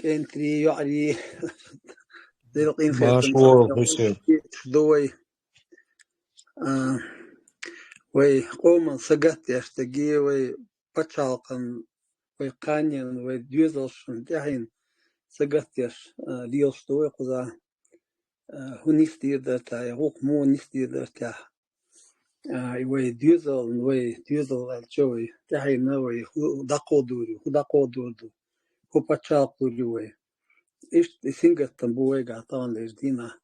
كنتري يعني دلقين مشهور بشير دوي وي قوم سقط يشتقي وي بتشالقن وي قانين وي ديوزلشن تحين سقط يش ليوش دوي قذا هونيستي درتا يغوق مو نيستي درتا وي ديوزل الجوي تحين وي دقو دوري هو بتشالق دوري وي إيش سينغتن بوي قاطان لجدينا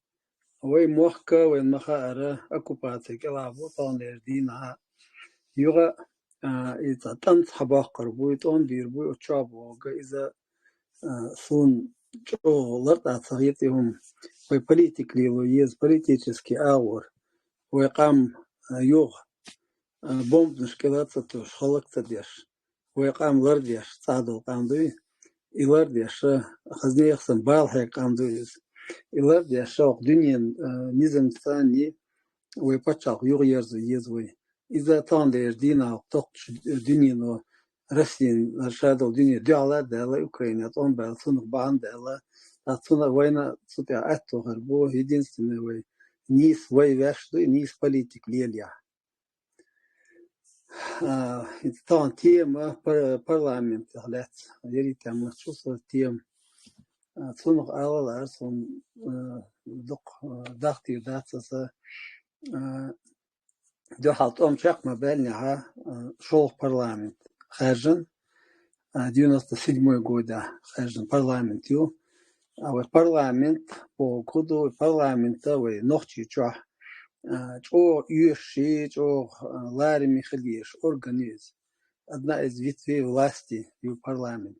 وي موحكا وين مخاارة أكوباتي كلابو طان لجدينا يوغا إذا تنت حباقر بوي طان بيربوي وتشابو إذا سون جو لرطا صغيرتهم وي بوليتيكلي ويز بوليتيكسكي آور ويقام يوغ بومب مشكلات ستوش خلق تديش ويقام لرديش صعدو قام دوي إلرديش خزني يخصن بالحي قام دويز إلرديش شوق دنيا نظام ثاني ويبتشاق يغيرزو يزوي إذا تان ليردينا وقتقش دنيا نو رسين رشادو دنيا دعلا دعلا أوكرانيا تان بأسون بعان دعلا أسون وين سطع أتو غربو هيدين سنوي نيس وي واشدو نيس بوليتيك ليليا تان تيم برلامنت غلات يري تام شوصل تيم تونغ أولا سون دق دختي داتسا دو حالت شاق ما بالنها شول برلامنت خارجن 97 года خارجن برلامنت يو أو البرلامنت وكودو البرلامنت ونختي جاه جو يشي جو لاري مخليش أورجانيز одна из ветвей власти в парламент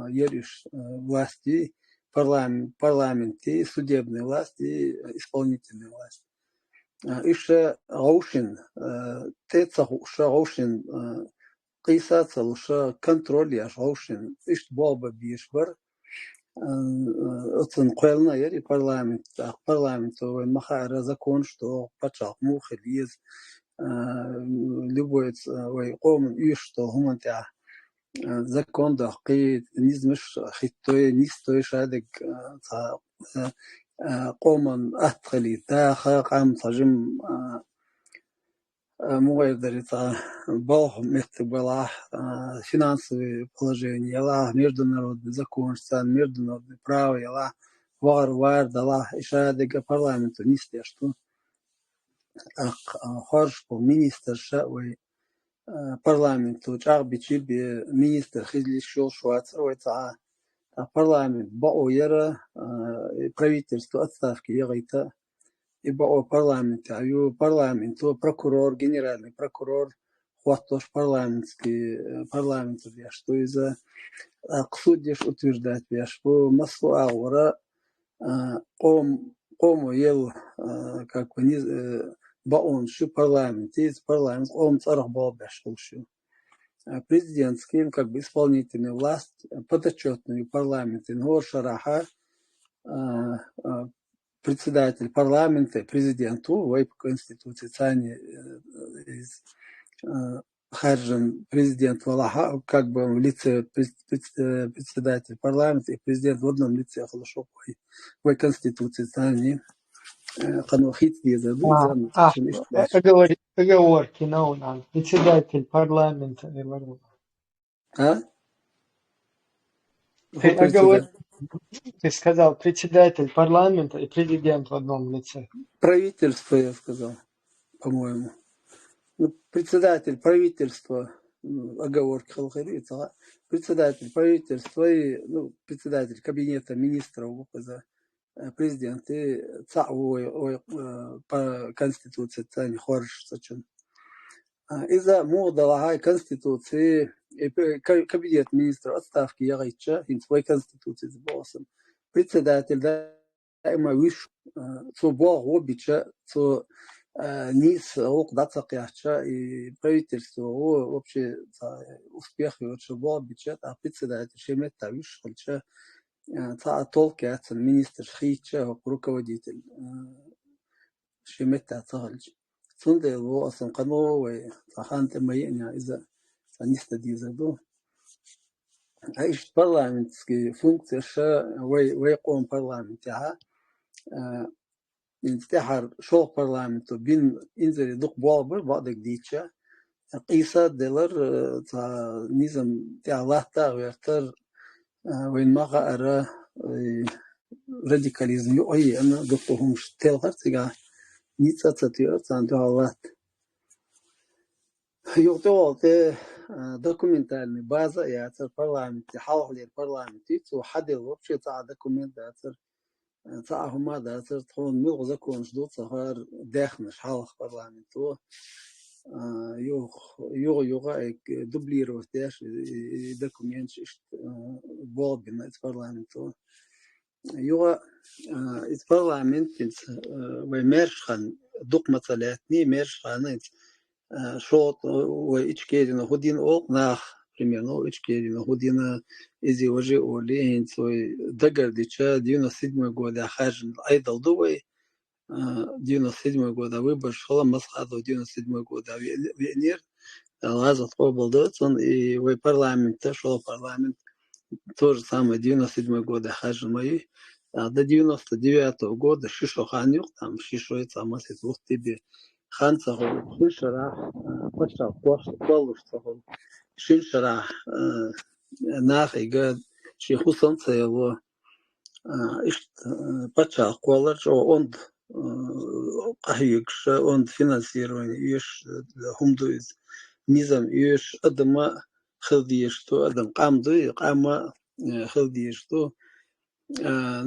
ериш власти парламенте судебной власти исполнительной власти إيش غوشن تيتسخ غوشن قيسات لش كنترول ياش غوشن إيش بابا بيشبر أتنقلنا يري парламент ومخا زكون شتو بتشاق مو خليز لبوت ويقوم يشتو هم تاع زكون دقيق نيزمش خيتوي نيستوي شادك قوم أتخلي تاخا قام تجم مغير бог была финансовое положение, ела международный закон, международное право, ела вар дала еще дега парламенту не что хорошо министр шавы парламенту чарбичи би министр хизли шел шварцовый парламент баоера правительство отставки егайта и бао парламент аю парламенту прокурор генеральный прокурор хватош парламент я что из-за قصوديش утверждать я что масло аура قوم ел как бы не баон ши парламент из парламент он царах балбаш шо президентский как бы исполнительная власть подотчетный парламент но шараха председатель парламента президенту вой по конституции цани из Харжин президент Валаха, как бы в лице председатель парламента и президент в одном лице хорошо в конституции цани канохит визаду оговорки на председатель парламента Ты сказал председатель парламента и президент в одном лице. Правительство, я сказал, по-моему. Ну, председатель правительства, оговорки халхарица, председатель правительства и председатель кабинета министров президент и по конституции цани хорш сачин. Из-за мода конституции кабинет министров отставки ягайча in свой конституции с боссом. Председатель дайма виш цо обича цо низ окдаться кяхча и правительство вообще успех очень обича а председатель шемета виш хольча ца толкя министр хича руководитель шемета цалж сунде его осан кановый цаханте майня из-за саниста дизаду ишт парламентские функции вай قوم парламент انتحر شو парламенту бин инзери дух болбыр бадык дича قيسا دلر تا نظام تا لحظة ويختار وين ما قرأ радикализм أي أنا دكتورهم شتيل هرتجا نيتsa تطير تاندو الله يقطعوا ته دокументальный база يعتبر парламент حاول البرلمان تيتو حد الوقت تاع دокумент يعتبر تاعهم هذا يعتبر تكون ملغ زكون شدود صهر داخل حاول البرلمان تو يوغا دبليرو تاش دокумент إيش بول بين البرلمان تو يوغا البرلمان ومرشخن دوق مثلاتني مرشخن شوط وإيشكيرنا هودين أوق ناخ примерно إيشكيرنا هودين إزي وجه أولين سوي دقر ديشا 97 года خارج أيضا دوي 97 года выбор шла масхаду 97 года венер лазат обалдотсон и в парламент шел парламент то же самое 97 года хажи мои до 99 года шишо ханюк там шишо это масит двух тебе ханца шишара пошел полушто шишара нахига шихусанца его пачал колледж он قهيكش он финансирование يش همدو نظام يش أدم خلديشتو أدم قام خلديشتو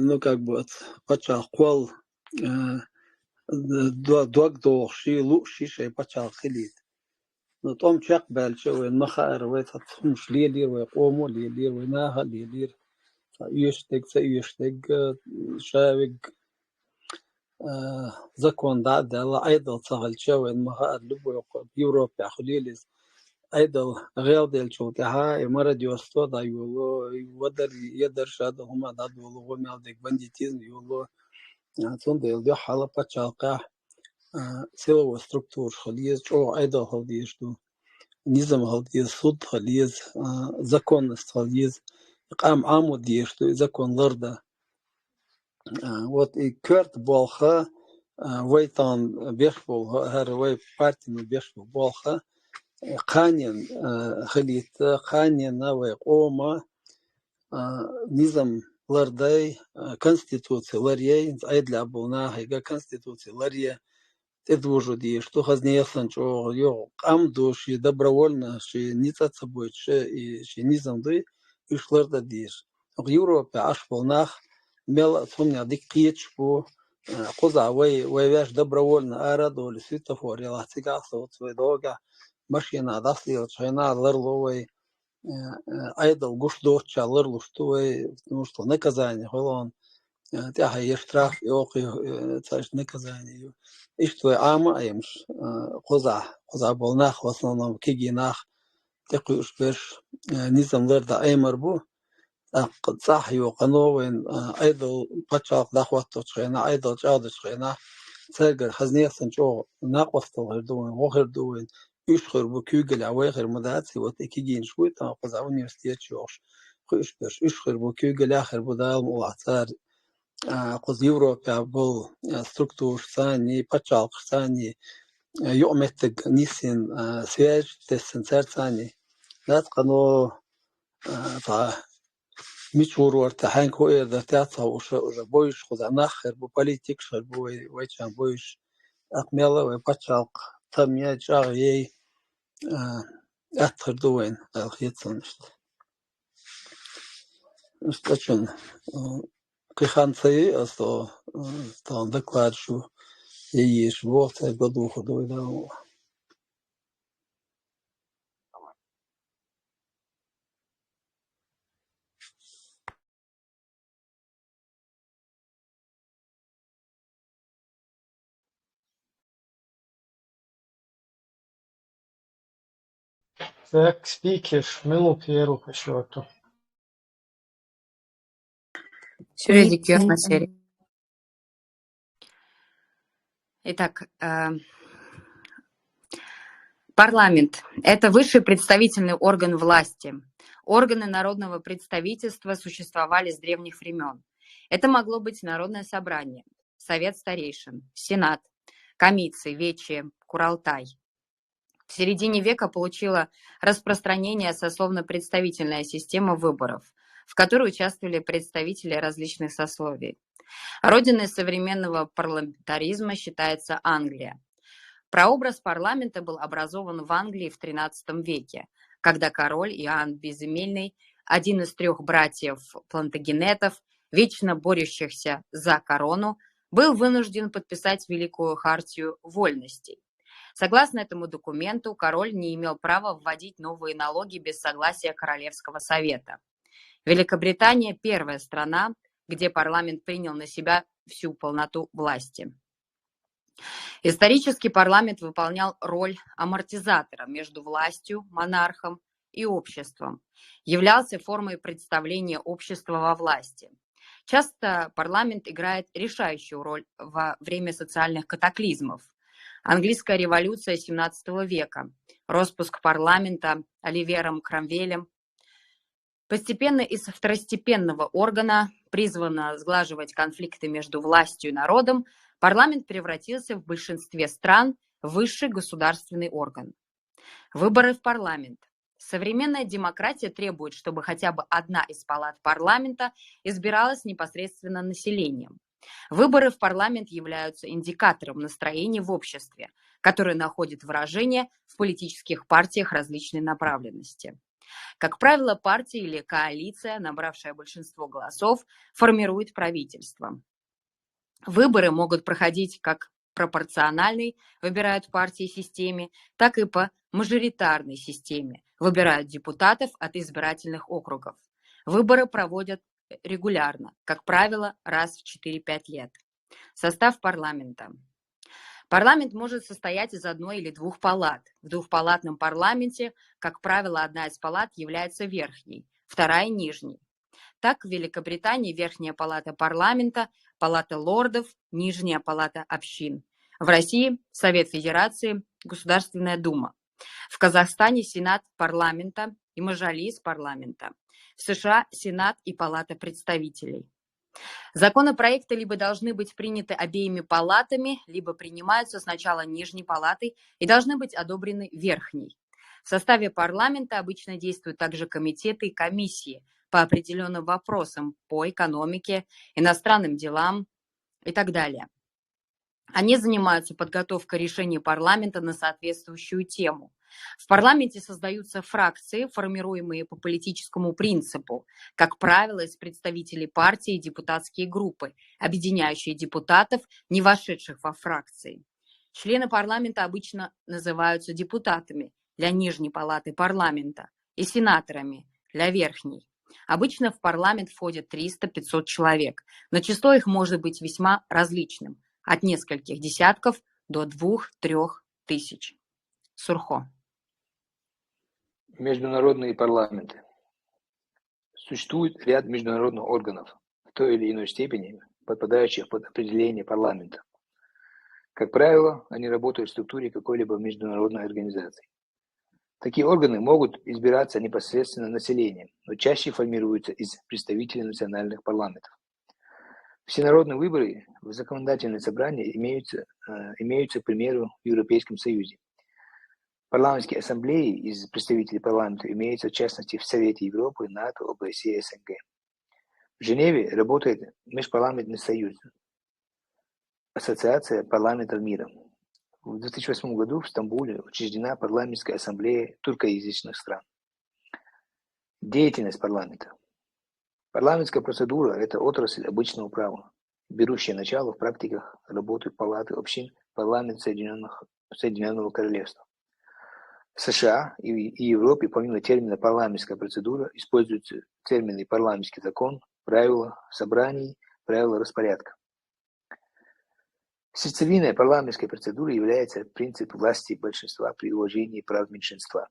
ну как бы пачал кол دوغ شي لو شي شي пачал خليت но том чак بالش وين مخار ويت مش ليلير ويقوموا ليلير ويناها ليلير يشتق شاوق زكون دعد الله أيضا صغل شوين مها اللبو بيوروبا خليلز أيضا غير ديل شوتها مرة يوستو دا يولو يدر شاد هما دا يولو ومال ديك بنديتيزم يولو تون ديل ديو حالا باتشالقا سيلو ستركتور خليز شو أيضا خليز دو نظام خليز صد خليز زكون خليز قام عامو ديشتو زكون لرده вот и кёрт болха вейтан бешбол هر وی پارتی بشبول болха قانين خليت قانين وی قوما نظام لردي конституция ларье айдля булна хайга конституция ларье تدوجو دي что хазнеясан чо ё قام души добровольно ши ница собой ши низам ды ишларда диш Европа аш полнах мел сумня диккич по قضى وياش добровольно أرادوا لسيتفور يلا تيجاسو تسويدوجا ماشينا داستي وتشينا لرلوي أيضا قش دوتشا لرلو شتوي نوشتو наказание هلون تاها يشتراف يوقي تاش наказание إشتوي عامة أيمش قضى بالناخ وصلنا كيجي ناخ تقيش بيش نظام لردا أيمر بو قد صح يوقنوين أيضا بتشاق دخوات تشينا أيضا جاد تشينا سرقر خزنية سنجو ناقص تغير دوين وغير دوين يشخر بكيوغل عويغر مداتي وتكيجين شوي تناقض عوني وستيت شوش خيش بش يشخر بكيوغل آخر بدال مولعتار قز يوروبا بول ستركتور ثاني بتشاق ثاني يؤمتك نيسين سياج تسنسار ثاني لا تقنو ميشور ورتحان كو إذا تعطى وش بويش خذ ناخر بوليتيك شر بوي ويشان بويش أقميلا ويبتشاق تمية جاغي أثر دوين الخيطان نشتشن قيخان سي أصلا تان دكلار شو ييش بوقت بدو خدوي دا Так, спикер, Милу Пьеру по счету. Sürekli görme seri. Итак, парламент – это высший представительный орган власти. Органы народного представительства существовали с древних времен. Это могло быть народное собрание, совет старейшин, сенат, комиции, вече, куралтай. В середине века получила распространение сословно-представительная система выборов, в которой участвовали представители различных сословий. Родиной современного парламентаризма считается Англия. Прообраз парламента был образован в Англии в XIII веке, когда король Иоанн Безземельный, один из 3 братьев Плантагенетов, вечно борющихся за корону, был вынужден подписать Великую хартию вольностей. Согласно этому документу, король не имел права вводить новые налоги без согласия Королевского совета. Великобритания – первая страна, где парламент принял на себя всю полноту власти. Исторически парламент выполнял роль амортизатора между властью, монархом и обществом, являлся формой представления общества во власти. Часто парламент играет решающую роль во время социальных катаклизмов. Английская революция XVII века, распуск парламента Оливером Кромвелем. Постепенно из второстепенного органа, призванного сглаживать конфликты между властью и народом, парламент превратился в большинстве стран в высший государственный орган. Выборы в парламент. Современная демократия требует, чтобы хотя бы одна из палат парламента избиралась непосредственно населением. Выборы в парламент являются индикатором настроения в обществе, которое находит выражение в политических партиях различной направленности. Как правило, партия или коалиция, набравшая большинство голосов, формирует правительство. Выборы могут проходить как пропорциональной, выбирают партии системе, так и по мажоритарной системе, выбирают депутатов от избирательных округов. Выборы проводят регулярно, как правило, раз в 4-5 лет. Состав парламента. Парламент может состоять из 1 или 2 палат. В двухпалатном парламенте, как правило, одна из палат является верхней, вторая – нижней. Так, в Великобритании верхняя палата парламента, палата лордов, нижняя палата общин. В России – Совет Федерации, Государственная Дума. В Казахстане – Сенат парламента и Маджалис парламента. В США – Сенат и Палата представителей. Законопроекты либо должны быть приняты обеими палатами, либо принимаются сначала нижней палатой и должны быть одобрены верхней. В составе парламента обычно действуют также комитеты и комиссии по определенным вопросам по экономике, иностранным делам и так далее. Они занимаются подготовкой решений парламента на соответствующую тему. В парламенте создаются фракции, формируемые по политическому принципу, как правило, из представителей партии и депутатские группы, объединяющие депутатов, не вошедших во фракции. Члены парламента обычно называются депутатами для нижней палаты парламента и сенаторами для верхней. Обычно в парламент входят 300-500 человек, но число их может быть весьма различным, от нескольких десятков до 2-3 тысяч. Сурхо. Международные парламенты. Существует ряд международных органов, в той или иной степени подпадающих под определение парламента. Как правило, они работают в структуре какой-либо международной организации. Такие органы могут избираться непосредственно населением, но чаще формируются из представителей национальных парламентов. Всенародные выборы в законодательное собрание имеются, к примеру, в Европейском Союзе. Парламентские ассамблеи из представителей парламента имеются, в частности, в Совете Европы, НАТО, ОБСЕ, СНГ. В Женеве работает Межпарламентный союз, Ассоциация парламентов мира. В 2008 году в Стамбуле учреждена парламентская ассамблея туркоязычных стран. Деятельность парламента. Парламентская процедура – это отрасль обычного права, берущая начало в практиках работы Палаты общин парламента Соединенного Королевства. В США и Европе помимо термина «парламентская процедура» используются термины «парламентский закон», «правила собраний», «правила распорядка». Сердцевиной парламентской процедуры является принцип власти большинства при уважении прав меньшинства.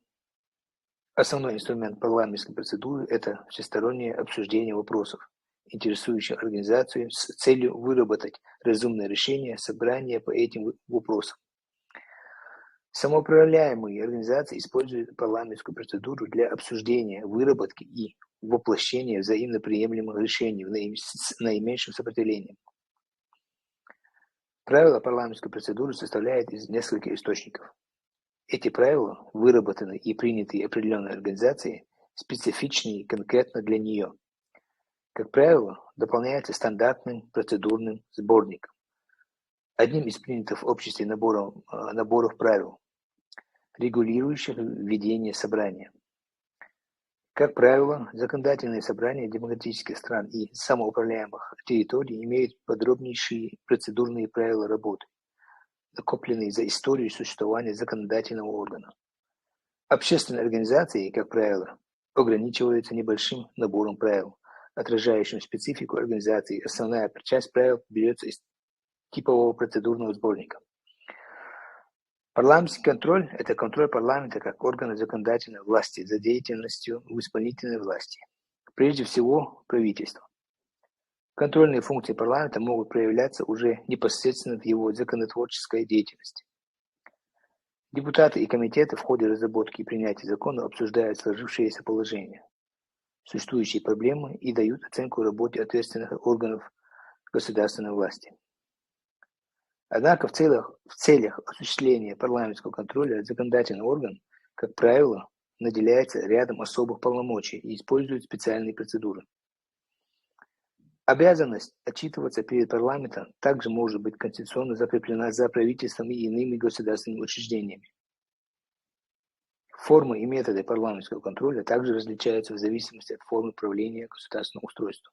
Основной инструмент парламентской процедуры – это всестороннее обсуждение вопросов, интересующих организацию, с целью выработать разумное решение собрания по этим вопросам. Самоуправляемые организации используют парламентскую процедуру для обсуждения, выработки и воплощения взаимно приемлемых решений с наименьшим сопротивлением. Правила парламентской процедуры составляют из нескольких источников. Эти правила выработаны и приняты определенной организацией, специфичные конкретно для нее. Как правило, дополняются стандартным процедурным сборником, одним из принятых в обществе наборов правил, регулирующих ведение собрания. Как правило, законодательные собрания демократических стран и самоуправляемых территорий имеют подробнейшие процедурные правила работы, накопленные за историю существования законодательного органа. Общественные организации, как правило, ограничиваются небольшим набором правил, отражающим специфику организации. Основная часть правил берется из типового процедурного сборника. Парламентский контроль – это контроль парламента как органа законодательной власти за деятельностью в исполнительной власти, прежде всего правительства. Контрольные функции парламента могут проявляться уже непосредственно в его законотворческой деятельности. Депутаты и комитеты в ходе разработки и принятия закона обсуждают сложившееся положение, существующие проблемы и дают оценку работе ответственных органов государственной власти. Однако в целях осуществления парламентского контроля законодательный орган, как правило, наделяется рядом особых полномочий и использует специальные процедуры. Обязанность отчитываться перед парламентом также может быть конституционно закреплена за правительством и иными государственными учреждениями. Формы и методы парламентского контроля также различаются в зависимости от формы правления государственного устройства.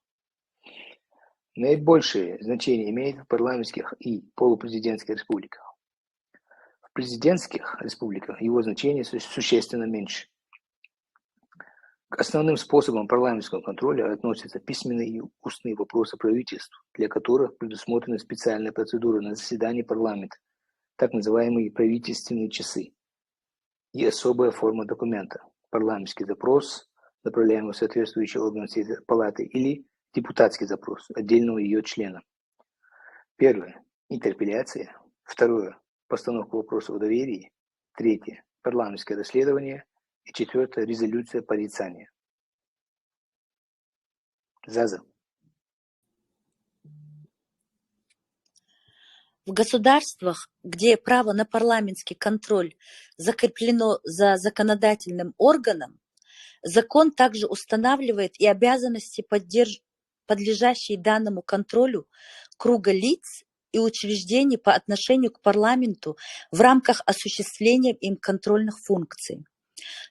Наибольшее значение имеет в парламентских и полупрезидентских республиках. В президентских республиках его значение существенно меньше. К основным способам парламентского контроля относятся письменные и устные вопросы правительству, для которых предусмотрены специальные процедуры на заседании парламента, так называемые правительственные часы, и особая форма документа – парламентский запрос, направляемый в соответствующий орган палаты, или депутатский запрос отдельного ее члена. Первое – интерпелляция. Второе – постановка вопроса о доверии. Третье – парламентское расследование. И четвертое – резолюция порицания. Заза. В государствах, где право на парламентский контроль закреплено за законодательным органом, закон также устанавливает и обязанности, подлежащие данному контролю, круга лиц и учреждений по отношению к парламенту в рамках осуществления им контрольных функций.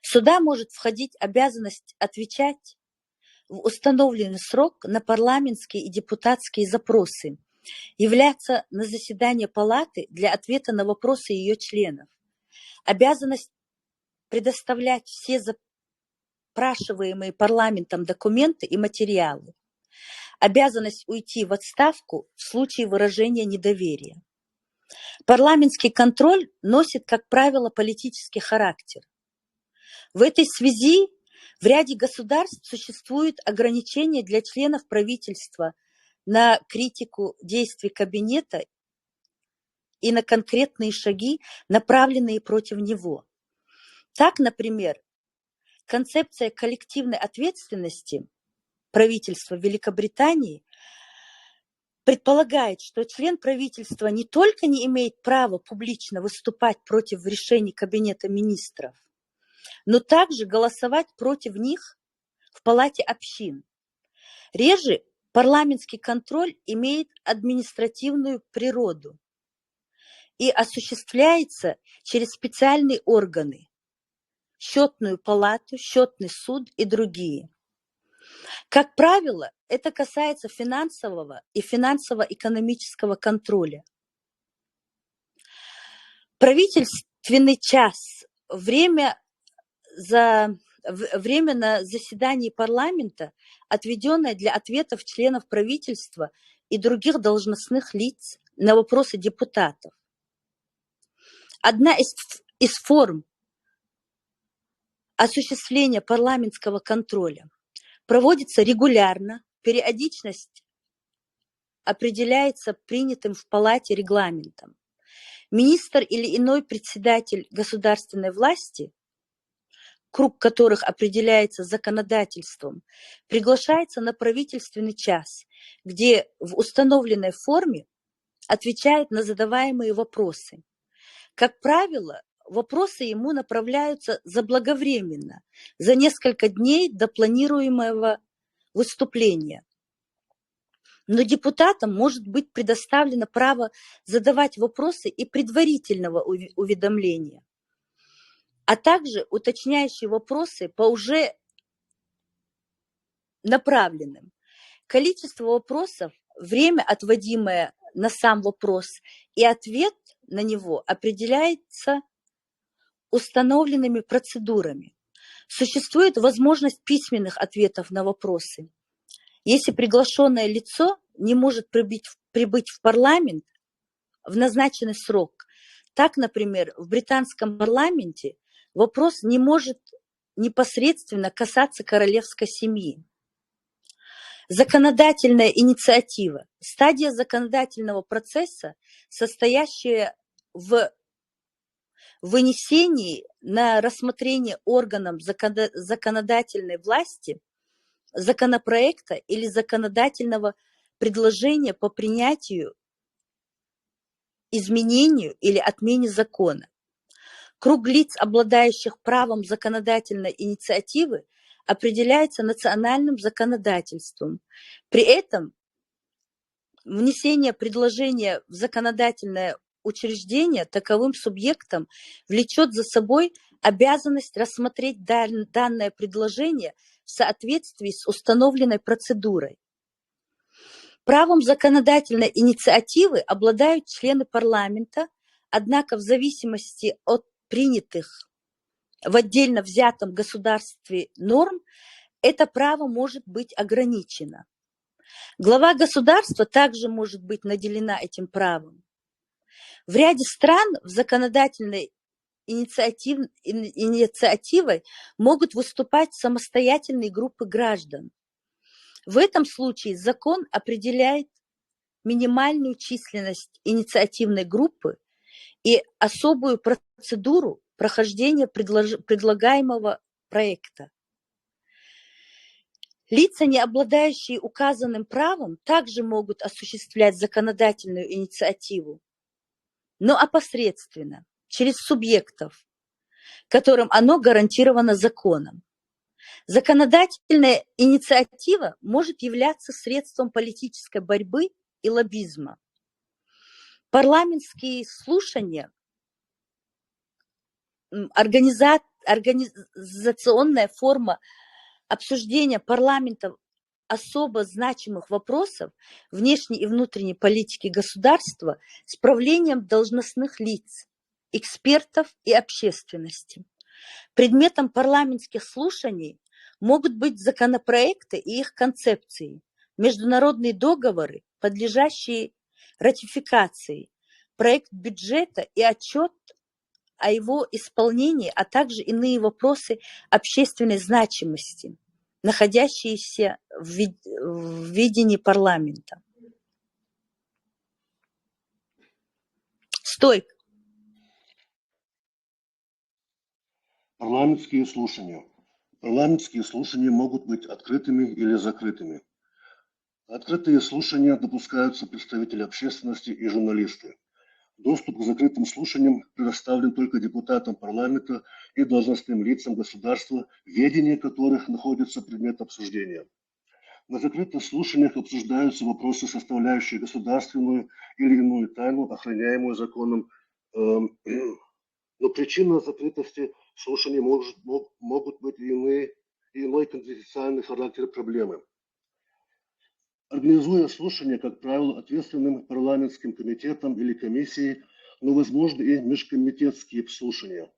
Сюда может входить обязанность отвечать в установленный срок на парламентские и депутатские запросы, являться на заседание палаты для ответа на вопросы ее членов, обязанность предоставлять все запрашиваемые парламентом документы и материалы, обязанность уйти в отставку в случае выражения недоверия. Парламентский контроль носит, как правило, политический характер. В этой связи в ряде государств существуют ограничения для членов правительства на критику действий кабинета и на конкретные шаги, направленные против него. Так, например, концепция коллективной ответственности правительства Великобритании предполагает, что член правительства не только не имеет права публично выступать против решений Кабинета министров, но также голосовать против них в Палате общин. Реже парламентский контроль имеет административную природу и осуществляется через специальные органы – счетную палату, счетный суд и другие. Как правило, это касается финансового и финансово-экономического контроля. Правительственный час – время на заседании парламента, отведенное для ответов членов правительства и других должностных лиц на вопросы депутатов. Одна из форм осуществления парламентского контроля проводится регулярно, периодичность определяется принятым в палате регламентом. министр или иной председатель государственной власти, круг которых определяется законодательством, приглашается на правительственный час, где в установленной форме отвечает на задаваемые вопросы. Как правило, вопросы ему направляются заблаговременно, за несколько дней до планируемого выступления. Но депутатам может быть предоставлено право задавать вопросы и предварительного уведомления, а также уточняющие вопросы по уже направленным. Количество вопросов, время, отводимое на сам вопрос, и ответ на него определяется установленными процедурами. Существует возможность письменных ответов на вопросы. Если приглашенное лицо не может прибыть в парламент в назначенный срок, так, например, в британском парламенте вопрос не может непосредственно касаться королевской семьи. Законодательная инициатива – стадия законодательного процесса, состоящая в вынесении на рассмотрение органам законодательной власти законопроекта или законодательного предложения по принятию, изменению или отмене закона. Круг лиц, обладающих правом законодательной инициативы, определяется национальным законодательством. При этом внесение предложения в законодательное учреждение таковым субъектом влечет за собой обязанность рассмотреть данное предложение в соответствии с установленной процедурой. Правом законодательной инициативы обладают члены парламента, однако в зависимости от принятых в отдельно взятом государстве норм это право может быть ограничено. Глава государства также может быть наделена этим правом. В ряде стран в законодательной инициативой могут выступать самостоятельные группы граждан. В этом случае закон определяет минимальную численность инициативной группы и особую процедуру прохождения предлагаемого проекта. Лица, не обладающие указанным правом, также могут осуществлять законодательную инициативу, но опосредственно, через субъектов, которым оно гарантировано законом. Законодательная инициатива может являться средством политической борьбы и лоббизма. Парламентские слушания, организационная форма обсуждения парламентом особо значимых вопросов внешней и внутренней политики государства с правлением должностных лиц, экспертов и общественности. Предметом парламентских слушаний могут быть законопроекты и их концепции, международные договоры, подлежащие ратификации, проект бюджета и отчет о его исполнении, а также иные вопросы общественной значимости, находящиеся в ведении парламента. Стойк. Парламентские слушания. Парламентские слушания могут быть открытыми или закрытыми. Открытые слушания допускаются представители общественности и журналисты. Доступ к закрытым слушаниям предоставлен только депутатам парламента и должностным лицам государства, ведение которых находится предмет обсуждения. На закрытых слушаниях обсуждаются вопросы, составляющие государственную или иную тайну, охраняемую законом. Но причиной закрытости слушаний могут быть иной конфиденциальный характер проблемы. Организуя слушания, как правило, ответственным парламентским комитетом или комиссией, но возможны и межкомитетские слушания.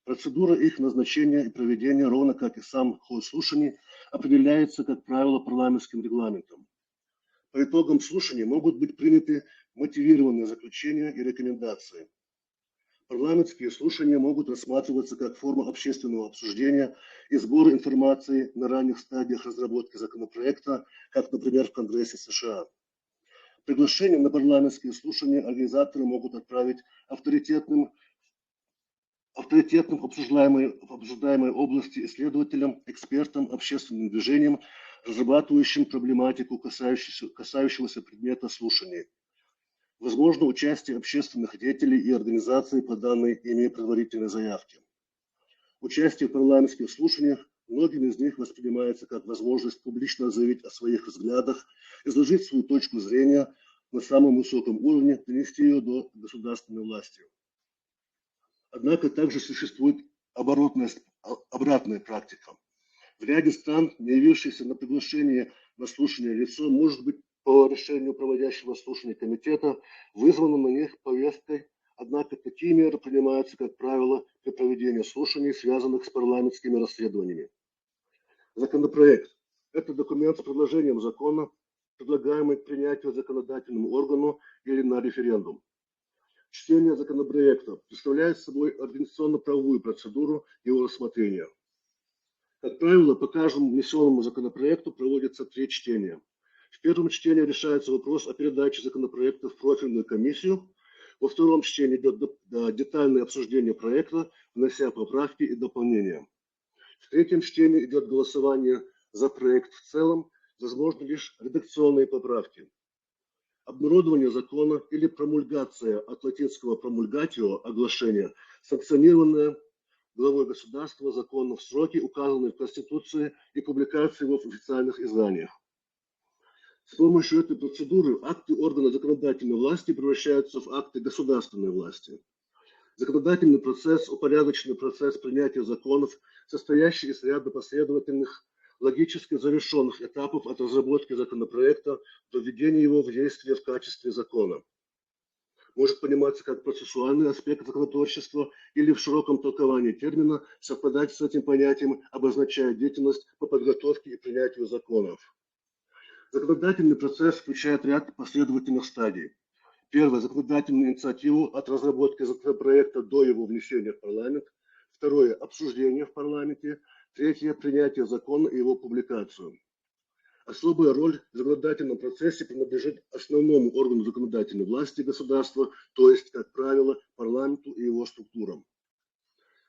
Процедура их назначения и проведения, ровно как и сам ход слушаний, определяется, как правило, парламентским регламентом. По итогам слушаний могут быть приняты мотивированные заключения и рекомендации. Парламентские слушания могут рассматриваться как форма общественного обсуждения и сбора информации на ранних стадиях разработки законопроекта, как, например, в Конгрессе США. Приглашение на парламентские слушания организаторы могут отправить авторитетным обсуждаемой области исследователям, экспертам, общественным движениям, разрабатывающим проблематику, касающегося предмета слушаний. Возможно участие общественных деятелей и организаций по данной ими предварительной заявке. Участие в парламентских слушаниях многими из них воспринимается как возможность публично заявить о своих взглядах, изложить свою точку зрения на самом высоком уровне, донести ее до государственной власти. Однако также существует обратная практика. В ряде стран, не явившееся на приглашение на слушание лицо, может быть по решению проводящего слушание комитета вызвано на них повесткой, однако такие меры принимаются, как правило, при проведении слушаний, связанных с парламентскими расследованиями. Законопроект – это документ с предложением закона, предлагаемый к принятию законодательному органу или на референдум. Чтение законопроекта представляет собой организационно-правовую процедуру его рассмотрения. Как правило, по каждому внесенному законопроекту проводятся 3 чтения. В первом чтении решается вопрос о передаче законопроекта в профильную комиссию. Во втором чтении идет детальное обсуждение проекта, внося поправки и дополнения. В третьем чтении идет голосование за проект в целом, возможно лишь редакционные поправки. Обнародование закона или промульгация от латинского promulgatio, оглашение, санкционированное главой государства закона в сроки, указанные в Конституции, и публикация его в официальных изданиях. С помощью этой процедуры акты органа законодательной власти превращаются в акты государственной власти. Законодательный процесс – упорядоченный процесс принятия законов, состоящий из ряда последовательных, логически завершенных этапов от разработки законопроекта до введения его в действие в качестве закона. Может пониматься как процессуальный аспект законотворчества или в широком толковании термина совпадать с этим понятием обозначает деятельность по подготовке и принятию законов. Законодательный процесс включает ряд последовательных стадий. Первое – законодательную инициативу от разработки законопроекта до его внесения в парламент. Второе – обсуждение в парламенте. Третье – принятие закона и его публикацию. Особая роль в законодательном процессе принадлежит основному органу законодательной власти государства, то есть, как правило, парламенту и его структурам.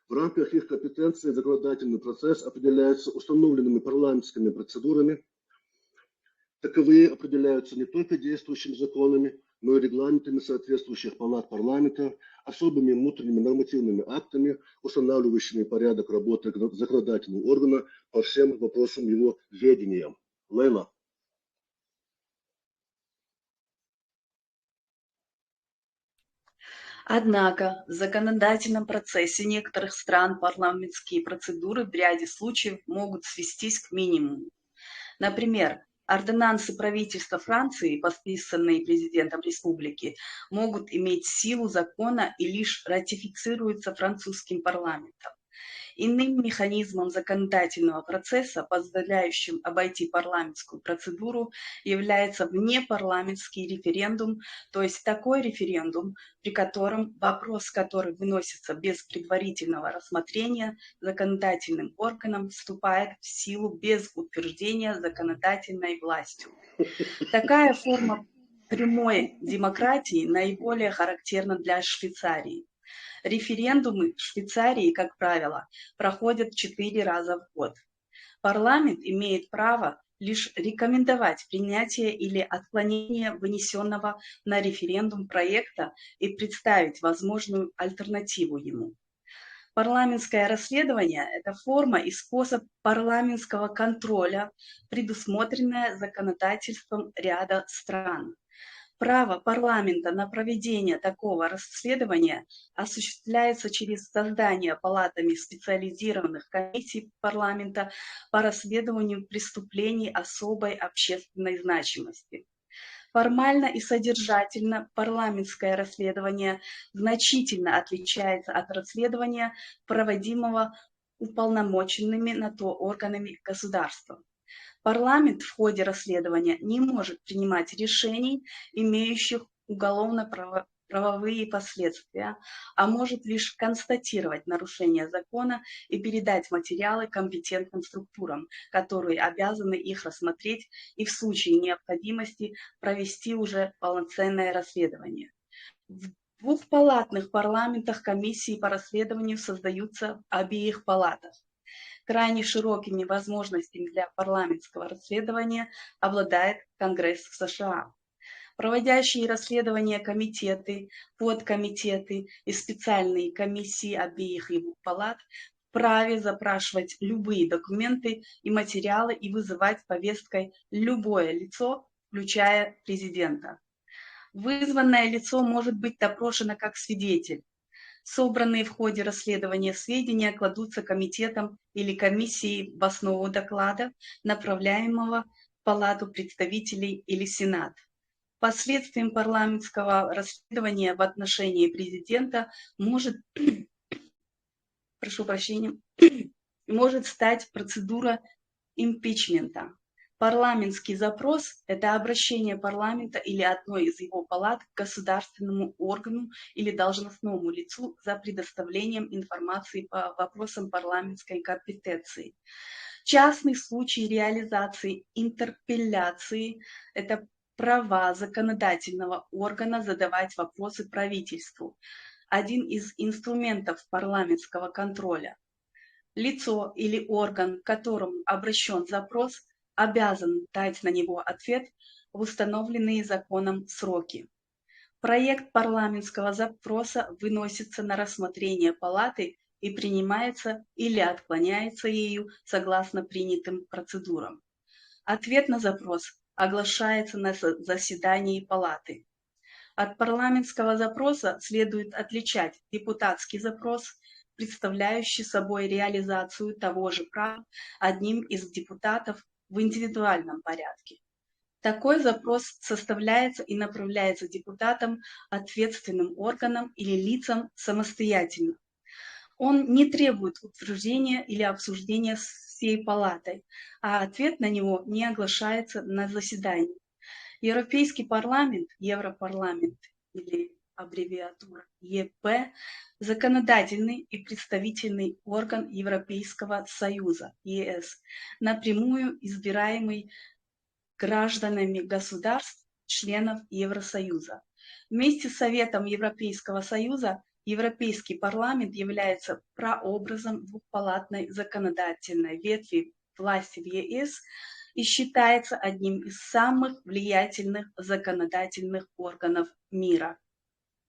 В рамках их компетенции законодательный процесс определяется установленными парламентскими процедурами. Таковые определяются не только действующими законами, но и регламентами соответствующих палат парламента, особыми внутренними нормативными актами, устанавливающими порядок работы законодательного органа по всем вопросам его ведения. Лейла. Однако в законодательном процессе некоторых стран парламентские процедуры в ряде случаев могут свестись к минимуму. Например, ордонансы правительства Франции, подписанные президентом республики, могут иметь силу закона и лишь ратифицируются французским парламентом. Иным механизмом законодательного процесса, позволяющим обойти парламентскую процедуру, является внепарламентский референдум, то есть такой референдум, при котором вопрос, который выносится без предварительного рассмотрения законодательным органом, вступает в силу без утверждения законодательной властью. Такая форма прямой демократии наиболее характерна для Швейцарии. Референдумы в Швейцарии, как правило, проходят 4 раза в год. Парламент имеет право лишь рекомендовать принятие или отклонение вынесенного на референдум проекта и представить возможную альтернативу ему. Парламентское расследование – это форма и способ парламентского контроля, предусмотренная законодательством ряда стран. Право парламента на проведение такого расследования осуществляется через создание палатами специализированных комиссий парламента по расследованию преступлений особой общественной значимости. Формально и содержательно парламентское расследование значительно отличается от расследования, проводимого уполномоченными на то органами государства. Парламент в ходе расследования не может принимать решений, имеющих уголовно-правовой правовые последствия, а может лишь констатировать нарушение закона и передать материалы компетентным структурам, которые обязаны их рассмотреть и в случае необходимости провести уже полноценное расследование. В двухпалатных парламентах комиссии по расследованию создаются в обеих палатах. Крайне широкими возможностями для парламентского расследования обладает Конгресс в США. Проводящие расследования комитеты, подкомитеты и специальные комиссии обеих его палат вправе запрашивать любые документы и материалы и вызывать повесткой любое лицо, включая президента. Вызванное лицо может быть допрошено как свидетель. Собранные в ходе расследования сведения кладутся комитетом или комиссией в основу доклада, направляемого в Палату представителей или Сенат. Последствием парламентского расследования в отношении президента может стать процедура импичмента. Парламентский запрос – это обращение парламента или одной из его палат к государственному органу или должностному лицу за предоставлением информации по вопросам парламентской компетенции. Частный случай реализации интерпелляции – это права законодательного органа задавать вопросы правительству. Один из инструментов парламентского контроля. Лицо или орган, к которому обращен запрос, обязан дать на него ответ в установленные законом сроки. Проект парламентского запроса выносится на рассмотрение палаты и принимается или отклоняется ею согласно принятым процедурам. Ответ на запрос оглашается на заседании палаты. От парламентского запроса следует отличать депутатский запрос, представляющий собой реализацию того же права одним из депутатов в индивидуальном порядке. Такой запрос составляется и направляется депутатам, ответственным органам или лицам самостоятельно. Он не требует утверждения или обсуждения всей палатой, а ответ на него не оглашается на заседании. Европейский парламент, Европарламент или аббревиатура ЕП, законодательный и представительный орган Европейского Союза, ЕС, напрямую избираемый гражданами государств, членов Евросоюза. Вместе с Советом Европейского Союза Европейский парламент является прообразом двухпалатной законодательной ветви власти в ЕС и считается одним из самых влиятельных законодательных органов мира.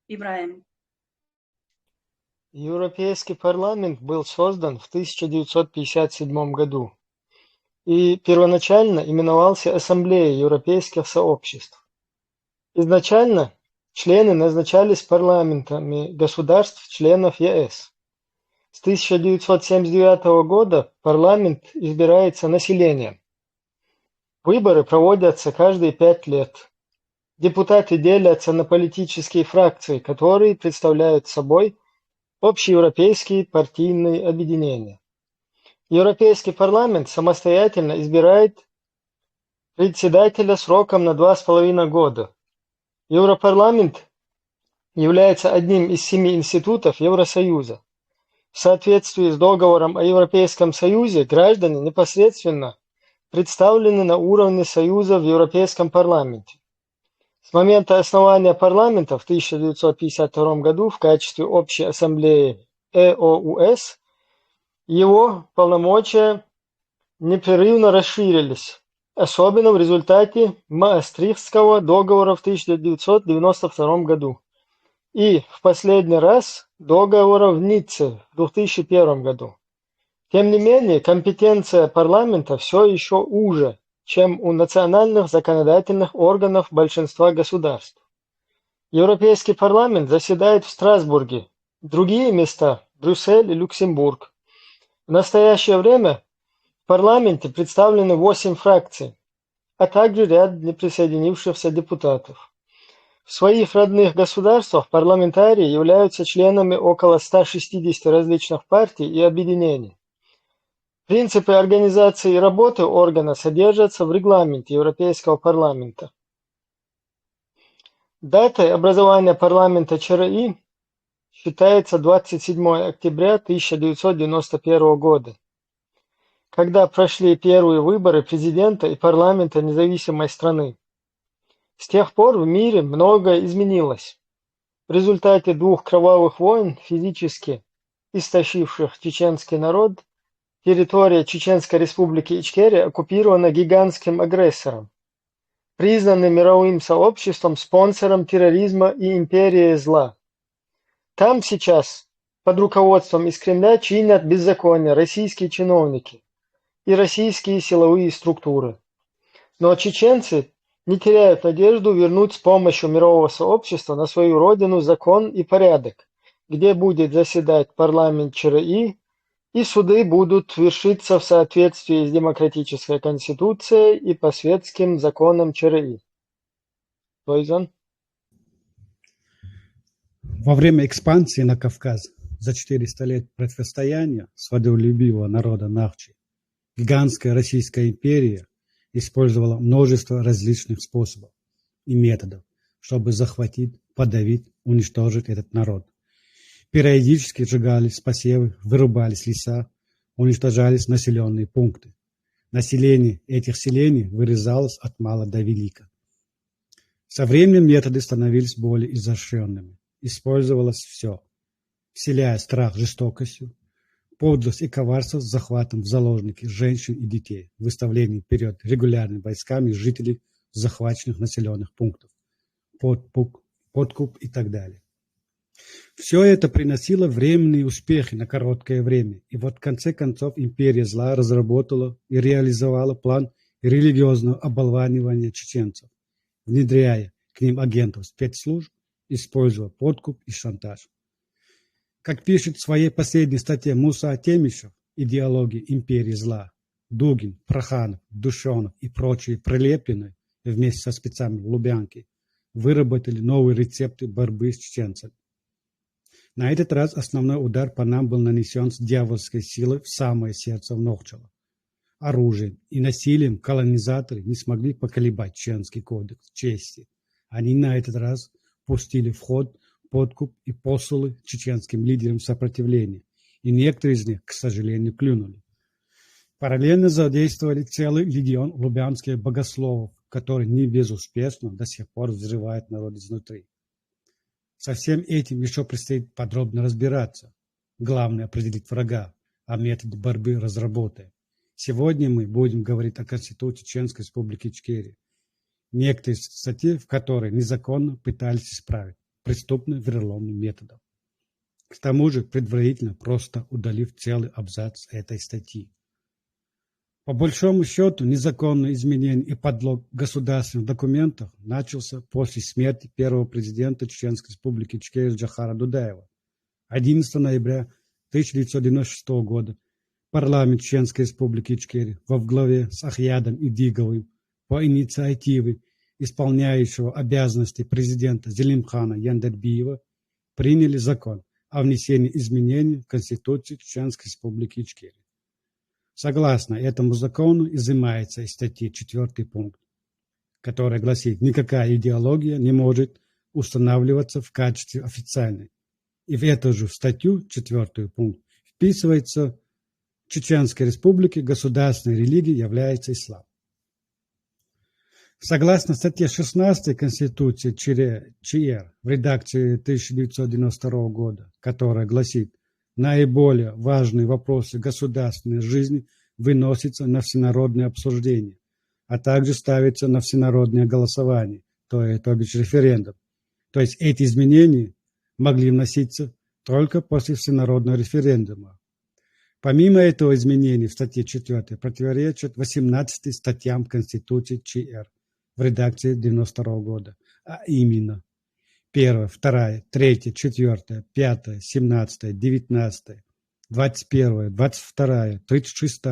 Ибрахим. Европейский парламент был создан в 1957 году и первоначально именовался Ассамблеей Европейских сообществ. Изначально члены назначались парламентами государств-членов ЕС. С 1979 года парламент избирается населением. Выборы проводятся каждые 5 лет. Депутаты делятся на политические фракции, которые представляют собой общеевропейские партийные объединения. Европейский парламент самостоятельно избирает председателя сроком на 2,5 года. Европарламент является одним из 7 институтов Евросоюза. В соответствии с договором о Европейском Союзе граждане непосредственно представлены на уровне Союза в Европейском парламенте. С момента основания парламента в 1952 году в качестве Общей ассамблеи ЭОУС его полномочия непрерывно расширились, особенно в результате Маастрихтского договора в 1992 году и в последний раз договора в Ницце в 2001 году. Тем не менее, компетенция парламента все еще уже, чем у национальных законодательных органов большинства государств. Европейский парламент заседает в Страсбурге, другие места – Брюссель и Люксембург. В настоящее время в парламенте представлены 8 фракций, а также ряд неприсоединившихся депутатов. В своих родных государствах парламентарии являются членами около 160 различных партий и объединений. Принципы организации и работы органа содержатся в регламенте Европейского парламента. Датой образования парламента ЧРИ считается 27 октября 1991 года, когда прошли первые выборы президента и парламента независимой страны. С тех пор в мире многое изменилось. В результате двух кровавых войн, физически истощивших чеченский народ, территория Чеченской республики Ичкерия оккупирована гигантским агрессором, признанным мировым сообществом спонсором терроризма и империей зла. Там сейчас под руководством из Кремля чинят беззаконие российские чиновники и российские силовые структуры. Но чеченцы не теряют надежду вернуть с помощью мирового сообщества на свою родину закон и порядок, где будет заседать парламент ЧРИ, и суды будут вершиться в соответствии с демократической конституцией и по светским законам ЧРИ. Лойзан? Во время экспансии на Кавказ за 400 лет противостояния свободолюбивого народа Навчи гигантская Российская империя использовала множество различных способов и методов, чтобы захватить, подавить, уничтожить этот народ. Периодически сжигались посевы, вырубались леса, уничтожались населенные пункты. Население этих селений вырезалось от мала до велика. Со временем методы становились более изощренными. Использовалось все, вселяя страх жестокостью, подлость и коварство с захватом в заложники женщин и детей, выставлением вперед регулярными войсками жителей захваченных населенных пунктов, подкуп и так далее. Все это приносило временные успехи на короткое время, и вот в конце концов империя зла разработала и реализовала план религиозного оболванивания чеченцев, внедряя к ним агентов спецслужб, используя подкуп и шантаж. Как пишет в своей последней статье Муса Темишев «Идеология империи зла», Дугин, Проханов, Душенов и прочие прилепленные вместе со спецами в Лубянке выработали новые рецепты борьбы с чеченцами. На этот раз основной удар по нам был нанесен с дьявольской силой в самое сердце Нохчала. Оружием и насилием колонизаторы не смогли поколебать чеченский кодекс чести. Они на этот раз пустили в ход подкуп и посулы чеченским лидерам сопротивления, и некоторые из них, к сожалению, клюнули. Параллельно задействовали целый легион лубянских богословов, которые не безуспешно до сих пор взрывают народ изнутри. Со всем этим еще предстоит подробно разбираться. Главное – определить врага, а методы борьбы разработаем. Сегодня мы будем говорить о Конституции Чеченской Республики Ичкерия, некоторые статьи, в которые незаконно пытались исправить преступным вероломным методом. К тому же предварительно просто удалив целый абзац этой статьи. По большому счету, незаконное изменение и подлог государственных документов начался после смерти первого президента Чеченской Республики Ичкерия Джохара Дудаева. 11 ноября 1996 года парламент Чеченской Республики Ичкерия во главе с Ахьядом Идиговым по инициативе исполняющего обязанности президента Зелимхана Яндербиева приняли закон о внесении изменений в Конституцию Чеченской Республики Ичкерия. Согласно этому закону изымается из статьи 4 пункт, который гласит: никакая идеология не может устанавливаться в качестве официальной. И в эту же статью 4 пункт вписывается: в Чеченской Республике государственной религией является ислам. Согласно статье 16 Конституции ЧР в редакции 1992 года, которая гласит: наиболее важные вопросы государственной жизни выносятся на всенародное обсуждение, а также ставятся на всенародное голосование, то бишь референдум. То есть эти изменения могли вноситься только после всенародного референдума. Помимо этого, изменения в статье 4 противоречат 18 статьям Конституции ЧР в редакции 1992 года, а именно 1, 2, 3, 4, 5, 17, 19, 21, 22, 36,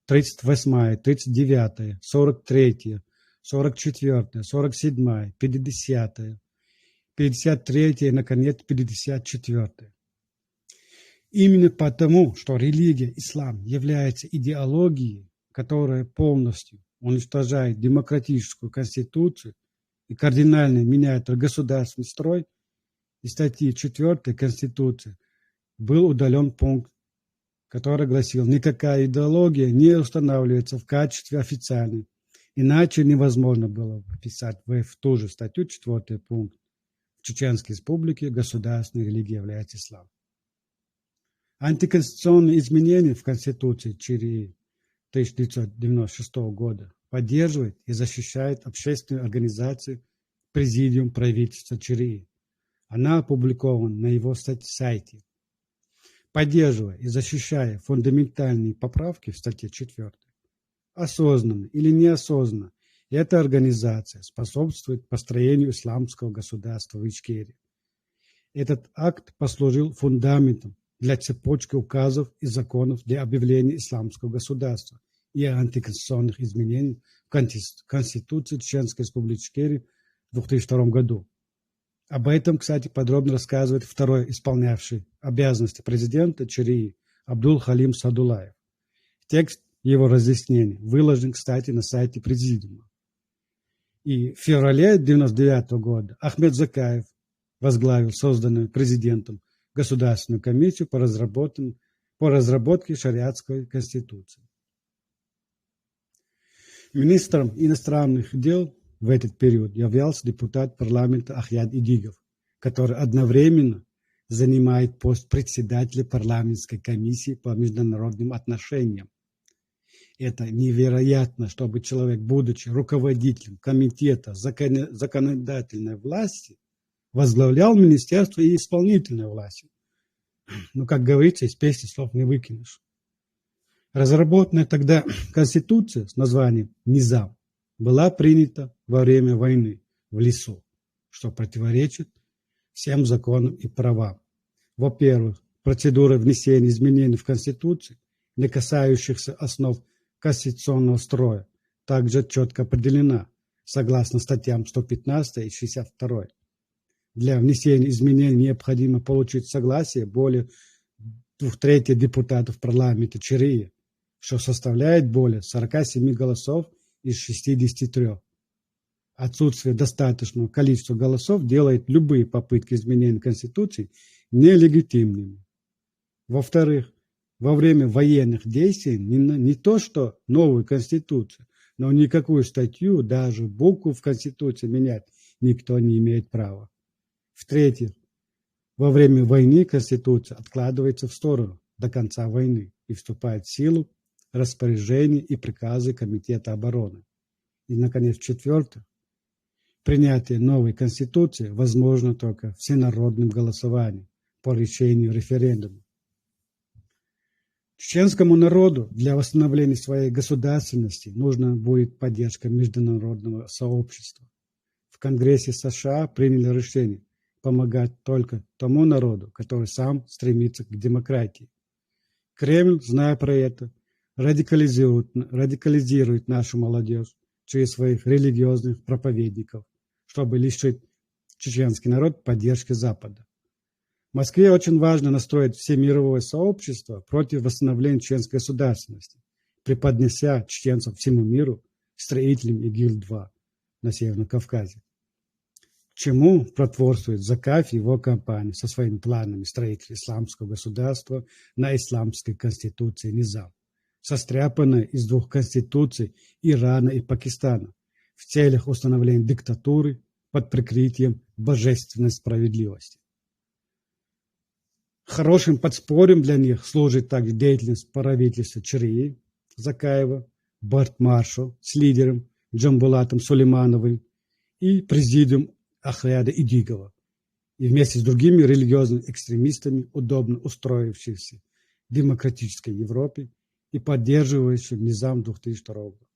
38, 39, 43, 44, 47, 50, 53 и, наконец, 54. Именно потому, что религия ислам является идеологией, которая полностью уничтожает демократическую конституцию, и кардинально меняет государственный строй, из статьи 4 Конституции был удален пункт, который гласил: никакая идеология не устанавливается в качестве официальной. Иначе невозможно было вписать в ту же статью 4 пункт: в Чеченской Республике государственной религией является ислам. Антиконституционные изменения в Конституции Чирии 1996 года поддерживает и защищает общественную организацию Президиум правительства Чирии. Она опубликована на его сайте. Поддерживая и защищая фундаментальные поправки в статье 4, осознанно или неосознанно, эта организация способствует построению исламского государства в Ичкерии. Этот акт послужил фундаментом для цепочки указов и законов для объявления исламского государства и антиконституционных изменений в Конституции Чеченской Республики Ичкерия в 2002 году. Об этом, кстати, подробно рассказывает второй исполнявший обязанности президента Чирии Абдул Халим Садулаев. Текст его разъяснений выложен, кстати, на сайте президиума. И в феврале 1999 года Ахмед Закаев возглавил созданную президентом Государственную комиссию по разработке шариатской конституции. Министром иностранных дел в этот период являлся депутат парламента Ахьяд Идигов, который одновременно занимает пост председателя парламентской комиссии по международным отношениям. Это невероятно, чтобы человек, будучи руководителем комитета законодательной власти, возглавлял министерство и исполнительной власти. Но, как говорится, из песни слов не выкинешь. Разработанная тогда конституция с названием «Низам» была принята во время войны в лесу, что противоречит всем законам и правам. Во-первых, процедура внесения изменений в Конституцию, не касающихся основ конституционного строя, также четко определена, согласно статьям 115 и 62. Для внесения изменений необходимо получить согласие более 2/3 депутатов парламента Чирии, что составляет более 47 голосов из 63. Отсутствие достаточного количества голосов делает любые попытки изменения Конституции нелегитимными. Во-вторых, во время военных действий не то что новую Конституцию, но никакую статью, даже букву в Конституции менять никто не имеет права. В-третьих, во время войны Конституция откладывается в сторону до конца войны и вступает в силу распоряжения и приказы Комитета обороны. И, наконец, в-четвертых, принятие новой Конституции возможно только всенародным голосованием по решению референдума. Чеченскому народу для восстановления своей государственности нужна будет поддержка международного сообщества. В Конгрессе США приняли решение помогать только тому народу, который сам стремится к демократии. Кремль, зная про это, радикализирует нашу молодежь через своих религиозных проповедников, чтобы лишить чеченский народ поддержки Запада. В Москве очень важно настроить всемировое сообщество против восстановления чеченской государственности, преподнеся чеченцев всему миру строителям ИГИЛ-2 на Северном Кавказе. Чему протворствует Закаев и его компания со своими планами строителя исламского государства на исламской конституции Низам, состряпанной из двух конституций Ирана и Пакистана в целях установления диктатуры под прикрытием божественной справедливости. Хорошим подспорьем для них служит также деятельность правительства Чирии Закаева, Барт-Маршал с лидером Джамбулатом Сулеймановым и президиум Ахьяда Идигова, и вместе с другими религиозными экстремистами, удобно устроившимися в демократической Европе и поддерживающим Низам 2002 года,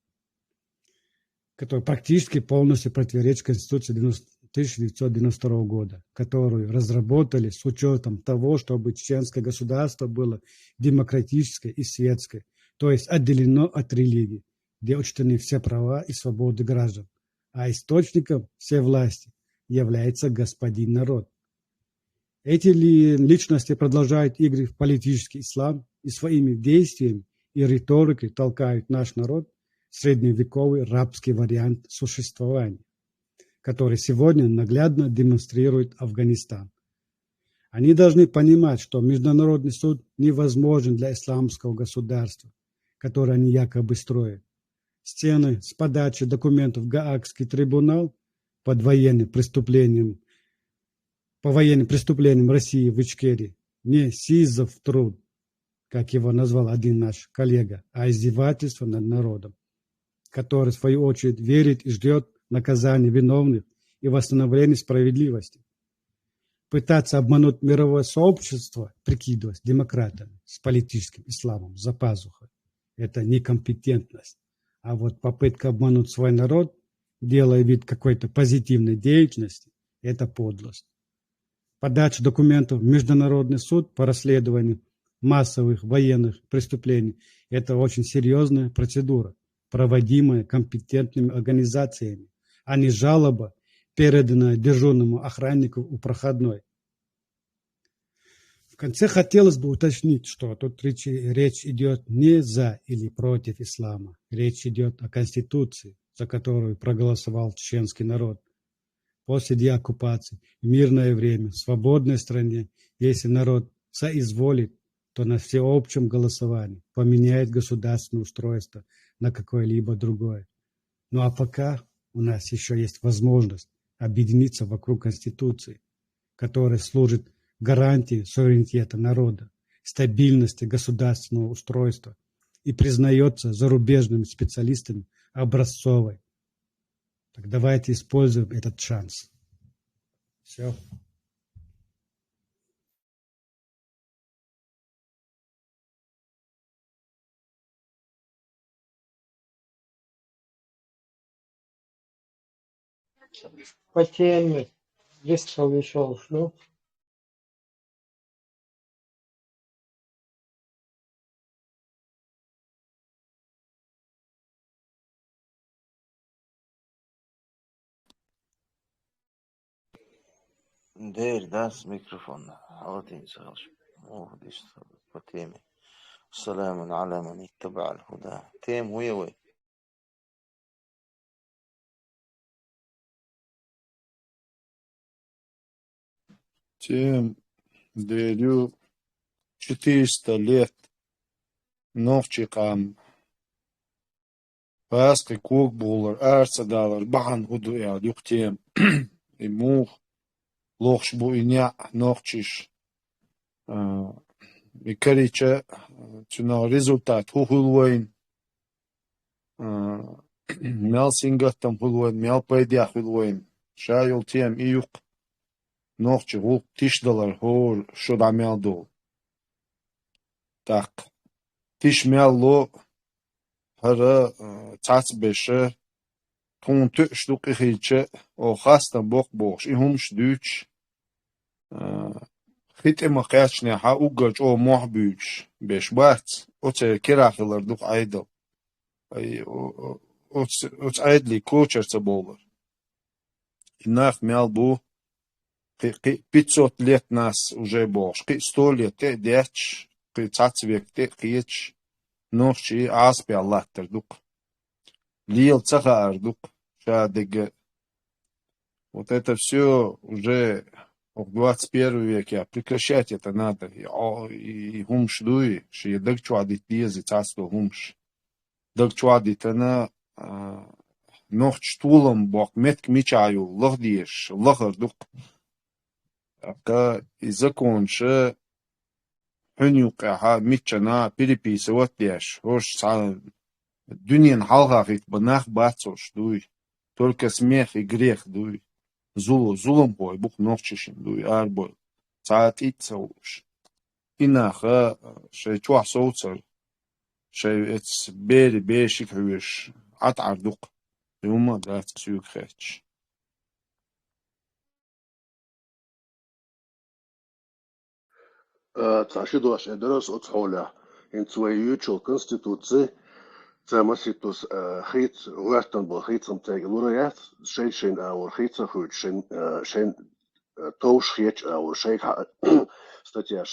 который практически полностью противоречит Конституции 1992 года, которую разработали с учетом того, чтобы чеченское государство было демократическое и светское, то есть отделено от религии, где учтены все права и свободы граждан, а источником всей власти является господин народ. Эти личности продолжают игры в политический ислам и своими действиями и риторикой толкают наш народ в средневековый рабский вариант существования. который сегодня наглядно демонстрирует Афганистан. Они должны понимать, что Международный суд невозможен для исламского государства, которое они якобы строят. Стены с подачи документов в Гаагский трибунал по военным преступлениям России в Ичкерии не Сизов труд, как его назвал один наш коллега, а издевательство над народом, который, в свою очередь, верит и ждет наказания виновных и восстановления справедливости. Пытаться обмануть мировое сообщество, прикидываясь демократами с политическим исламом за пазухой, это некомпетентность. А вот попытка обмануть свой народ, делая вид какой-то позитивной деятельности, это подлость. Подача документов в Международный суд по расследованию массовых военных преступлений – это очень серьезная процедура, проводимая компетентными организациями, а не жалоба, переданная дежурному охраннику у проходной. В конце хотелось бы уточнить, что тут речь идет не за или против ислама. Речь идет о Конституции, за которую проголосовал чеченский народ. После деоккупации, в мирное время, в свободной стране, если народ соизволит, то на всеобщем голосовании поменяет государственное устройство на какое-либо другое. Ну а пока у нас еще есть возможность объединиться вокруг Конституции, которая служит гарантией суверенитета народа, стабильности государственного устройства и признается зарубежными специалистами образцовой. Так давайте используем этот шанс. Все. По теме высказал еще ушло. Дверь, да, с микрофона. Алатин сразу. О, здесь по теме. Саламун аля ман иттаба аль-худа. Тем уевы. Тем дверью 400 лет новчикам Паски кук булар, арцадалар, бахан худу яд юктем. И мух лохш бу иня новчиш. И корича тюна результат хулуин. Мял сингаттам хулуин, мял пайдя хулуин. Шайол тем июк. Новчи гук $10 хор шода мял дол. Так. $10 мял ло هذا تعت بشه تون تشتوق خيلچه او خاصة بوش إهم شدوش خيت إما قياتشنا ها أوجج أو محبوش بيش بات أوت كراخلر دوق عيدل أي أوت عيدلي كوتشر تبولر إناف ميال بو قي 500 лет нас уже бош قي 100 лет ديتش قي تعت بيك قيتش نوشي عاصبي الله تردوق ليل تخا أردوق شادق. Вот это все уже в 21 веке. Прекращать это надо. И хумш дуи, что даг чуадит лезет царство хумш. Даг чуадит она нохч тулом бок метк мечаю, лахдиш, лахардук. Ака и законче هنيوقعها ميتشنا переписывать деш. Хош дунин халгахит банах бацош дуй. Только смех и грех дуй. Зулом бой, бух нохчишин дуй, арбой. Цаат итца уж. Инаха шей чуах соуцер. Шей эц бери бешик хвиш. Ат ардук. Юма дат ксюк хэч. Цашидош эдерос от холя. In своеючил конституции Замаситус хит вестон был хитом тегелурият шейшин аур хита худ шен тоуш хич аур шейх статья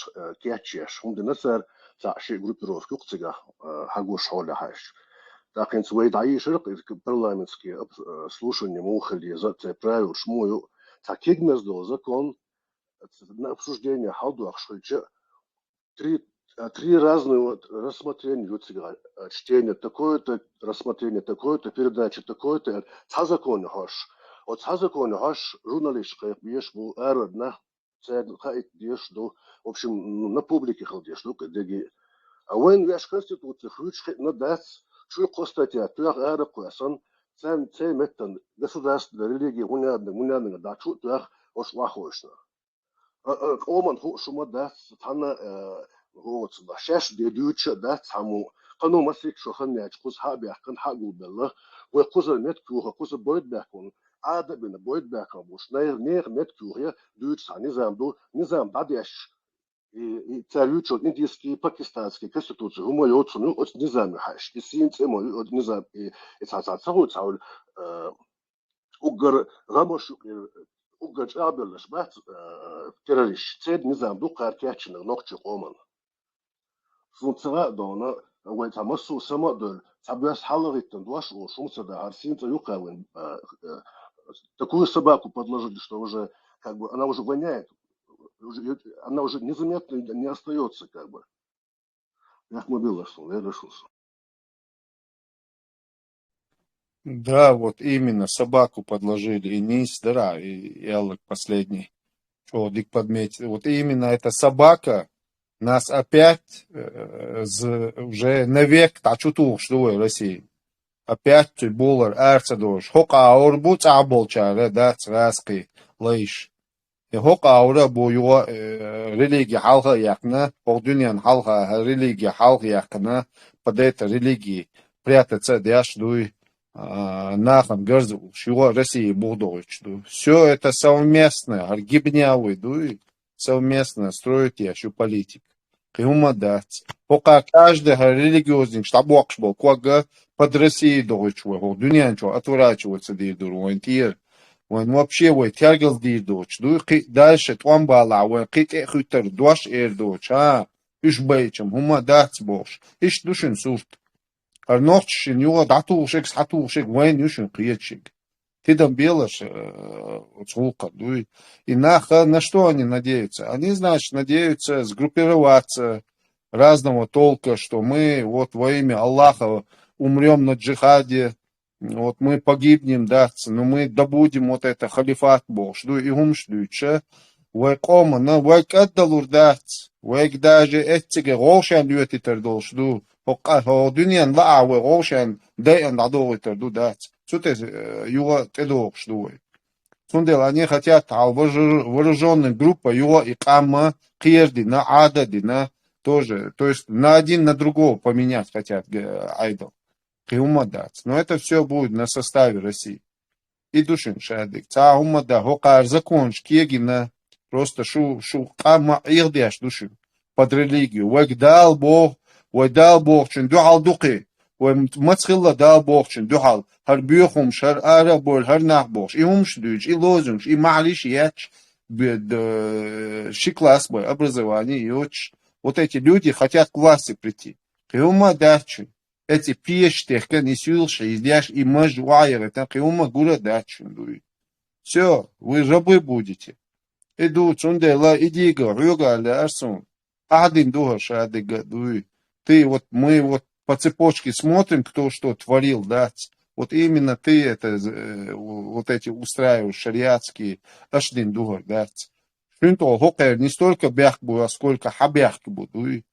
кячеш. Умденасер за шей группировки уктига хагуш холя хаш. Так свои даишь парламентские слушания мухали за те правил шмую. Таких между закон на обсуждение халдуах шульче три разные рассмотрения чтение такое-то, рассмотрение такое-то, передача такое-то, цазакон хаш. От цазакон хаш журналистка бьешь был эродна, цед хайт бьешь до, в общем, на публике халдешь, ну, кадеги. А войн вяш конституция хрючхет на дац, чуй костатя, туях эра куэсан, цей меттан, государственная религия, гунядна, да, чуй туях ош вахошна. Оман шума да тана вот да шаш де дюча да саму кану масик шохан яч кус хабя кан хагу белла we куза нет куха куза бойд бакон ада бина бойд бакон буш нер нет куха дюч низам бадяш и царючо индийский пакистанский конституция у моего цуну от низам хаш и син цемо от низам и цаул угар рамош угач абелш бат террорист цед низам ду картячны ногчы коман сунцага дона ወይ тамасу самадөл табяс халыгыттан дуаш о шумса да арсинца юкавын такую собаку подложили, что уже как бы она уже воняет, она уже незаметно не остается как бы. Я мобилашил, я решился. Да, вот именно собаку подложили, и низ, да, и Эллок последний, что Дик подметил. Вот именно эта собака нас опять уже навек тачуту, что в России. Опять булар арцадош. Хока аурбу цаболча, да, цраски, лейш. И хока аура бу юга религия халха якна, полдунян халха религия халха якна, под это религии прятаться дяш дуй нахам герзу, шуга России будович. Все это совместно, аргибнявый дуй, совместно строить яшу политик. Киума дать. Пока каждый религиозник штабок был, кога под Россией дочь, дунянчо отворачивается дирдур, он тир, он вообще вот тягал дирдуч, дальше твам бала, он ките хутер дуаш эрдуч, иш бейчем, хума дать бош, иш душин сурт. Арнохшин юга датушек, сатушек, войн юшин киечек. Ты там белаш, цулка, дуй. И на что они надеются? Они, значит, надеются сгруппироваться разного толка, что мы вот во имя Аллаха умрем на джихаде, вот мы погибнем, да, но мы добудем вот это халифат Бог, что и умшлюча, вайкома, на вайкаддалур дать, вайк даже этиге рошан люэти тердол, что дуньян лаавы рошан дэйан дадол терду дать. Что-то юга тедок, что Сундел, они хотят вооруженная группа, его и кама, кирди, на адади, на тоже, то есть на один, на другого поменять хотят айдол. Киумадат. Но это все будет на составе России. И душин шадик. Цаумада, хокар, законч, кегина, просто шу кама, ирдяш душин. Под религию. Вайдал Бог, чин духал духи. ومتخلى دا بوخشن دوحال هر بيوخمش هر آرابول هر ناخبوخش إيهمش دوش إي لوزنش إي معلش ятч класс бой образование йоч. Вот эти люди хотят к власти прийти. Киума дачу. Эти пьешты, не сюлши, издяш и мажуайер, это киума гура дачу. Все, вы рабы будете. Иду, цундела, иди, рюга, лярсун. Один духа шадыга, дуй. Ты вот, мы вот по цепочке смотрим, кто что творил, да, вот именно ты это, вот эти устраиваешь шариатские ашдин дугар, да. Шунто хокер не столько бяхбу, а сколько хабяхбу, дуй.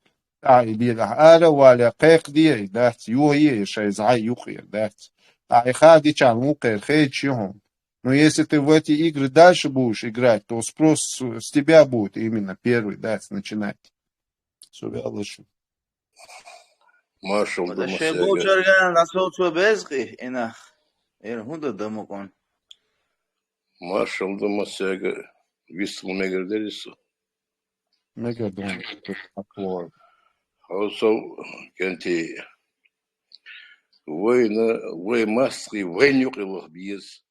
Или ара валя кэхдия, да, юе, шайзай юхир, да. И хадичан мукер, хэйчион. Но если ты в эти игры дальше будешь играть, то спрос с тебя будет именно первый, да, начинать. Сувялышу. Маршал شبو جرگان نصوت و بزقی اینا هنده دمو کن Маршал Дамасяга висел мегерделису. Мегадон, такое. Also, кенти вой маски, войн юкилах биез.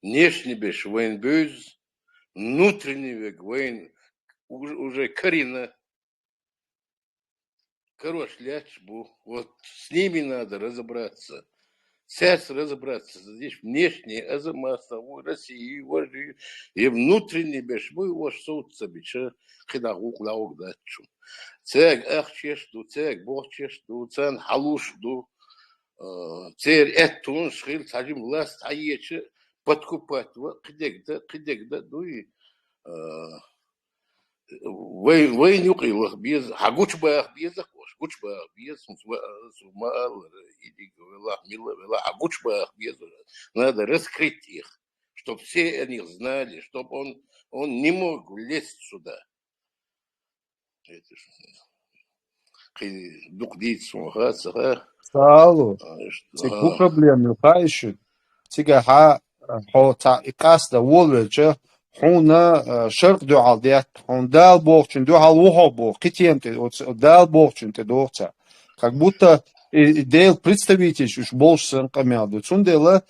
Внешний беш войн бёз, внутренний век войн уже Короче, лячбу. Вот с ними надо разобраться. Сейчас разобраться. Здесь внешние азамата, России, вожди, и внутренние бешмы, ваш суд собича, хидагук лаук датчу. Цег ахчешту, цег бохчешту, цен халушду, цер эттун, шхил, цажим власть, аече, подкупать, кидегда, ну и وين يقيل بيز حقوش بقى بيز حقوش بقى بيز ما الله мила حقوش بقى بيز надо раскрыть их, чтобы все о них знали, чтобы он не мог лезть сюда. Это же дукдить сумахаться, Сало. Тику проблемы хаишут. Тига ха икаста волвеча. حونا شرق دو عالديات حون دال بوخчун дو хал ухо бох китемте дал бохчун те дохца как будто идея представитель уж больше камяду цундела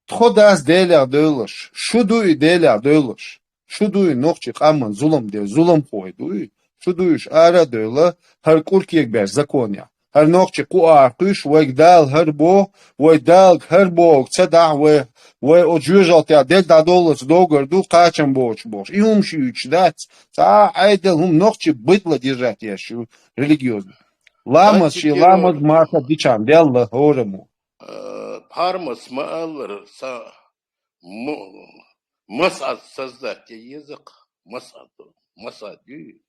тходас деля дөлөш шуду деля дөлөш шуду нохчи каман зулум де зулум пойду шудуш ара дөлө har куркиек бер законя har нохчи куартуш вайдал har бо вайдал har бо цада وجوجل تعدل دادولس دوغر دو قاچم боч. И ум шьюч дать. Айдел ум ногчи бытло держать я шу религиозно. Ламас ши ламас маха дичам делла хорему. Пармас маалр са масад создать язык. Масад.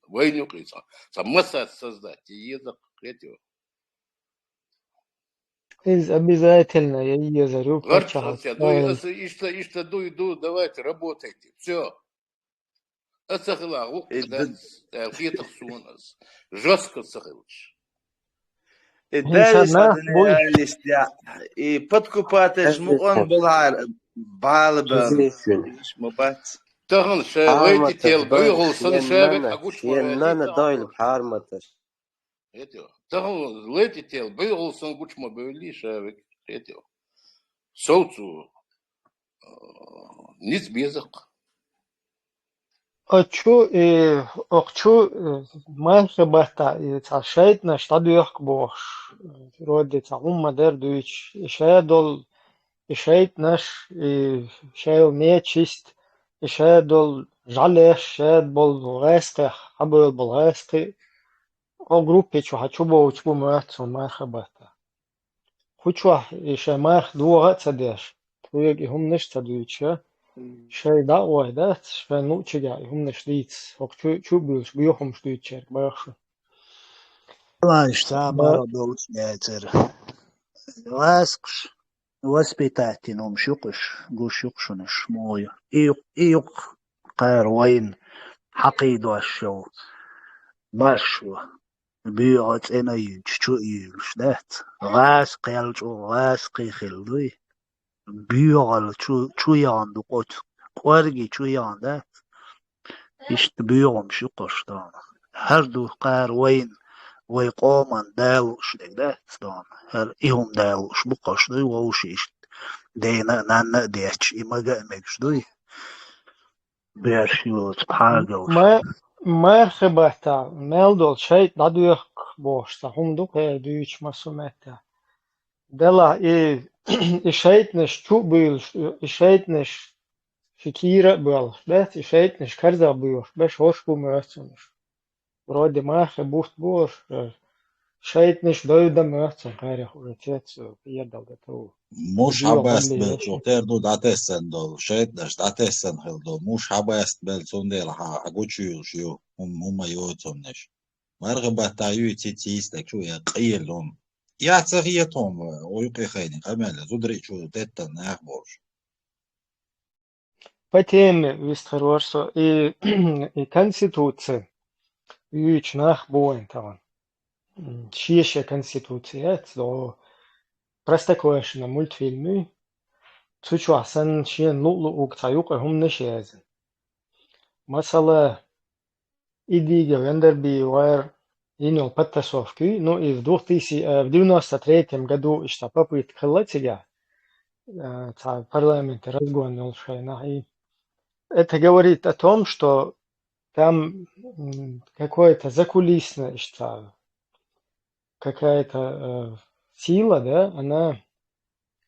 Войну крыса. Са масад создать язык. Обязательно, я ее зарю. Ишту, давайте, работайте. Все. Жестко сахилыш. И подкупать он был балбал. Тахын шавайти тел бүйгулсын шавайт агуч Еннана дойл харматаш. Тахын лети тел бүйгулсын гучма бүйли шавайт. Соуцу ниц безак. Окчу мархабата и цашайт на штадуях бош. Роди цаум мадер дуич. Ишаядол ишайт наш и шайл нечист. Ишаядол жалеш, шаят бол гайсты, хабыл бол гайсты. О группе чу хачу боучбу муатсу мархабата. Хучва иша марх дуга цадеш. Туег ихум ниш цадуича. شاي دا وحدات فنو تشجع هم نشديت وقت شو بيوش بيوهم شديت شرك بيخشوا الله يشتعمر دولت ياتر واسقش واسبيتاتي نوم شقش قوش يقشنش مويا إيق قير وين حقيد وشو باشو بيوت انا يجشو يلش دات غاسق يلجو غاسق يخلوي بيوغل شو ياندو قوت قوارجي شو يانده إشت بيوغم شو قشتان هر دو قار وين ويقومن دالوش ده ستان هر إيهم دالوش بقش دوي ووش إشت دينا نانا ديش إما قامكش دوي بيرشيو تبحاقوش ما خبرتا ملدول شيء دادويق بوشتا هم دو قير دويش مسومتا دلا إشايتنش شو بيلش إشايتنش فكيرة بيل بس إشايتنش كرزا بيوش بس هوش بو مرسنش برودي ما خبوت بوش إشايتنش دويدا مرسن غير خورتيت يدل دتو مش حبست بالشوتير دو داتسن دو شايتنش داتسن هل دو مش حبست بالسونديل حقوتشيو شيو هم يوتسنش مرغبة تايو تيتيستك شو يقيلهم يا تغييتهم ويقي خيني قمال زدري شو تتن أخبرش Потеми вистхарварсо и конституция юич нах боен таван. Шиеше конституция до простакоешна мультфильмы. Цучу асан шиен лулу уктаюк хум нешезен. Масала идиге вендерби вайр инул подтасовки, ну и в 93 году ишта попытка хлатига парламент разгонил шайна. И это говорит о том, что там какое-то закулисное, что какая-то сила, да, она,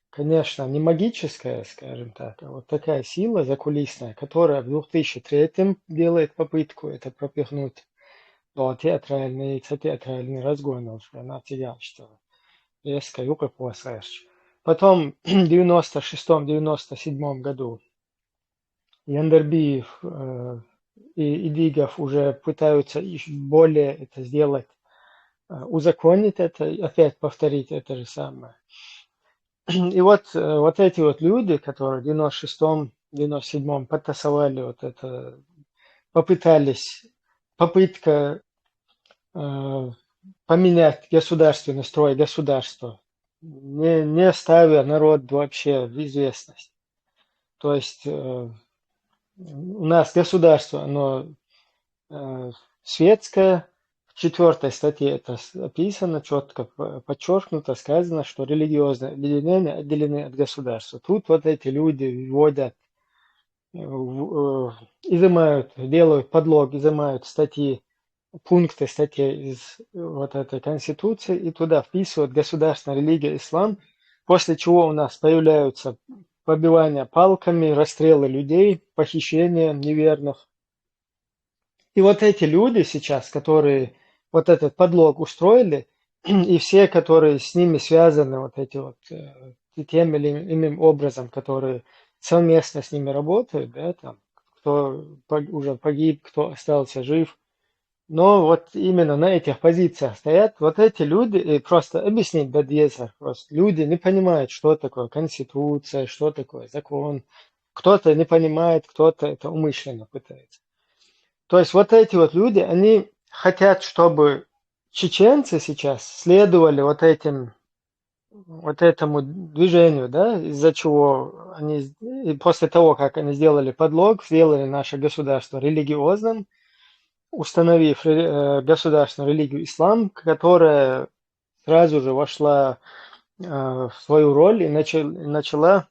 конечно, не магическая, скажем так, а вот такая сила закулисная, которая в 2003 делает попытку это пропихнуть до театральный разгон, что она теряла, что резко юга послаешь. Потом в 96-97 году Яндербиев и Идигов уже пытаются еще более это сделать, узаконить это, опять повторить это же самое. И вот эти вот люди, которые в 96-м, 97-м подтасовали вот это, попытка поменять государственный строй государства, не ставя народ вообще в известность. То есть у нас государство, оно светское, в 4 статье это описано, четко подчеркнуто, сказано, что религиозные объединения отделены от государства. Тут вот эти люди вводят, изымают, делают подлог, изымают статьи, пункты статей из вот этой конституции и туда вписывают государственная религия ислам, после чего у нас появляются побивания палками, расстрелы людей, похищения неверных. И вот эти люди сейчас, которые вот этот подлог устроили, и все, которые с ними связаны, вот эти вот тем или иным образом, которые совместно с ними работают, да, там, кто уже погиб, кто остался жив, но вот именно на этих позициях стоят вот эти люди, и просто объяснить бадьеза, просто люди не понимают, что такое конституция, что такое закон, кто-то не понимает, кто-то это умышленно пытается. То есть вот эти вот люди, они хотят, чтобы чеченцы сейчас следовали вот этому движению, да, из-за чего они, и после того, как они сделали подлог, сделали наше государство религиозным, установив государственную религию ислам, которая сразу же вошла в свою роль и начала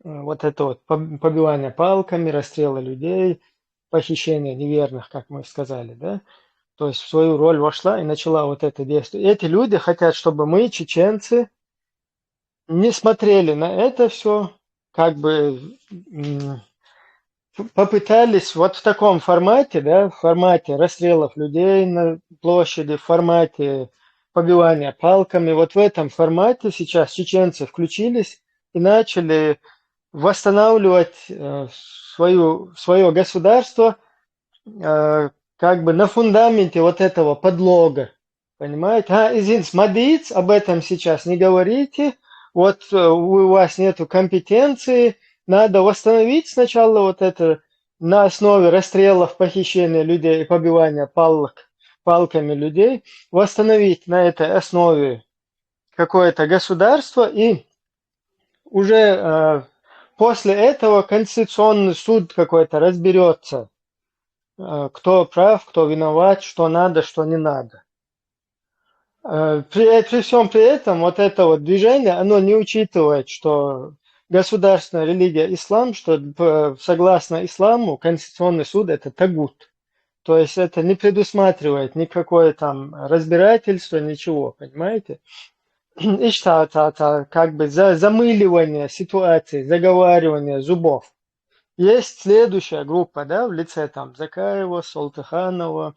вот это вот побивание палками, расстрелы людей, похищение неверных, как мы сказали, да, то есть в свою роль вошла и начала вот это действие. И эти люди хотят, чтобы мы, чеченцы, не смотрели на это все, как бы попытались вот в таком формате, да, в формате расстрелов людей на площади, в формате побивания палками, вот в этом формате сейчас чеченцы включились и начали восстанавливать свое государство как бы на фундаменте вот этого подлога. Понимаете? Извините, мадиц, об этом сейчас не говорите. Вот у вас нету компетенции. Надо восстановить сначала вот это на основе расстрелов, похищения людей и побивания палками людей. Восстановить на этой основе какое-то государство. И уже после этого Конституционный суд какой-то разберется, кто прав, кто виноват, что надо, что не надо. При всем при этом вот это вот движение, оно не учитывает, что государственная религия ислам, что согласно исламу Конституционный суд это тагут. То есть это не предусматривает никакое там разбирательство, ничего, понимаете? И что-то как бы замыливание ситуации, заговаривание зубов. Есть следующая группа, да, в лице там Закаева, Солтыханова,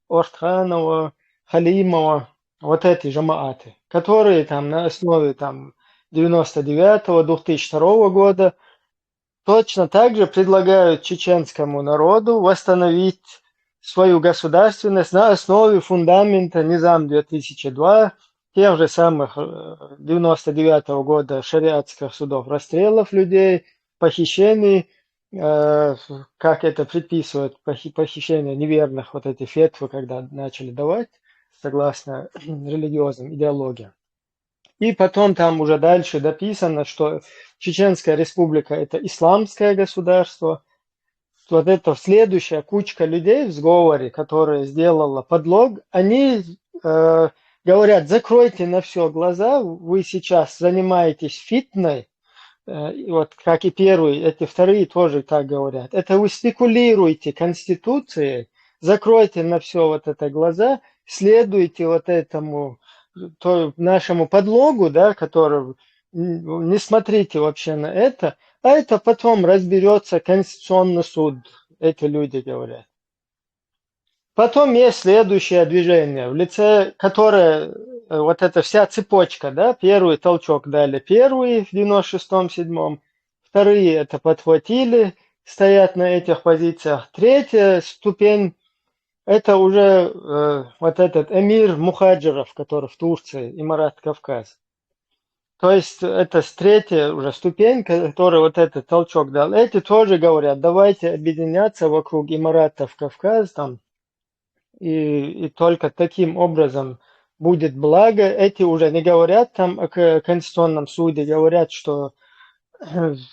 Ортханова, Халимова, вот эти жамааты, которые там на основе там 99-го, 2002 года точно так же предлагают чеченскому народу восстановить свою государственность на основе фундамента Низам 2002, тех же самых 99-го года шариатских судов, расстрелов людей, похищений, как это предписывает похищение неверных, вот эти фетвы, когда начали давать, согласно религиозным идеологиям. И потом там уже дальше дописано, что Чеченская республика – это исламское государство. Вот эта следующая кучка людей в сговоре, которая сделала подлог, они говорят, закройте на все глаза, вы сейчас занимаетесь фитной, вот как и первые, эти вторые тоже так говорят. Это вы спекулируете Конституцией, закройте на все вот это глаза, следуйте вот этому нашему подлогу, да, который не смотрите вообще на это, а это потом разберется Конституционный суд, эти люди говорят. Потом есть следующее движение, в лице которое, вот эта вся цепочка, да, первый толчок дали первые в 96-7, вторые это подхватили, стоят на этих позициях. Третья ступень, это уже вот этот эмир мухаджиров, который в Турции, Эмират Кавказ. То есть это третья уже ступень, которая вот этот толчок дал. Эти тоже говорят, давайте объединяться вокруг Эмиратов Кавказ, там, и только таким образом будет благо. Эти уже не говорят там о Конституционном суде, говорят, что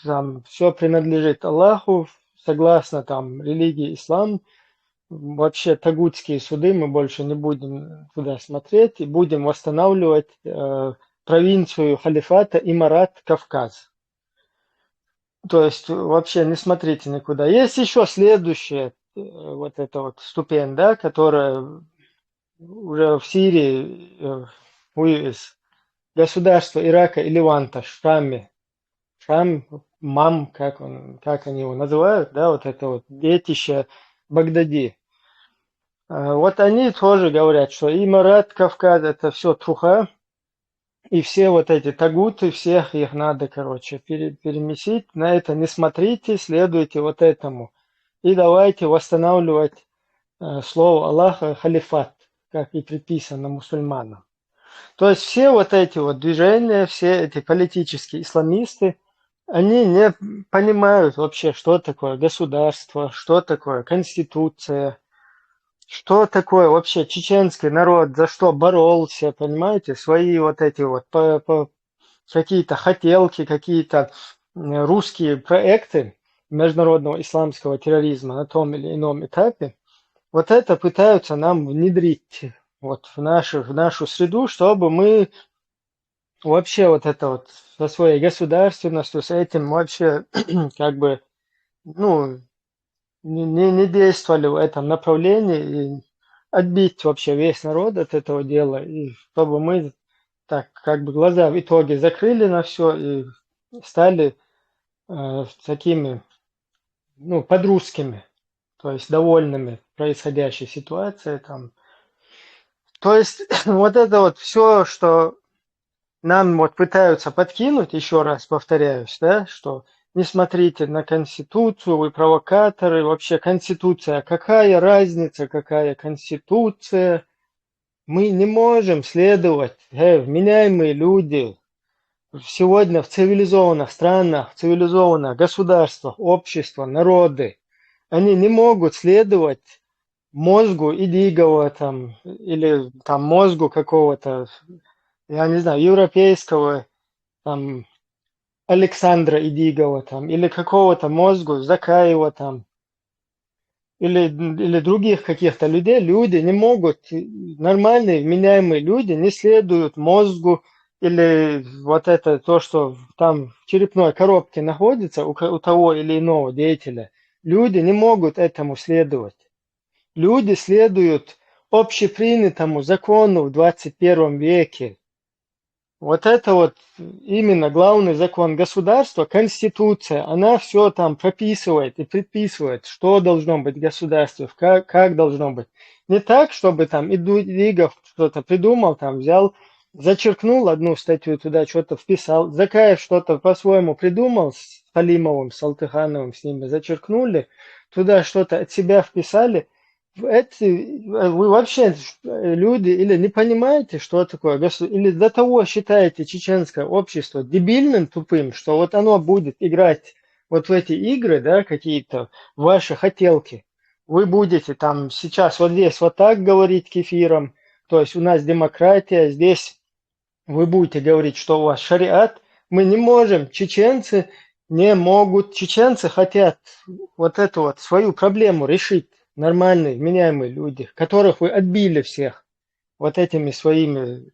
там все принадлежит Аллаху, согласно там религии ислам. Вообще тагутские суды мы больше не будем туда смотреть и будем восстанавливать провинцию халифата Эмират Кавказ. То есть вообще не смотрите никуда. Есть еще следующая вот эта вот ступень, да, которая уже в Сирии, из государства Ирака и Леванта, Шаме. Шам, Мам, как они его называют, да, вот это вот детище Багдади. Вот они тоже говорят, что Эмират Кавказ это все труха, и все вот эти тагуты, всех их надо, короче, перемесить. На это не смотрите, следуйте вот этому. И давайте восстанавливать слово Аллаха халифат, как и предписано мусульманам. То есть все вот эти вот движения, все эти политические исламисты, они не понимают вообще, что такое государство, что такое конституция, что такое вообще чеченский народ, за что боролся, понимаете, свои вот эти вот какие-то хотелки, какие-то русские проекты международного исламского терроризма на том или ином этапе, вот это пытаются нам внедрить вот в нашу среду, чтобы мы вообще вот это вот со своей государственностью, с этим вообще как бы, ну, не действовали в этом направлении и отбить вообще весь народ от этого дела, и чтобы мы так как бы глаза в итоге закрыли на все и стали такими, ну, подрусскими, то есть довольными происходящей ситуацией там. То есть вот это вот все, что нам вот пытаются подкинуть, еще раз повторяюсь, да, что не смотрите на Конституцию, вы провокаторы, вообще Конституция, какая разница, какая Конституция? Мы не можем следовать, вменяемые люди, сегодня в цивилизованных странах, в цивилизованных государствах, общества, народы, они не могут следовать мозгу Идигова там, или там мозгу какого-то, я не знаю, европейского там Александра Идигова там, или какого-то мозгу Закаева там, или других каких-то людей. Люди не могут, нормальные, вменяемые люди не следуют мозгу или вот это то, что там в черепной коробке находится у того или иного деятеля. Люди не могут этому следовать. Люди следуют общепринятому закону в 21 веке. Вот это вот именно главный закон государства, Конституция, она все там прописывает и предписывает, что должно быть в государстве, как должно быть. Не так, чтобы там Идигов что-то придумал, там взял, зачеркнул одну статью туда, что-то вписал, Закаев что-то по-своему придумал с Халимовым, с Алтыхановым, с ними зачеркнули, туда что-то от себя вписали. Вы вообще люди или не понимаете, что такое государство, или до того считаете чеченское общество дебильным, тупым, что вот оно будет играть вот в эти игры, да, какие-то ваши хотелки. Вы будете там сейчас вот здесь вот так говорить кефиром, то есть у нас демократия, здесь вы будете говорить, что у вас шариат. Мы не можем, чеченцы не могут, чеченцы хотят вот эту вот свою проблему решить. Нормальные, вменяемые люди, которых вы отбили всех вот этими своими,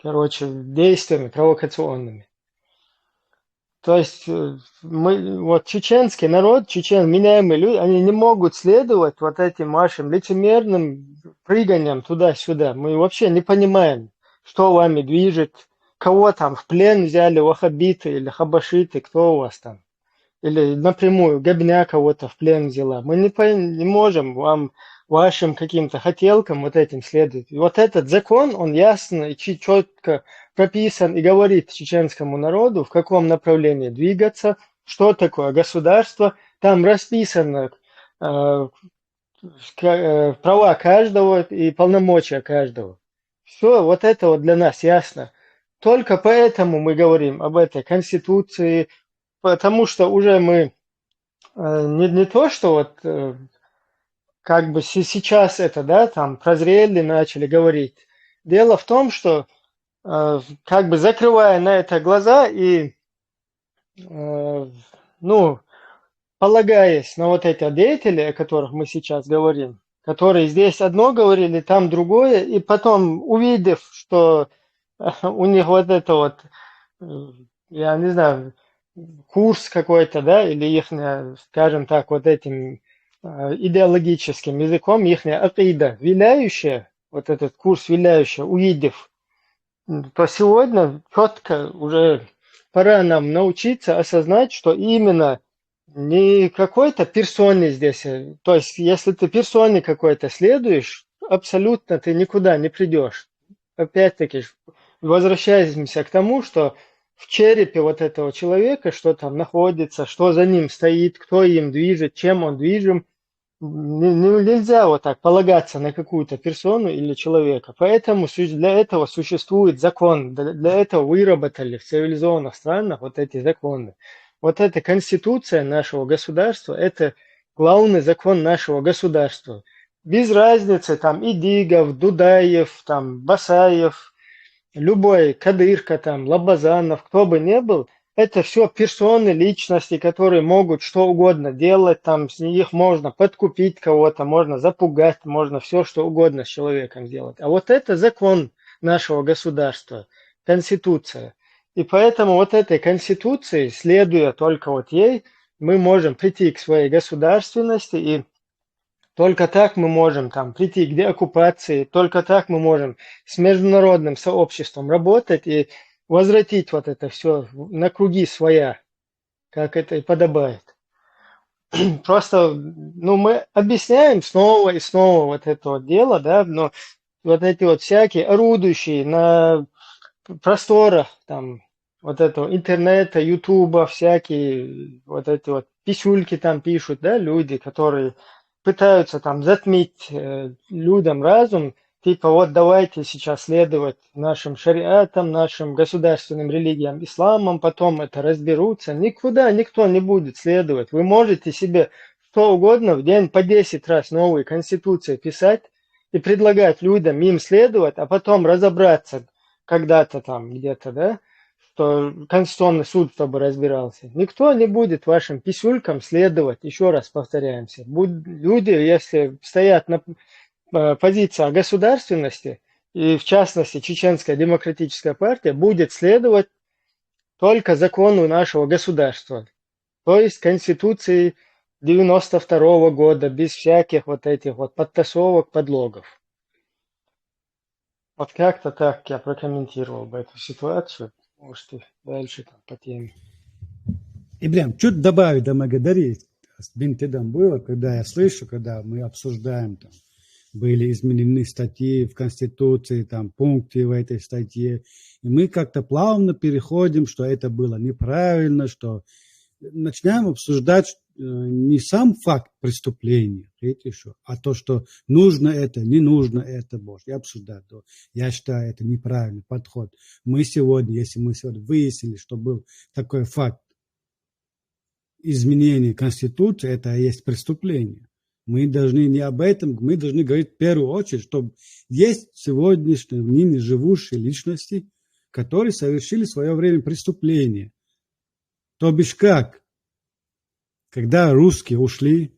короче, действиями провокационными. То есть мы, вот чеченский народ, меняемые люди, они не могут следовать вот этим вашим лицемерным прыганиям туда-сюда. Мы вообще не понимаем, что вами движет, кого там в плен взяли, ваххабиты или хабашиты, кто у вас там. Или напрямую Габня кого-то в плен взяла. Мы не можем вам, вашим каким-то хотелкам вот этим следовать. И вот этот закон, он ясно и четко прописан и говорит чеченскому народу, в каком направлении двигаться, что такое государство. Там расписано права каждого и полномочия каждого. Все, вот это вот для нас ясно. Только поэтому мы говорим об этой конституции, потому что уже мы не то, что вот как бы сейчас это, да, там прозрели, начали говорить. Дело в том, что как бы закрывая на это глаза и, ну, полагаясь на вот эти деятели, о которых мы сейчас говорим, которые здесь одно говорили, там другое, и потом увидев, что у них вот это вот, я не знаю, курс какой-то, да, или их, скажем так, вот этим идеологическим языком, их акида виляющая, вот этот курс виляющий, увидев, то сегодня четко уже пора нам научиться осознать, что именно не какой-то персоне здесь, то есть если ты персоне какой-то следуешь, абсолютно ты никуда не придешь. Опять-таки, возвращаемся к тому, что в черепе вот этого человека, что там находится, что за ним стоит, кто им движет, чем он движим, нельзя вот так полагаться на какую-то персону или человека. Поэтому для этого существует закон, для этого выработали в цивилизованных странах вот эти законы. Вот эта конституция нашего государства, это главный закон нашего государства. Без разницы там Идигов, Дудаев, там Басаев, любой Кадырка, там Лабазанов, кто бы ни был, это все персоны, личности, которые могут что угодно делать, там с них можно подкупить кого-то, можно запугать, можно все что угодно с человеком делать. А вот это закон нашего государства, конституция. И поэтому вот этой конституции, следуя только вот ей, мы можем прийти к своей государственности, и только так мы можем там прийти к деоккупации, только так мы можем с международным сообществом работать и возвратить вот это все на круги своя, как это и подобает. Просто, ну, мы объясняем снова и снова вот это вот дело, да, но вот эти вот всякие орудующие на просторах там вот этого интернета, ютуба, всякие вот эти вот писюльки там пишут, да, люди, которые пытаются там затмить людям разум, типа вот давайте сейчас следовать нашим шариатам, нашим государственным религиям, исламам, потом это разберутся. Никуда никто не будет следовать. Вы можете себе что угодно в день по 10 раз новые конституции писать и предлагать людям им следовать, а потом разобраться когда-то там где-то, да, что Конституционный суд чтобы разбирался. Никто не будет вашим писюлькам следовать, еще раз повторяемся. Люди, если стоят на позиции о государственности, и в частности Чеченская демократическая партия, будет следовать только закону нашего государства, то есть Конституции 92 года, без всяких вот этих вот подтасовок, подлогов. Вот как-то так я прокомментировал бы эту ситуацию. Может, и дальше там по теме. Ибрям, что добавить до Магадари? Бинтедам было, когда я слышу, когда мы обсуждаем, там, были изменены статьи в Конституции, там, пункты в этой статье, и мы как-то плавно переходим, что это было неправильно, что начинаем обсуждать не сам факт преступления, а то, что нужно это, не нужно это, может, и обсуждать. Я считаю, это неправильный подход. Мы сегодня, если мы сегодня выяснили, что был такой факт изменения Конституции, это и есть преступление. Мы должны не об этом, мы должны говорить в первую очередь, что есть сегодняшние в ныне живущие личности, которые совершили в свое время преступление. То бишь как? Когда русские ушли,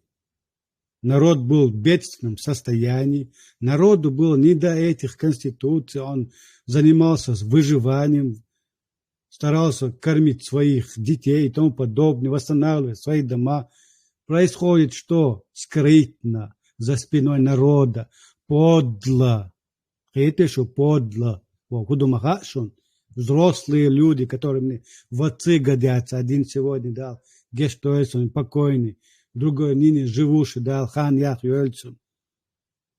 народ был в бедственном состоянии, народу было не до этих конституций, он занимался выживанием, старался кормить своих детей и тому подобное, восстанавливать свои дома. Происходит что? Скрытно, за спиной народа, подло. Это еще подло. Взрослые люди, которые мне в отцы годятся. Один сегодня дал Гештойсон, покойный. Другой ныне живущий дал Хан Ях Юэльсон.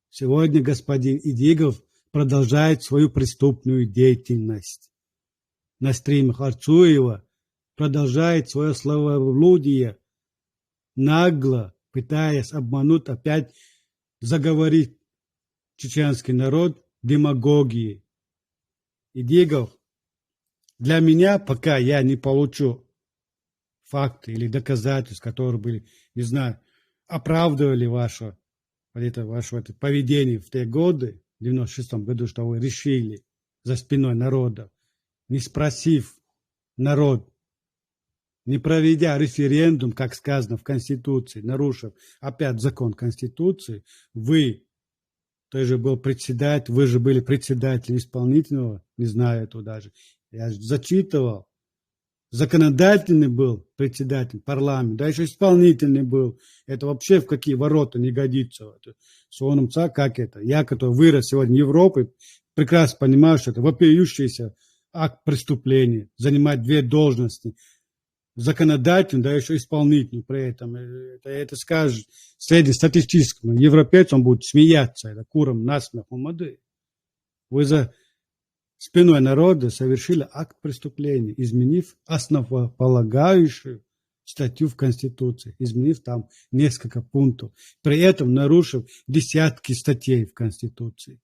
Сегодня господин Идигов продолжает свою преступную деятельность. На стримах Арцуева продолжает свое словоблудие, нагло пытаясь обмануть, опять заговорить чеченский народ демагогией. Идигов, для меня, пока я не получу факты или доказательства, которые были, не знаю, оправдывали ваше поведение в те годы, в 96-м году, что вы решили за спиной народа, не спросив народ, не проведя референдум, как сказано в Конституции, нарушив опять закон Конституции, вы же был председатель, вы же были председателем исполнительного, не знаю этого даже, я зачитывал, законодательный был председатель парламента, да еще исполнительный был. Это вообще в какие ворота не годится. Как это? Я, который вырос сегодня в Европе, прекрасно понимаю, что это вопиющийся акт преступления, занимать две должности. Законодательную, да еще исполнительную при этом. Это скажет среднестатистическому европейцу, он будет смеяться. Это куром насмех умады. Вы за спиной народа совершили акт преступления, изменив основополагающую статью в Конституции, изменив там несколько пунктов, при этом нарушив десятки статей в Конституции.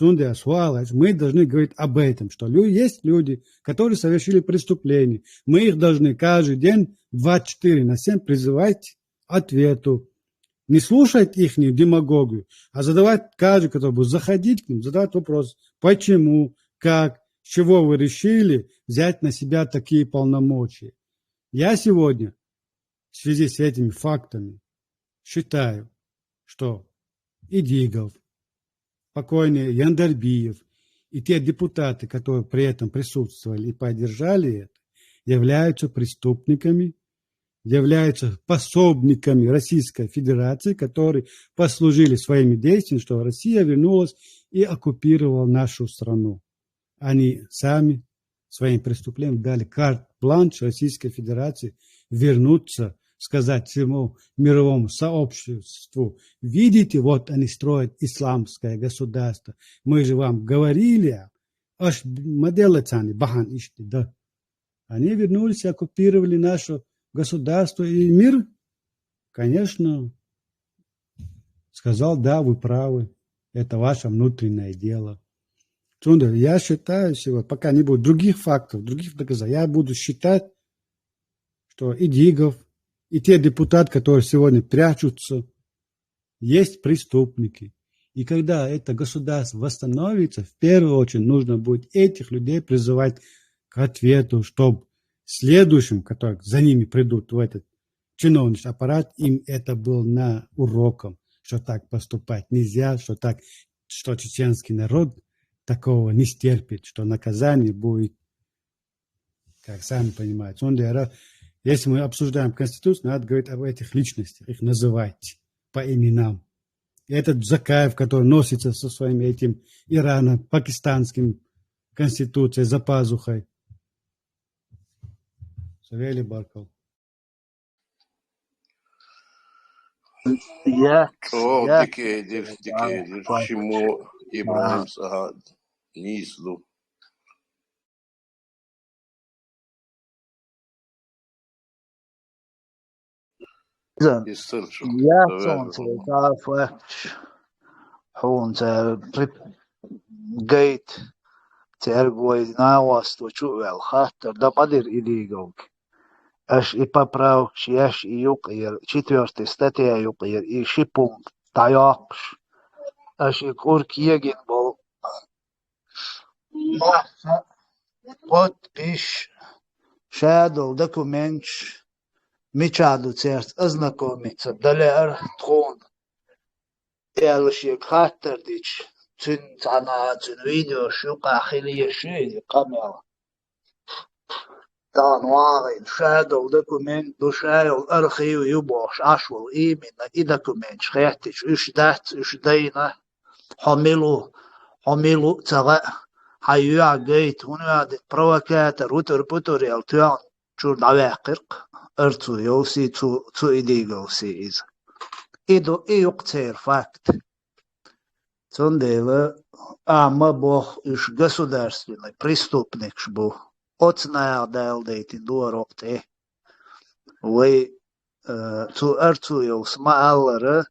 Мы должны говорить об этом, что есть люди, которые совершили преступление. Мы их должны каждый день 24/7 призывать ответу. Не слушать их демагогию, а задавать каждый, который будет заходить к ним, задавать вопрос, почему, как, с чего вы решили взять на себя такие полномочия. Я сегодня в связи с этими фактами считаю, что Идигов, покойный Яндарбиев и те депутаты, которые при этом присутствовали и поддержали это, являются преступниками, являются пособниками Российской Федерации, которые послужили своими действиями, что Россия вернулась и оккупировала нашу страну. Они сами своим преступлением дали карт-бланш Российской Федерации вернуться, сказать всему мировому сообществу, видите, вот они строят исламское государство. Мы же вам говорили, аж моделацаны, бахан ишти, да. Они вернулись и оккупировали наше государство и мир, конечно, сказал, да, вы правы, это ваше внутреннее дело. Я считаю сегодня, пока не будет других фактов, других доказательств, я буду считать, что Идигов и те депутаты, которые сегодня прячутся, есть преступники. И когда это государство восстановится, в первую очередь нужно будет этих людей призывать к ответу, чтобы следующим, которые за ними придут в этот чиновничий аппарат, им это было на уроком, что так поступать нельзя, что чеченский народ такого не стерпит, что наказание будет, как сами понимаете. Если мы обсуждаем Конституцию, надо говорить об этих личностях, их называть по именам. И этот Закаев, который носится со своим этим ирано-пакистанским конституцией за пазухой. Савелий Барков. Dikedir, Çimo, İbrahim Sahad, Nizlu. إذن Isırçuk. يا صونتي تعرف حون جيت تعرفوا ناواست وشو الخاطر ده قدر إليجوك أش إبابراوكش ياش يقير четвертый статья يقير إيشي пункт таяقش أش يكورك يجن بول قد إيش شادل دكومنتش ميشادو تيرت أزنكوميتس دلير تخون إلشي خاطر ديش تن فيديو شو قاخلية شوي كاميرا تانوارين شادو دوكومنت دوشايو الأرخيو يبوش عشول إيمينا إي دوكومنت شخيحتش إش دات إش دينا حملو تغا حيوع جيت هنا دي بروكاتر وتر بوتر يلتوان شور دواقرق أرتو يوسي تو إديغوسي إذا إدو إيوقتير فاكت Цундела, ама бог iš государственной преступник шбу. Отсная дайлдейти дуарокте. Вы цу арцу йоу смааллара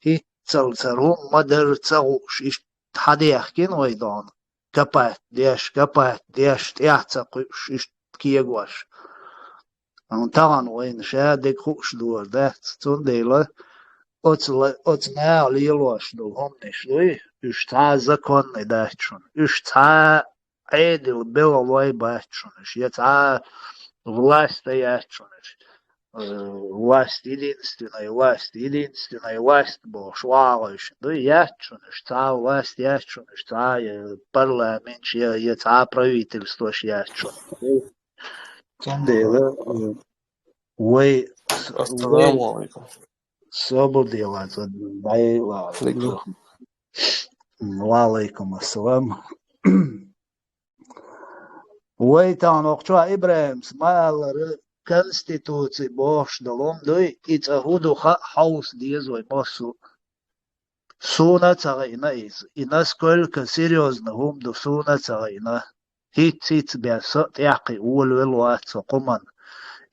хит цалцару мадар цауш иш тхадиахкин вайдан. Капат деш тяцакуш иш киегваш. Таган вайн шадек хуш дуар да цундела. Отсная лилош дул хомниш дуй. Üç ta zakonny daçun. Üç ta edil беловой бачун. Я та власть ячун. Власть единственная, власть бошвалыш. Да ячун. Та власть ячун. Та парламент, я та правительство ячун. Кандела, вы Ассаламу алейкум. свободила за байла. Валейкум ассалам. Вайтан окча Ибрahim смайлары конституции бош далом дой ицахудуха хаус дезой посу. Суна цагайна из. И насколько серьезно гумду суна цагайна. Хит бяса тяхи улвелуатса куман.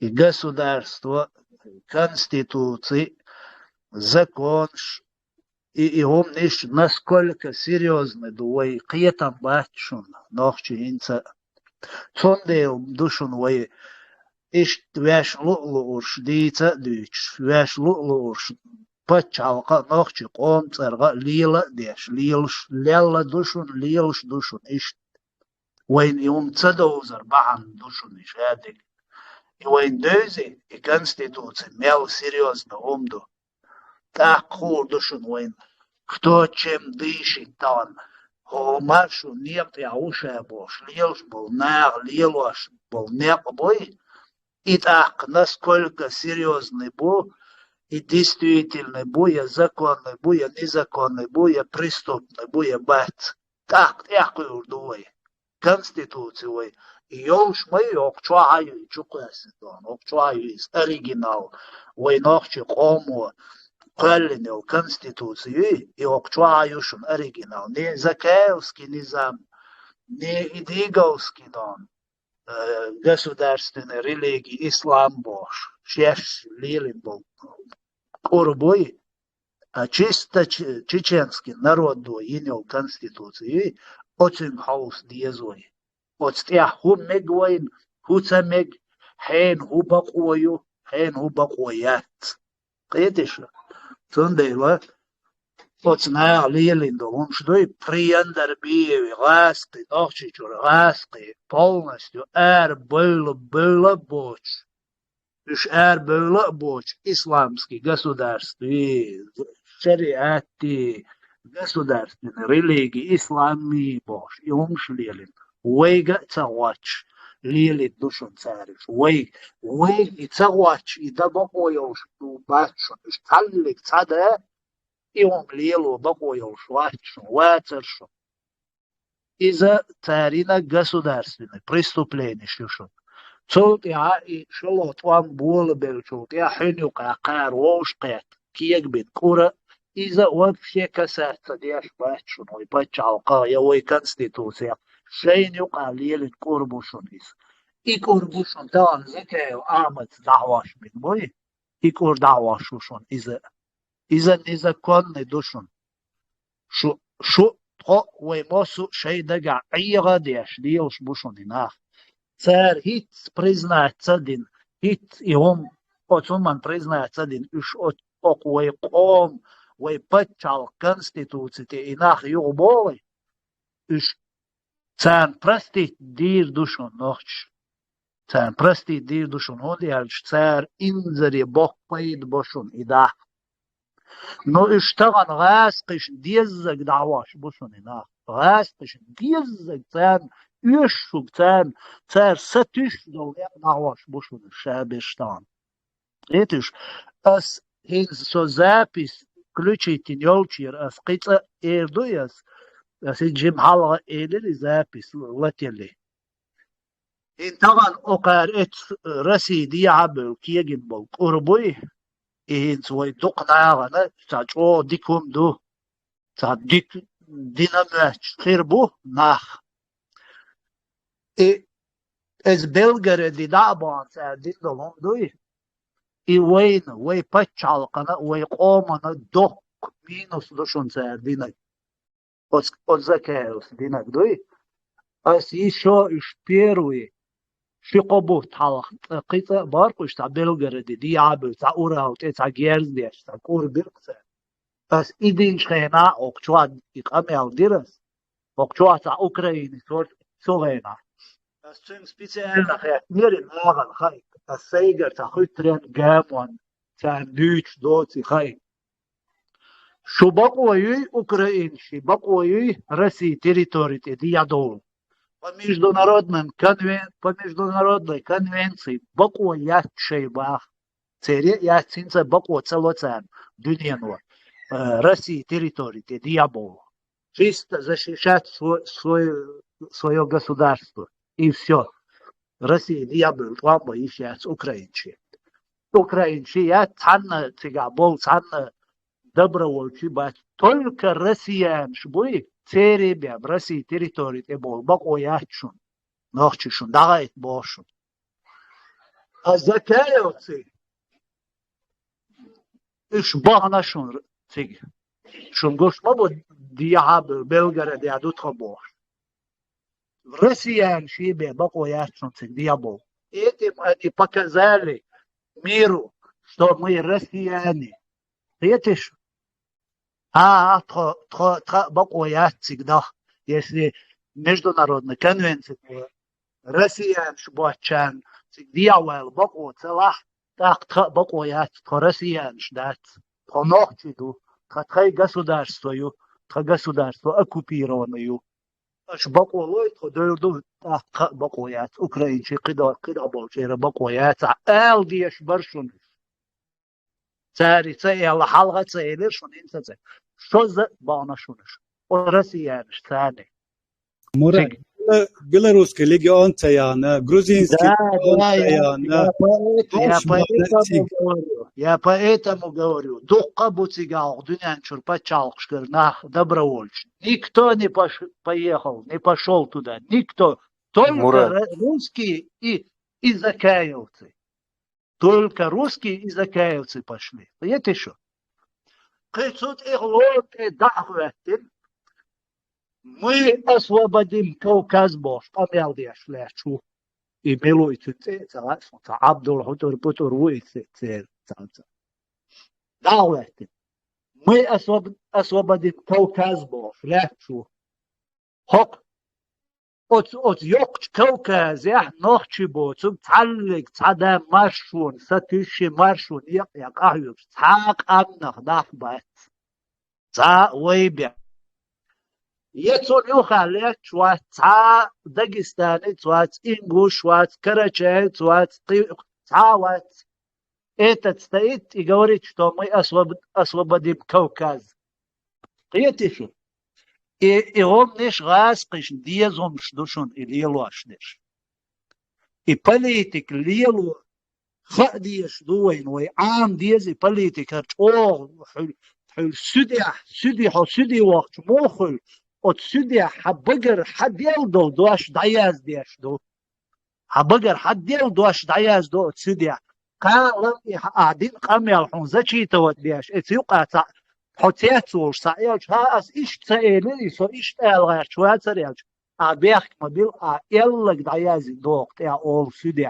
И государство, конституции, закон, и он ниш насколько серьезно дуй қиятан бачун нохчи инца цондел душун вай иш вяш лулуш дица дич вяш лулуш пачалка нохчи комцарга лила деш лилш лялла душун лилш душун иш вайн иум цадозар баан душун иш адик и вайн дözi и конституция мел серьезно умду так худушун вайн кто чем дышит там Холмашу нет я уше бош лилш был на лилош был не побой и так насколько серьезный был и действительный буя законный буя незаконный буя преступный буя бат так якой урдуй конституцией и уж мы окчаю чукаситон окчаю из оригинал войнохчи кому Калинел конституции и окчуаюшун оригинал не закаевский низам не идиговский дон государственной религии ислам бош шеш лилин был курбой а чисто чеченский народ до инел конституции очень хаус диезой от стях хум мегвайн хуцамег хен хубакою хен хубакоят кедиша Цундела, отсная лилинда, он что и приендер биеви, гаски, нохчичур, гаски, полностью было боч. Уж было боч, исламский государство, и шариаты, государственные религии, ислами боч, и он шлилин. Уэйга цавач, лилит душон цариш, уэйг и цавач, и да бакояуш, бачун, и цаллик цада, и он лилу бакояуш, вачун, вацаршун. Из-за царина государственной преступления шушун. Цут я и шалот вам было бельчут, я хинюк, я кар, вошкет, киегбит, кура, из-за вообще касается деш бачун, и пачалка, я ой конституция. شيء يقال كوربوشون إس. كوربوشون تان زكاة آمد دعواش من بوي. كور دعواشوشون إذا كون ندوشون. شو تقو ويموسو شيء دقع عيغا ديش ديوش بوشون إناخ. Царь хит признает цадин. Хит иом отсуман признает цадин. Уж от вейком вейпачал конституции инах юболы. Уж Царь простит дир душу ночь. Царь простит дир душу ночь. Царь инзари бог поид бошун и да. Но и что он раскиш диззак даваш бошун и да. Раскиш диззак царь Ишуб цар сатиш дол нахваш бушун шабештан. Этиш ас хинс со запись включите нёлчир ас қица эрдуяс ас джим халга элери запись латели. طبعا أقارئت رسيدي عبر كيجن بول قربوي إن سوي دقنا غنا تاجو ديكم دو تاديك ديناماتش خيربو ناخ از بلغر دي دابان سادين دولون دوي وين وي باتشال قنا وي قومنا دوك مينوس دوشون سادين أزكاوس دينك دوي أس يشو إش بيروي شقبو تحلق قيطة بارقوش تاع بلغردي دي عابل تاع أوراو تاع جيرزديش تاع كور بيرقسة بس إدين شخينا أوكتوات إقامي ديرس أوكتوات تاع أوكرايني سوغينا بس تين سبيسيالنا خيات ميري ناغل خايك السيجر تاع خيطرين جامون تاع دوتش دوتي خايك شو بقوي أوكراين شي بقوي رسي تيريتوريتي دي يدول по международной конвенции баку ячейбах цере яцинца баку целоцен дуньяну России территории диабол чисто защищать свое государство и все. Россия диабол ламба ищет украинчи я цанна цигабол цанна добровольчи бать только россиян шбуи церебе в России территории бол баку ячун нохчишун дагайт бошун а закаевцы иш багнашун циг шун гошма бо диаб Белгород ядут хабош россиян шибе баку ячун циг диабол этим они показали миру что мы россияне видишь бакуя всегда, если международная конвенция Россия шбачан всегда баку целах так бакуя Россия ждать по ночью такое государство оккупированную аж баку лой то дойду так бакуя украинцы кида болчера бакуя элдиш баршун цари цаяла халга цаилер шун инсаце что за банашунш россияш цаны Мурат, белорусский легион цаяна, грузинский легион цаяна. Я поэтому говорю, духка буцигал, дунян чурпачал, шкернах, добровольч. Никто не поехал, не пошел туда, никто. Только русские и закаевцы. Только русские и закаевцы пошли. Понимаете что? Мы освободим Кавказ бош. Помялдеш лечу. И милуйте целаться. Абдул Хутур Путур уйте целаться. Давайте. Мы освободим Кавказ бош. Лечу. Хок. От yok Kavkaz ya nohçi boçum tallik sada marşun satışi marşun ya kahyok tak amnah dahbat za waybe yetson yukhale chwat ta Dagestani chwat Ingush chwat Карачай chwat chwat этот стоит и говорит, что мы освободим Кавказ. Видите? И он не шгаскиш, диезом шдушун и лелу ашдеш. И политик лелу хадиеш дуин, и ам диези политик о حل سدي وقت موخل от سدي حبقر حد يلدو دوش داياز ديش دو حبقر حد يلدوش داياز دو от سدي قال قاعدين قامي الحون زكي توت ديش اتيوقع حتياتور سايلش ها اس ايش تسالي سو ايش تالغ شويه سريلش ابيخ مبيل يلق داياز دوقت يا اول سدي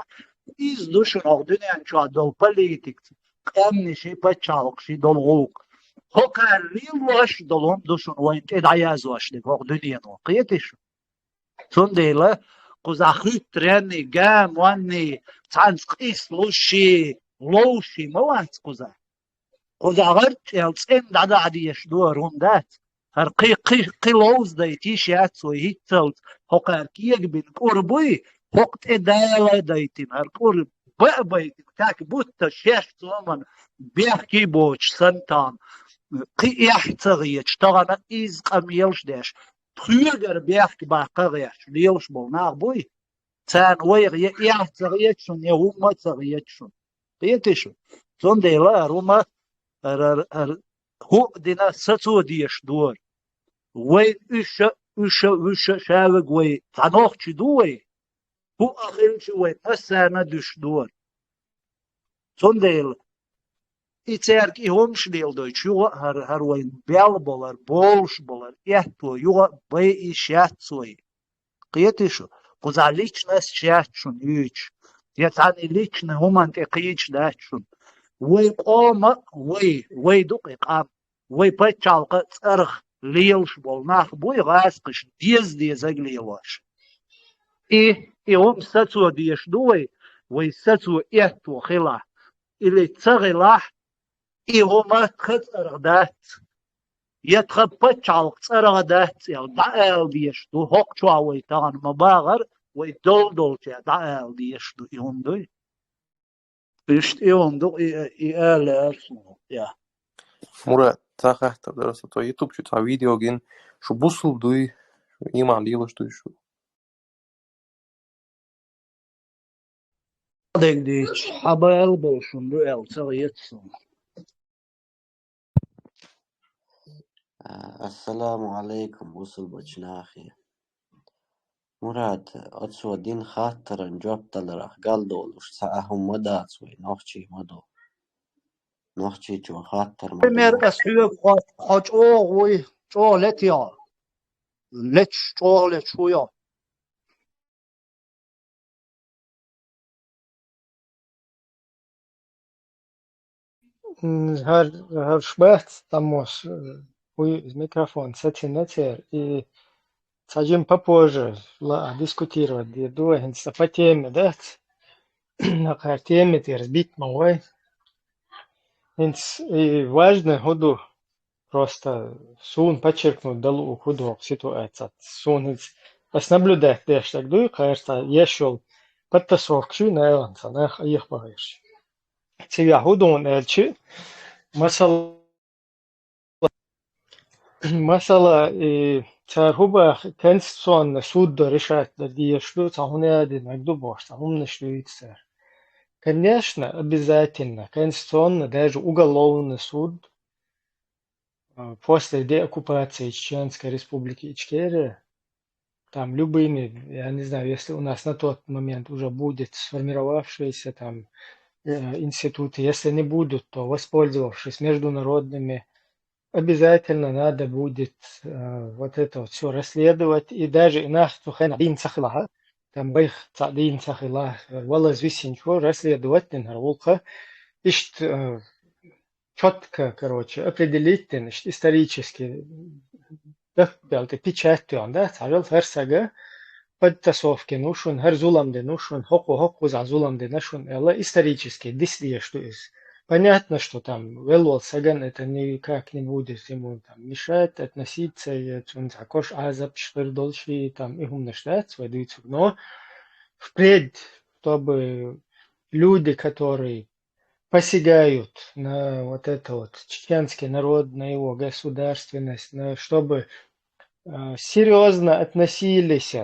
из души огденен чо дол политик قامني شي بچالق شي دولغوق هوكالين واش دولون دوشون وين داياز واش دي огденен قيتش سنديله قزاخي ترني جام واني تانسقيس لوشي موانس قزا غرت يلصين دادا عديش دو روندات قي لوز دايتي شات سوي هيتلت هقار كيك بين قربي هقت إدالة دايتين هالقرب بيتين كاك بوت شاش زمن بيحكي بوش سنتان قي يحتغيش طغنا إز قميلش داش تخيجر بيحكي باقريش ليوش بولناغ بوي تان ويغ يحتغيشون يهوما تغيشون قيتشون زون ديلا روما هو دينا ستو ديش دور وين إيش شاوق وين تنوخ دوي هو أخير وين أسانا دش دور زون إتسارك إيهمش ديل دوش يوغا هر وين بيال بولر بولش بولر إحتو يوغا بي إشيات سوي قيتشو قزا ليچنس شاتشون يوش يتعني ليچن همان تقيش داتشون وي قوما وي دوق إقام وي بيتشالق ترخ ليلش بولناخ بوي غاسقش ديز أغليلوش إيهم ستو ديش دوي وي ستو إحتو خلاح إلي تغلاح إيهما تخطر دات يتخب بيتشالق ترغ دات دعال ديش دو هوق شواوي تغن مباغر وي دول دعال ديش دو إيهم دوي إشت إيهم دو إيال أرسنو يا Murat, tā kā tā darās ar to YouTube, tā video gan šo buslduju, iman līloštuju šo. ديك ديش حبال بوشن دو إل تغيتسون السلام عليكم وصل بجناخي مراد أتسو دين خاطر جواب تلرح قال دولوش ساهم مدات وي نوخشي مدو نوخشي جو خاطر مدو مير أسيوك خاج وي جو لتيا لتش جو لتشويا Har šbērt tamos из микрофон сатинатер и садим попозже дискутировать дуэгин по теме, да? На теме ты разбить мой. И важно ходу просто сун подчеркнуть далу ходу ситуация. Сун пос наблюдать дешь так дуй, кажется, ешел подтасовку на эланса, на их багаж. Тебя ходу он эльчи. Масала цархуба конституционно суд решает, где что цахуне один магдубош, цахум нашлюется. Конечно, обязательно конституционно даже уголовный суд после деоккупации Чеченской Республики Ичкерия, там любыми, я не знаю, если у нас на тот момент уже будет сформировавшиеся там институты, если не будут, то воспользовавшись международными, обязательно надо будет вот это вот все расследовать, и даже инах дин цахилаха, там бих дин цахилах, вала звисенчо расследовать ненарвулка, ишт четко, короче, определить, исторически, да, печатью, да, царил ферсага, подтасовки нушун, хер зуламде нушун, хоку за зуламде нушун, это исторически, действие, что есть. Понятно, что там Велвол Саган это никак не будет ему там мешать относиться, и он також азап швердолши там их умножать свой двицу, но впредь, чтобы люди, которые посягают на вот это вот чеченский народ, на его государственность, чтобы серьезно относились,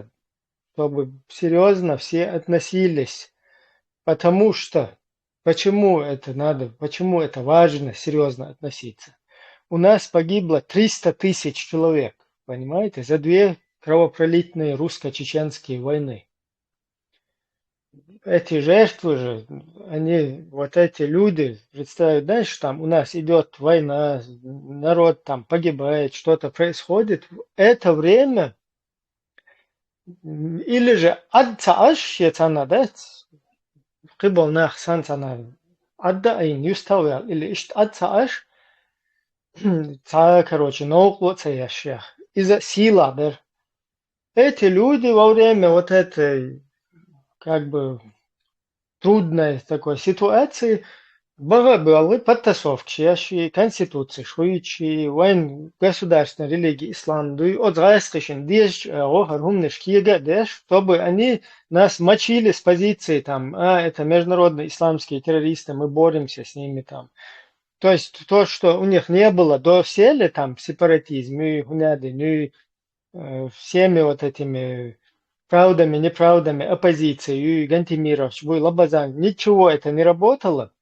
чтобы серьезно все относились, потому что почему это надо, почему это важно серьезно относиться? У нас погибло 300 тысяч человек, понимаете, за 2 кровопролитные русско-чеченские войны. Эти жертвы же, они, вот эти люди, представляют, дальше там у нас идет война, народ там погибает, что-то происходит. Это время, или же адцааш, да, قبل ناخ سنتنا أدى أين يستوي اللي إشت أدساش تا короче науку цей шех из-за сила да эти люди во время вот этой как бы трудной такой ситуации Были подтасовки, яши конституции, шуичи, войн государственной религии ислам, дуй от райскишен, деш, румнеш киега, деш, чтобы они нас мочили с позиции там, это международные исламские террористы, мы боремся с ними там. То есть то, что у них не было до сели там сепаратизм, и гуняды, всеми вот этими правдами, неправдами, оппозицией, и Гантимиров, Лабазан, ничего это не работало.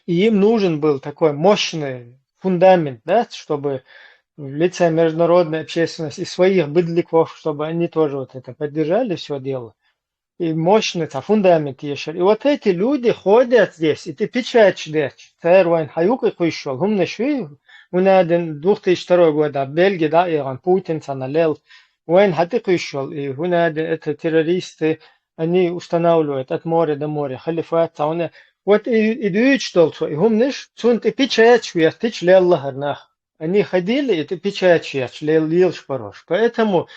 И им нужен был такой мощный фундамент, да, чтобы в лице международной общественности и своих быдляков, чтобы они тоже вот это поддержали все дело. И мощный фундамент еще. И вот эти люди ходят здесь, и ты печать ждешь. Царь Хаюк и пришел. Умный шви, у нас 2002 года в Бельгии, да, Иран, Путин саналел. Войн хаты пришел, и у нас это террористы, они устанавливают от моря до моря, халифат, вот и дают что-то, и умнишь, цунт и печать шви, ты члел лагарнах. Они ходили, и ты печать шви, члел лилш порош. Поэтому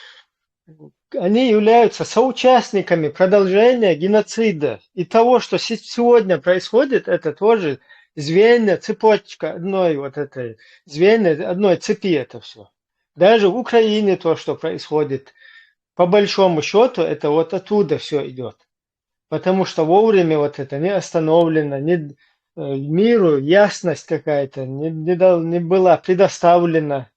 они являются соучастниками продолжения геноцида. И того, что сегодня происходит, это тоже звенья, цепочка одной вот этой, звенья одной цепи это все. Даже в Украине то, что происходит, по большому счету, это вот оттуда все идет. Потому что вовремя вот это не остановлено, не, миру ясность какая-то не была предоставлена.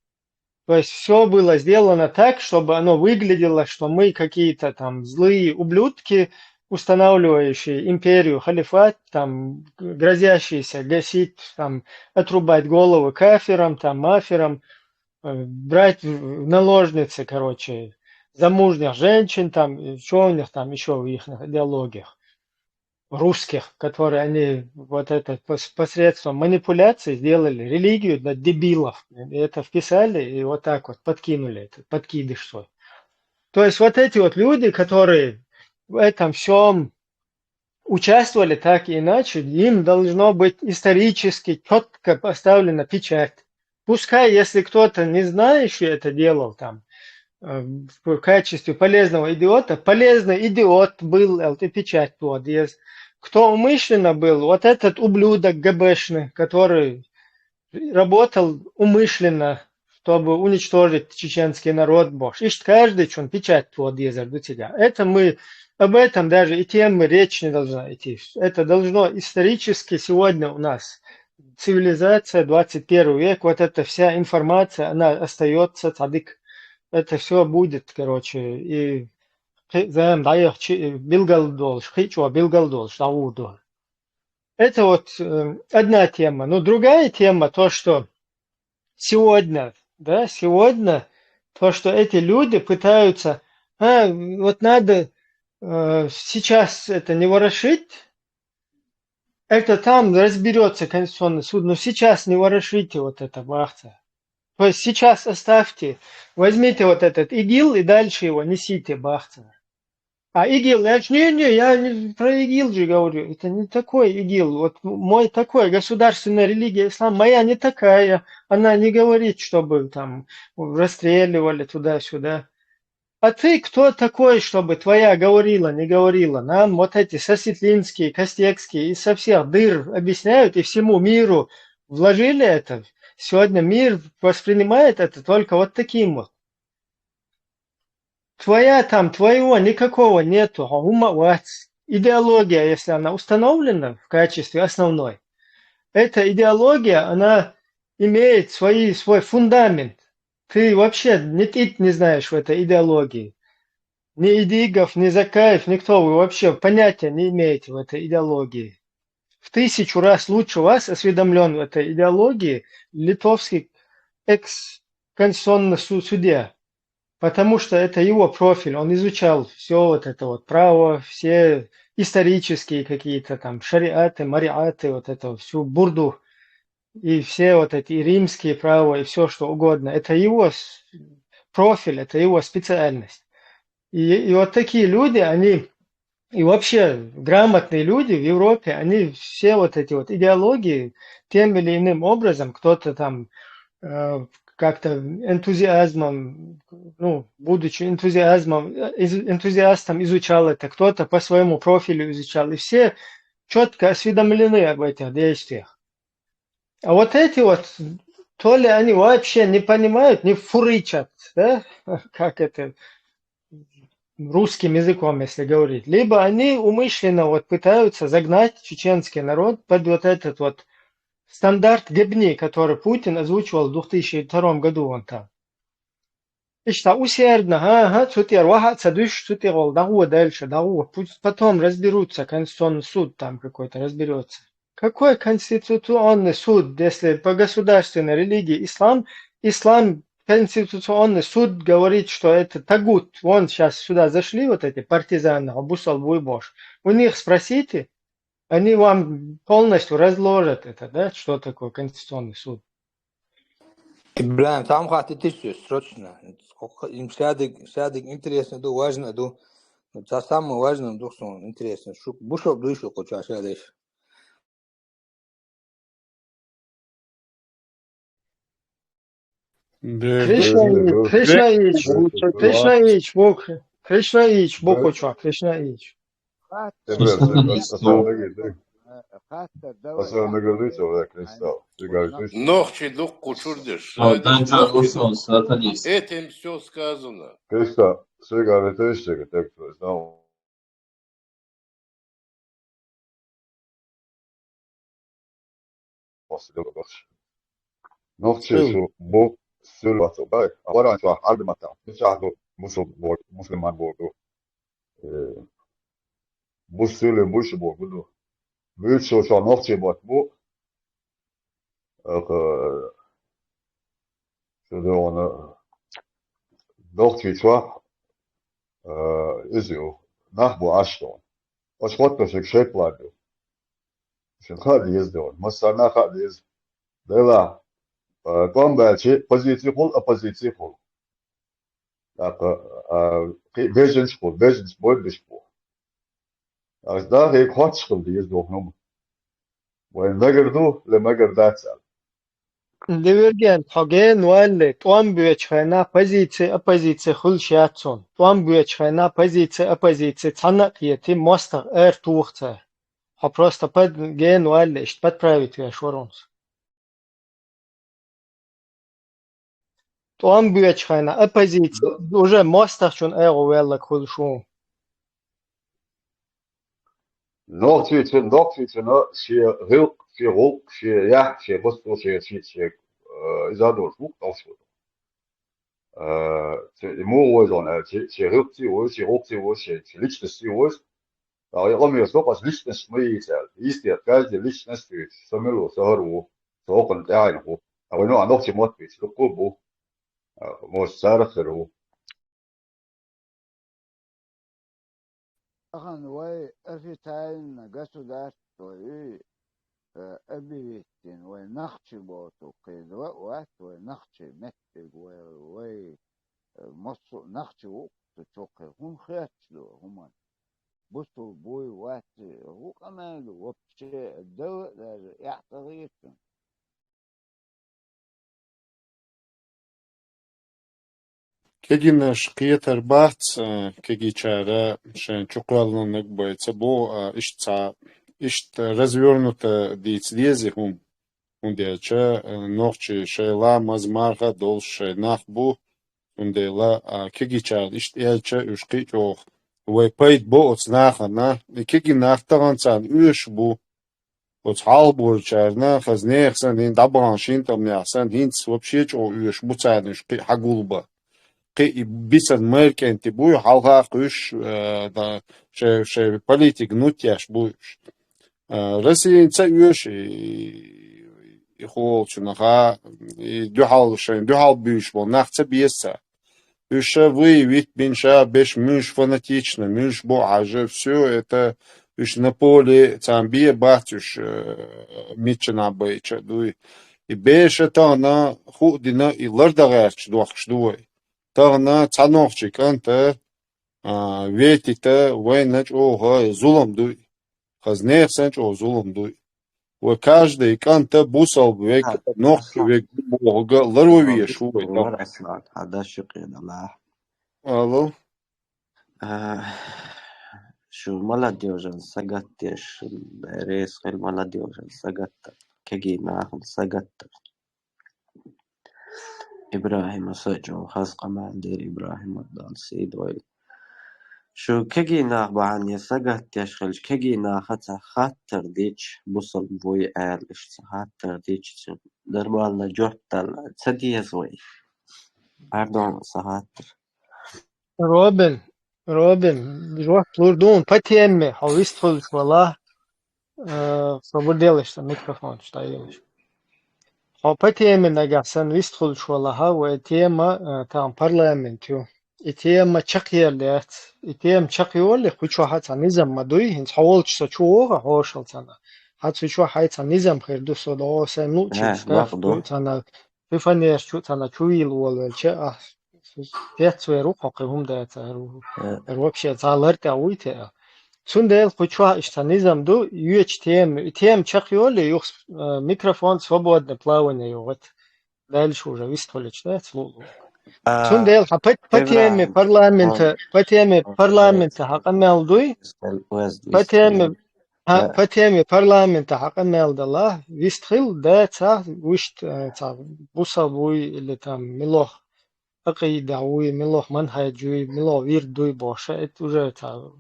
То есть все было сделано так, чтобы оно выглядело, что мы какие-то там злые ублюдки, устанавливающие империю, халифат, там, грозящиеся гасить, там, отрубать головы кафирам, там, мафирам, брать в наложницы, короче, замужних женщин, там, что у них там еще в их идеологиях русских, которые они вот это посредством манипуляций сделали религию для дебилов. И это вписали и вот так вот подкинули, это подкидыш свой. То есть вот эти вот люди, которые в этом всем участвовали так и иначе, им должно быть исторически четко поставлена печать. Пускай, если кто-то не знающий это делал там, в качестве полезного идиота, полезный идиот был, это печать тот есть. Кто умышленно был, вот этот ублюдок ГБшный, который работал умышленно, чтобы уничтожить чеченский народ, Бог. И каждый, что он печать тот есть до тебя. Это мы, об этом даже и темы речь не должна идти. Это должно исторически сегодня у нас. Цивилизация, 21 век, вот эта вся информация, она остается, цадык. Это все будет, короче, и это вот одна тема. Но другая тема, то, что сегодня, да, сегодня, то, что эти люди пытаются, вот надо сейчас это не ворошить, это там разберется Конституционный суд, но сейчас не ворошите вот это, бахца. То есть сейчас оставьте, возьмите вот этот ИГИЛ и дальше его несите, бахца. А ИГИЛ, я не про ИГИЛ же говорю, это не такой ИГИЛ. Вот мой такой, государственная религия ислам, моя не такая. Она не говорит, чтобы там расстреливали туда-сюда. А ты кто такой, чтобы твоя говорила, не говорила? Нам вот эти сосветлинские, костекские и со всех дыр объясняют и всему миру вложили это. Сегодня мир воспринимает это только вот таким вот. Твоя там, твоего никакого нету. Идеология, если она установлена в качестве основной, эта идеология, она имеет свой фундамент. Ты вообще не знаешь в этой идеологии. Ни Идигов, ни Закаев, никто, вы вообще понятия не имеете в этой идеологии. В 1000 раз лучше вас осведомлен в этой идеологии литовский экс-конституционный судья. Потому что это его профиль, он изучал все вот это вот право, все исторические какие-то там шариаты, мариаты, вот это всю бурду, и все вот эти и римские права, и все что угодно. Это его профиль, это его специальность. И вот такие люди, они, и вообще грамотные люди в Европе, они все вот эти вот идеологии тем или иным образом, кто-то там как-то энтузиазмом, ну, будучи энтузиастом изучал это, кто-то по своему профилю изучал. И все четко осведомлены об этих действиях. А вот эти вот, то ли они вообще не понимают, не фурычат, да? Как это русским языком, если говорить. Либо они умышленно вот пытаются загнать чеченский народ под вот этот вот стандарт Гебни, который Путин озвучивал в 2002 году он там. И что усердно, цутер, цадыш, цутер, да вот дальше, да вот. Пусть потом разберутся, Конституционный суд там какой-то разберется. Какой конституционный суд, если по государственной религии ислам Конституционный суд говорит, что это тагут. Вон сейчас сюда зашли вот эти партизаны, Абусал Буйбош. У них спросите, они вам полностью разложат это, да, что такое Конституционный суд. Ибраим, там хватит срочно. Им сядет интересно, важно, это самое важное, что интересно. Бушов вышел, хочешь, сядешь. Krishnaich, Bokocha, Krishnaich. Ногчи дух кучурдиш. Этим все сказано. Nokçi şu bu sülvatı bay. Avaran şu albumata. Şahdu Müslüman bordu. Bu sülü bu şu bordu. Büyük şu nokçi bot bu. Şurada onu nokçi şu izliyor. Nah bu aşkın. Aşkotla şey vardı. Şimdi hadi izliyor. Mesela hadi iz. Dela. Комбачи позиции хол, оппозиции хол. Так, беженч хол, беженч больше хол. А да, их хочешь хол, есть дохнум. وين مقردو لما قردات سال. Divergen, Hagen, Welle, Tuam Buechana, позиции, оппозиции, Хулшатсон. Туам Буechана, позиции, оппозиции, Цанакиети, Мостер, Турция. А просто под Ген, Welle, что подправить я шворонс. Туам Буechана, оппозиции, уже Мостер, что Эро Велла Хулшун. Нордвичен, ши рил, ши рол, ши я, ши босту, ши изадор звук, толсвуд. Ему возон, ши рил, ши рол, ши личность, а я ламию стопас личность мы исти, каждый личность, самилу, сахару, сокон тяйнху. А вы ну анохчи мотвич, лукубу, может сарахеру. Ahan way everytime государство и объявить way нахчи боту кидва ват way нахчи меттиг way мосу нахчи укту чоке хун хэтчду хуман бусту буй ват ху камалу вообще да даже яхтагитен. Кеги наш киетер бац, кеги чара, шен чукалнонек бойца, бо ишт развернуто дицлези хум ундеча, нохчи шейла мазмарха долше нахбу, ундела кеги чар ишт элча ушки чох. Вой пайт бо оцнаха на, кеги нахтаганцан уш бу, оцхалбур чарна, хазнехсан хин дабаншин там ясан хинц вообще чо уш буцан ушки хагулба. Бисад меркен ти буй халга куш да ше политик нутяш буйш Россия ца юш и хол чунаха и дюхал буйш бол нахца биеса юша вы вид бинша беш мюш фанатично мюш бо аже все это юш на поле цамбие батюш мична байча дуй и беш это на худина и лардагач дуахшдуй تغنا تانوخشك أنت ويتيتا وينج أو ظلم دوي خزنيخ سنج أو ظلم دوي وكاجدي كانت بوصل بيك نوخ بيك بوغا لروية شوي هذا شقي الله ألو شو молодежь سقطتش رئيس خل молодежь سقطت كجي ناخذ سقطت إبراهيم سجوا خاصة مع دير إبراهيم الدال سيد ويل شو كجي ناخ بعني سقط يشخلش كجي ناخذ خاطر ديش بوصل بوي عالش خاطر ديش دربالنا جوحت تسدي زوي pardon خاطر Robin, روح Plurdun, потеми, Hauistful швала, свободилась микрофон, что есть. Потеми нагасан Wistful швала, و тема там парламенту. И тема чакьерлят, и тема чакьерли, хочу хата низам мадуй, хинц хаволч сочуога хошалтана. Хату чу хайта низам хирду содо сем нучи, штафту тана, фифанеш чу тана чуил волвелче, تيتسويرو قاقهم داتا вообще заларта уйте цундел хоча иштанизам до UHTM чахиоли юх микрофон свободно плавание вот дальше уже вистолич да слугу цундел патеме парламента хакамелдуй патеме парламента хакамелдала вистхил дата вишт та бусабуй или там милох عقيدة وملوه منهج وملوه ويردوي بوشة إت وجه تا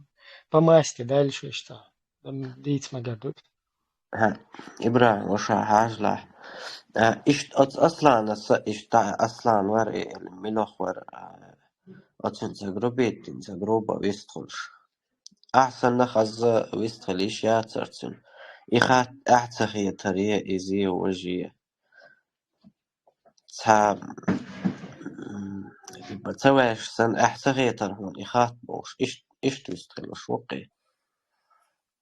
بماسك دالش إشتا ديت مجدود ها إبراهيم وش حاجة إشت أصلا إشت أصلا ور ملوخ ور أتشن تجربة تجربة ويستخلش أحسن نخز ويستخليش يا ترتن إخات أعتقي طريقة إزي وجيه تا بتسويش سن أحتقي ترهون إخات بوش إيش تستخلش وقي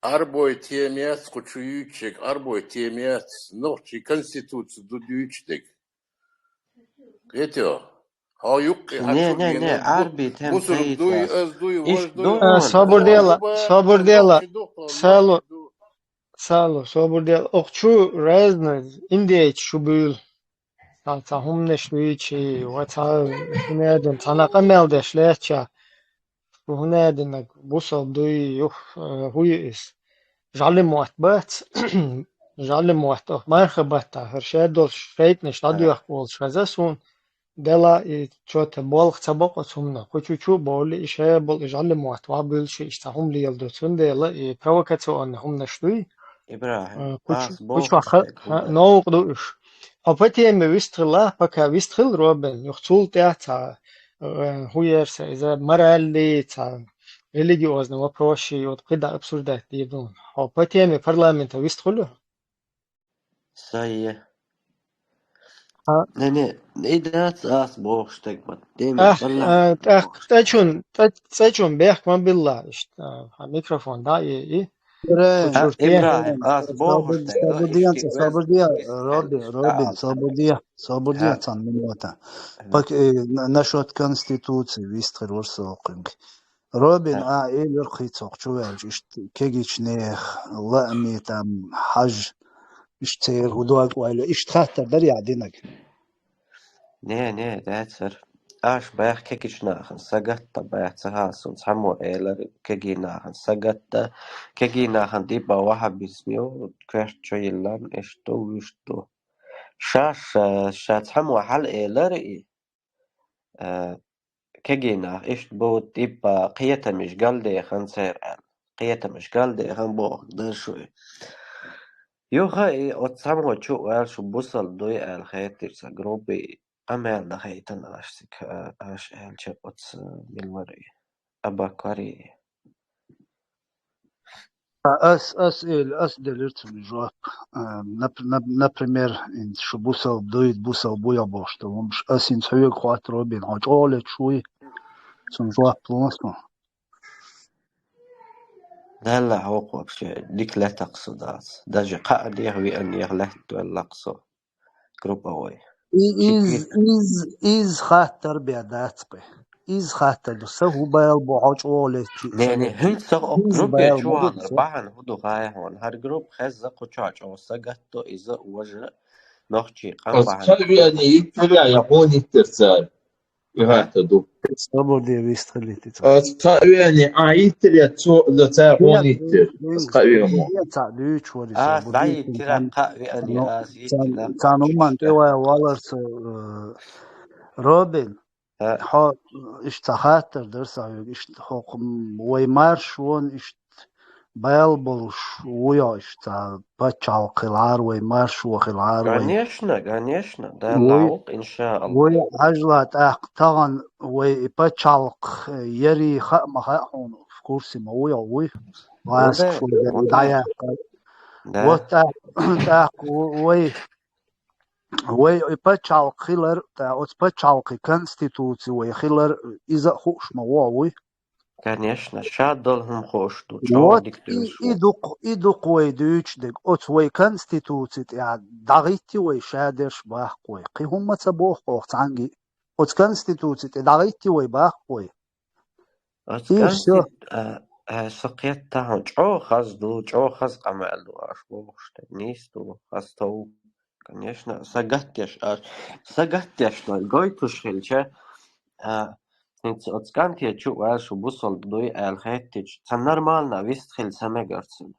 Арбой темец, кучуючек, арбой темец, ночи конституцию дудючтек. Кетё? А юкки хачуги. Не, арби тем Мусор дуй, аздуй, вождуй. Собордела, Сало, собордела. Охчу разный, индейч шубил. تا هم نشویچی و تا هنادن تناقم ملدش لاتشا وهنادن بوصل دوي يخ هوي إس جعل مواتبات جعل مواتبات ما خبرت هرشاد دول شفيت نشتادو يخبول شفزاسون دلا شوت بالغ سبق وسمنا كوچو بول إشياء بول جعل مواتبات بلشي إشتهم ليلدوتون دلا بروكاتو أنهم نشوي إبراهيم كوچو نوقدو إش أبتي ويستخلا بكا ويستخل روبن يخطول تاعتا هو يرسى إذا مرة اللي تا ريليجيوزنا وبروشي وتقيدا أبسوردات ديدون أبتي برلامنت ويستخلو سايه نه إذا تأس بوش تكبر تاچون بيخ ما بالله إشت ميكروفون داي إبراهيم بوش صبردية روبن صبردية تان منوتا بك نشوت كونستيتوци вистхер ورسوقنك روبن إيه يرخي تقشوالج إشت كيجيش نيخ لأمي تام حج إشتير هدوك وإلا إشت خاطر دريع دينك نه داتر آش بايخ كيكيش ناخن سقطة بايخ تهاسون سحمو إيلر كيجي ناخن سقطة كيجي ناخن ديبا واحد بسميو كرشت شوي لان إشتو ويشتو شات حمو حل إيلر إيه كيجي ناخ إشت بو ديبا قيتا مش قلدي خان سير قيتا مش قلدي خان بو در شوي يو خاي أتسامو شو قال شو بوصل دوي الخيتر سجروبي أمال دخيتن أش هالشيء أتس بالوري أباكاري أس دلرتم جواب например شو بوصل بويا باشته ومش أسين سوي قوات روبين عجالة شوي سن جواب بلانسنا لا هو بشيء ديك لا تقصدات داجي قاعد يهوي أن يغلط ولا قصو جروب أوي إز خاطر بياداتقي إز خاطر دوسه هو بايل بوعاج أولي نه هنت ساق جروب يشوان ربعن هدو غايهون هر جروب خزة قشاج أو سقطو إذا وجه نخشي قام بعن أصحابي يعني يتبع يقون الترسال وهذا دو Slobodnie visteliti. تقريبا عايتر لتاعون يتر بس قريبا Lyč var سعيد slobodnie. ترى قأني آسيتي Can نقش man te اشتهى walars Robin. ها Ha ist zahater der sag ist hoch way marsh won ist Belbolš ujoš ta pačal khilar way marsh wo khilar way конечно ده way معوق إن شاء الله way ajlat aqtagan way pačal yeri kha ma khon of course ma way واس وده شو وده daya ده wota ta way pačal khilar ta os pačal konstitūcija way khilar iza khush ma way конечно شادلهم خوش تو Вот чодик дюшу идук way дүйчдик от way конституцит я дагити way шадерш бах way qi humma sabokh qoqtangi от конституцит дагити way bach way и всё سقيت تاعهم чо خزدو чо خز قمالو аш боште нисту хастау конечно сагаттяш той гойтуш хелче Since od skantie čuva šu busol bdui el hetič, ca normalna vistхil samegarcin.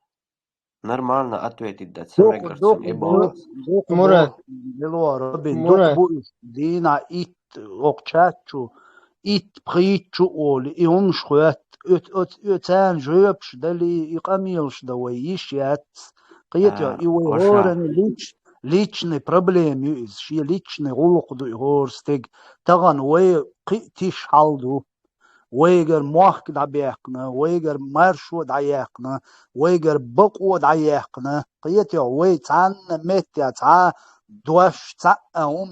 Normalna atvetit da samegarcin ibolas. Dok Murat, Milor Robin dok Murat, bu dina it okchachu it prichu ol i schwet öt an jöpsch dali i qamilsh da way yishat qiyat ya i way Oša, horan lichne problem is shi lichne gulq du horsteg tagan way qitish haldu ويجر موحك دعيقنا ويجر مرشو دعيقنا ويجر بقو دعيقنا قيتي وي تعن متي تع دوش تع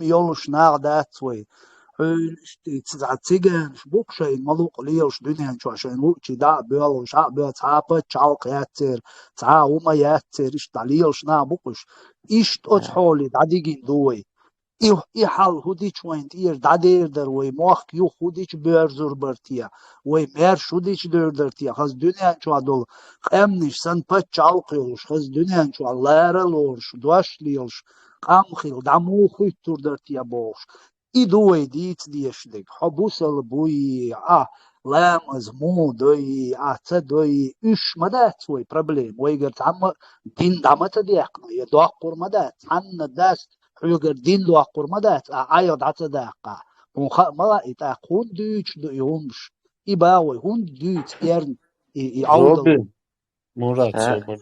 يولش نار داتوي تيجان بوك شيء ملوك ليوش دنيا شو عشان وقتي دا بيلو شع بيل تعب تشالق ياتر تع وما ياتر إيش تعليلش نا بوكش إيش تحولي دعيقين دوي i hal hudic went ir dader der way moch yu hudic berzur bertia way mer shudic der tia khaz dunya chadol qamnish san pa chalqish khaz dunya challara lorsh dwashlilsh qam khil damu khitur der tia bosh i do way dit dieshlik habusal buy lam az mu doy ta doy ish madat way problem way gert am din damata diaqna ya do qurmadat an das حجر دين لو قرمدات عيض عتداقة ونخ ما يتاقون ديش دو يومش يباوي هون ديش يرن يعوض روبن Murat ها sobar.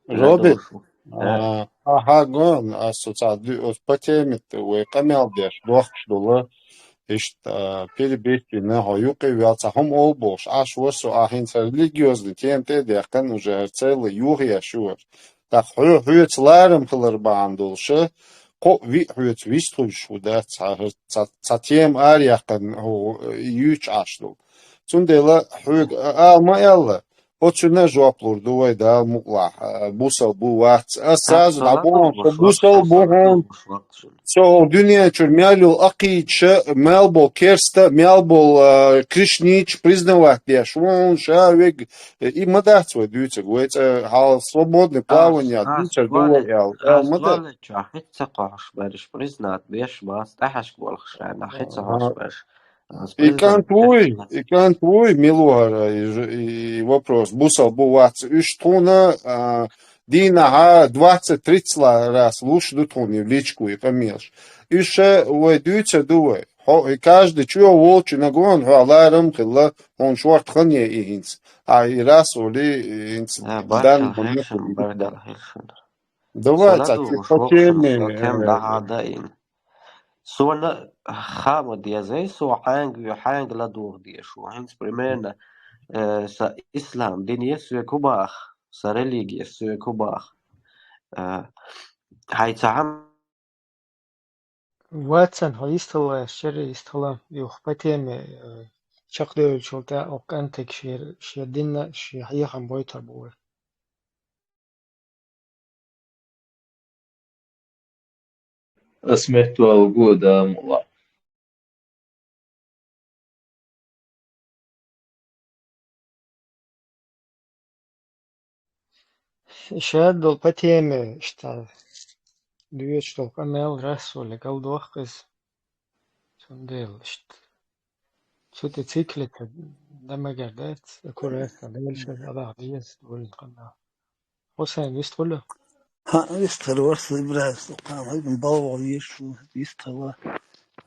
لا Robin, دوشو ها aha gon asociacji od patemi we kamel diash doxsh dola ist перебежки на hojuqi viaca hom olbosh ash wasu ahin religiozli temte derkan уже целый юрия шур. Так хуйцларым кылыр баандулшы ко хуйц вистуш уда цатем аряқын юч ашлу. Цундела хуйг алма ялла Почему жопла дуай да мукла бусал буват сразу на бон бусал бон so dünya çür mjalul aqiç melbol kersta melbol krishniç признавать я швон шавик и мадат свой дюйца гуэца хал свободное плавание дюйца дуай эл мадат حيت ثقاش باش признат беш мас тахаш болхш на حيت ثقاش беш И кан твой, Милуара, и вопрос. Бусал буват, уштуна, дина 20-30 раз лучше дутуни в личку и помелш. И ще уйдуется дуэ. И каждый чуя волчи на гон, аларам хилла, он шварт хане и хинц. А и раз ули хинц дан монету. Давай, цати, хотели. Суна хама диазей су ханг la dur dieshu hins primena sa islam din yesu kubach sa religie su kubach haytsam Ватсан холистала шери истала юх патеме чакдел чулта окантек шер динна ши хаяхам бойтар бу أسمعت وجودا مولع شاد دول патеме шта дует что камел расоле галдохкыз сондел шт Sute ciklika damagardat kureka lelsha abadias dulqana. Hussein istulu. ها يستخلص براس قام هاي من بابا ويشو يستخلص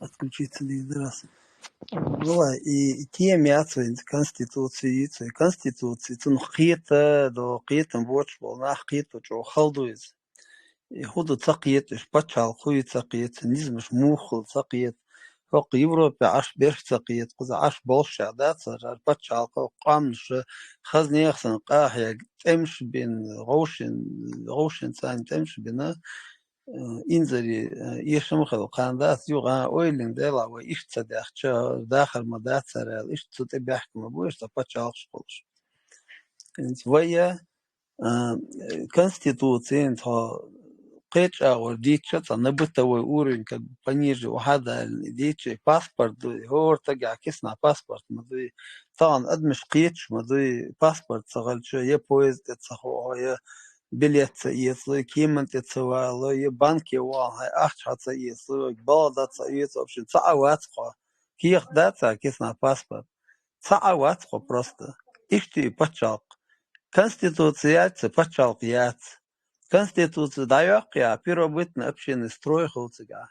отключиться лидерас. والله تيم يعطي конституции تن قيتا دو قيتا بوش بولنا قيتا جو خلدويز يخوضو تقيت إش باتشال خوي تقيت نزمش موخل تقيت فوق يوروبا عش بيرش تقيت قز عش بولش عدات صار باتشال قامش خزني يخسن قاحيا تمش بين غوشن ثاني تمش بينا إنزلي يشمخ القاندات يوغا أويلين ديلا وإيش تدخل داخل مدات سرال إيش تتبعك مبوش تباتشال شخلش ويا конституции قيتش أو ديتش نبتة وورين كبنيج وهذا ديتش باسبورت هو ترجع كيسنا باسبورت مدوي طبعا أدمش قيتش مدوي باسبورت صغل شو يبويز تتصخو يا بليت يصل كيمن تتصوالو يا بنك يواه أخش هات يصل بلد يصل أبشن ساعات خو كيخ داتا كيسنا باسبورت ساعات خو просто إشتي بتشاق Конституция пачалкият. Конституция дает первобытный общинный строй холцега.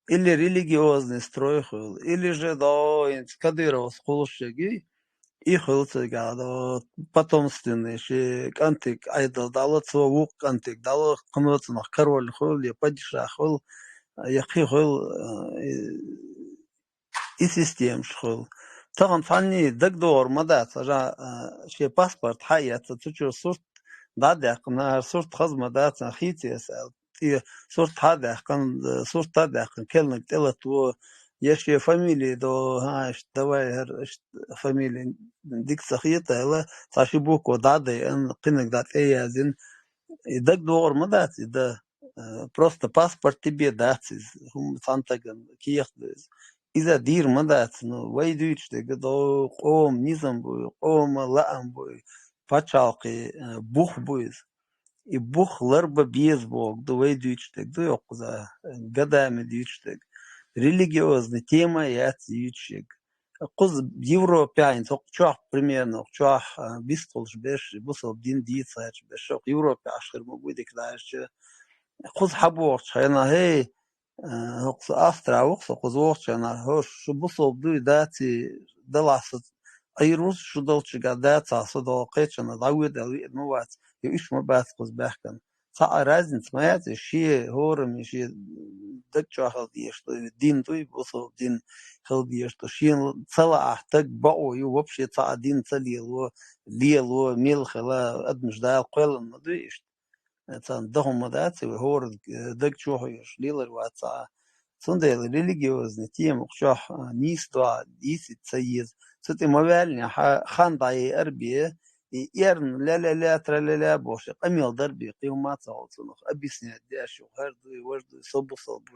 Или религиозный строй хол. Или же до Кадырова схолшеги и холцега до потомственный шик антик айдал дало цвук антик дало кнуцнах король хол я падиша хол яхи хол и систем шхол. طبعا فاني دك دور مدى تجا شي باسبورت حياة تشو صورت دادي قنا صورت خزمة دات خيتي يسأل صورت هذا كان صورت هذا كان تلت و يشي فاميلي دو هاش دواير فاميلي ديك سخيتها لا تاشي بوكو دادي ان قنك دات اي زين دك دور مدى ده просто паспорт тебе дать هم сантаган киехдез إذا دير مدات ويدوش تقدر قوم نظام بوي قوم لأم بوي فاتشالقي بوخ بويز بوخ لربا بيز بوك دو ويدوش تقدر يقضى قدام دوش تقدر религиозная тема яц ючек قز Европе تقشح примерно قشح بيستولش بيش بوصل دين ديتساش بيش Европе أشهر موجودك داش قز حبوش هنا هي هقص أسترا وقص قزوش أنا هوش شو بصوب دوي داتي دلاسة أي روز شو دلش قادات صدق قيتش أنا ضويد أوي موات يوش ما بس قز بحكم صار رازن سمعت الشيء هورم شيء دكتور خلديش الدين دوي بصوب دين خلديش شيء صلا أحتاج بقو يوبشي صار دين تليلو ليلو ميل خلا أدمش دال قل ما دويش تان دهم مداتي وهور دك شوهيش ليلر واتسا سندل ريليجيوزني تيم وخشوح نيس دوا ديس تسيز ستي موالني خان داي أربية يرن لا ترى لا بوش قميل دربي قيومات صوتنخ أبيسني داش وهردوي وردوي صبو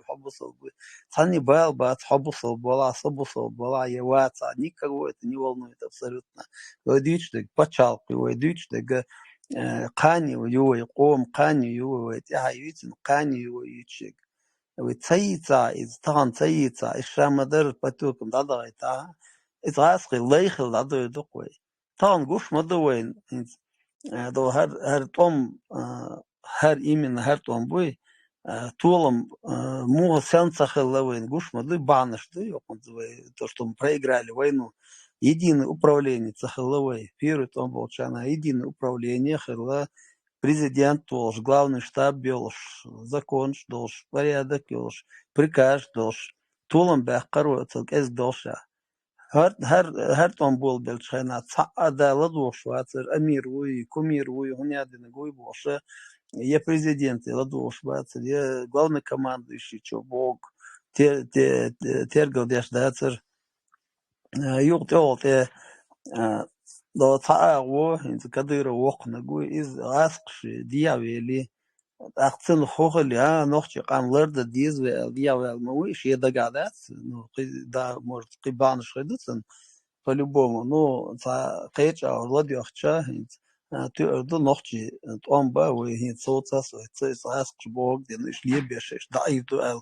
حبو صبو ثاني بات حبو صب ولا صبو صب ولا يواتسا никакого это не волнует абсолютно وديش دك بتشالقي وديش دك قاني ويوي قوم قاني يوي تهايتن قاني يوي يتشك وتسيتا إذ طبعا تسيتا الشامدر بتوكم دادايتا إذ غاسقي ليخل دادو يدقوي طبعا قوش مدوين دو هر توم هر إيمن هر توم بوي طولم مو сенсахел лавин гуш мады баныш да ёкон то что мы проиграли войну единое управление цахаловой первый том был чана единое управление хела президент должен главный штаб должен закон должен порядок должен приказ должен طولم بحقر эс должен هر том был белчана цаада ладош ватер амир уй кумир уй гунядин гуй боше я президент, я ладош бацер, я главный командующий, чё бог, тергал деш дацер, югтел те до цааго, инз кадыра оқнагу из асқши диявели, акцел хохли, нохчи қамларда дизвел диявел мауиш, едагадат, ну да может қибаныш хедуцен по-любому, ну қеча ладьохча, تقدر نحكي تقوم بقى وهي تصوتص وتصاص بوق دين إيش ليه بيشش ضعيف تقال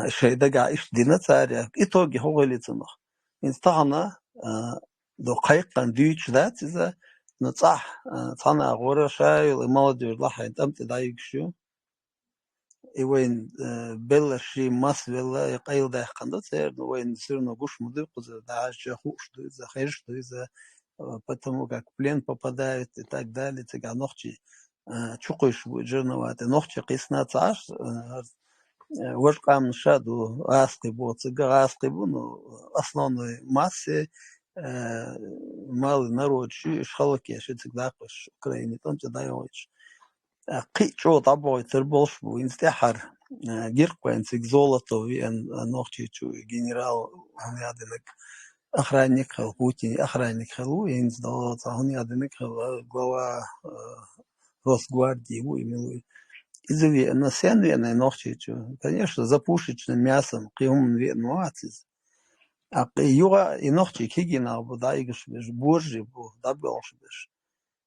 الشيء ده قاعد إيش دينا تاريخ إتوجي هو اللي تنخ طغنا دو قيقا ديوش ذات إذا نصح طغنا غورا شاي المالدي والله أنت دايق شو وين بلشي ماس ولا يقيل ده قندت سير وين سيرنا гуш муды куза даже хуш за хеш за потому как в плен попадают и так далее тега ночи чукуш жирновато ночи кисна цаш вошкам шаду аски боцга аски ну основной массе малый народ шхалки всегда в Украине там даёшь قيشو طبعا تربوش وينستحر جيركوين زولتو ان نوختي تو جنرال هني ادنك اخرانيك خل بوتين اخرانيك خلو ينز دو هني ادنك خل غوا روس гвардии ويملوي изуви на сену на нохти то конечно за пушечным мясом киум венуатис а юга и нохти кигина бодайгш беш боржи бо дабелш беш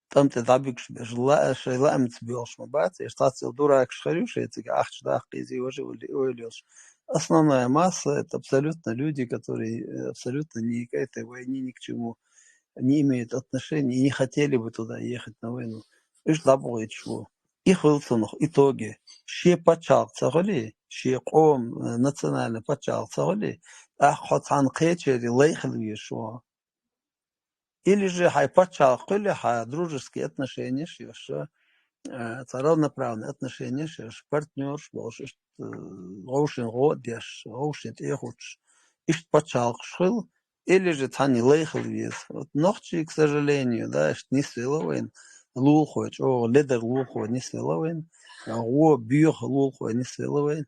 там ты добьешься желаем тебе осмобаться, и статься дурак шхарюши, эти ахчдах, изи уже улёс. Основная масса — это абсолютно люди, которые абсолютно ни к этой войне, ни к чему не имеют отношения и не хотели бы туда ехать на войну. И ждабует чего. И хылцунах, итоги. Ще почал цагали, ще ком национально почал цагали, а хотан кечери лейхл вишо. Или же хайпачал, или дружеские отношения, что равноправные отношения, что партнер, что роушен родиш, роушен эхуч, ишь пачал шил, или же тани лейхл вес. Вот ночи, к сожалению, да, не свеловен, лулхоч, о ледер лулхо не свеловен, о бьюх лулхо не свеловен,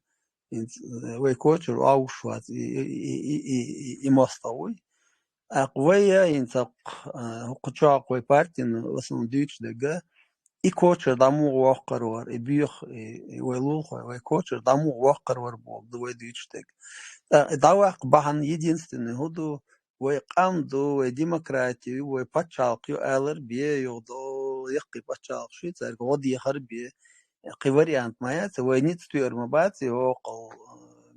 вейкочер аушват и мостовой. Аквая инсак куча кой партин в основном дичь дега и кочер даму вахкарвар и бьюх и вайлул хой кочер даму вахкарвар бог двое дичь дег давак бахан единственный худу вай камду вай демократию вай пачалк ю алер бе ю до яхки пачалк швейцар годи харбе قي вариант моя вай ниц тюрмабати окол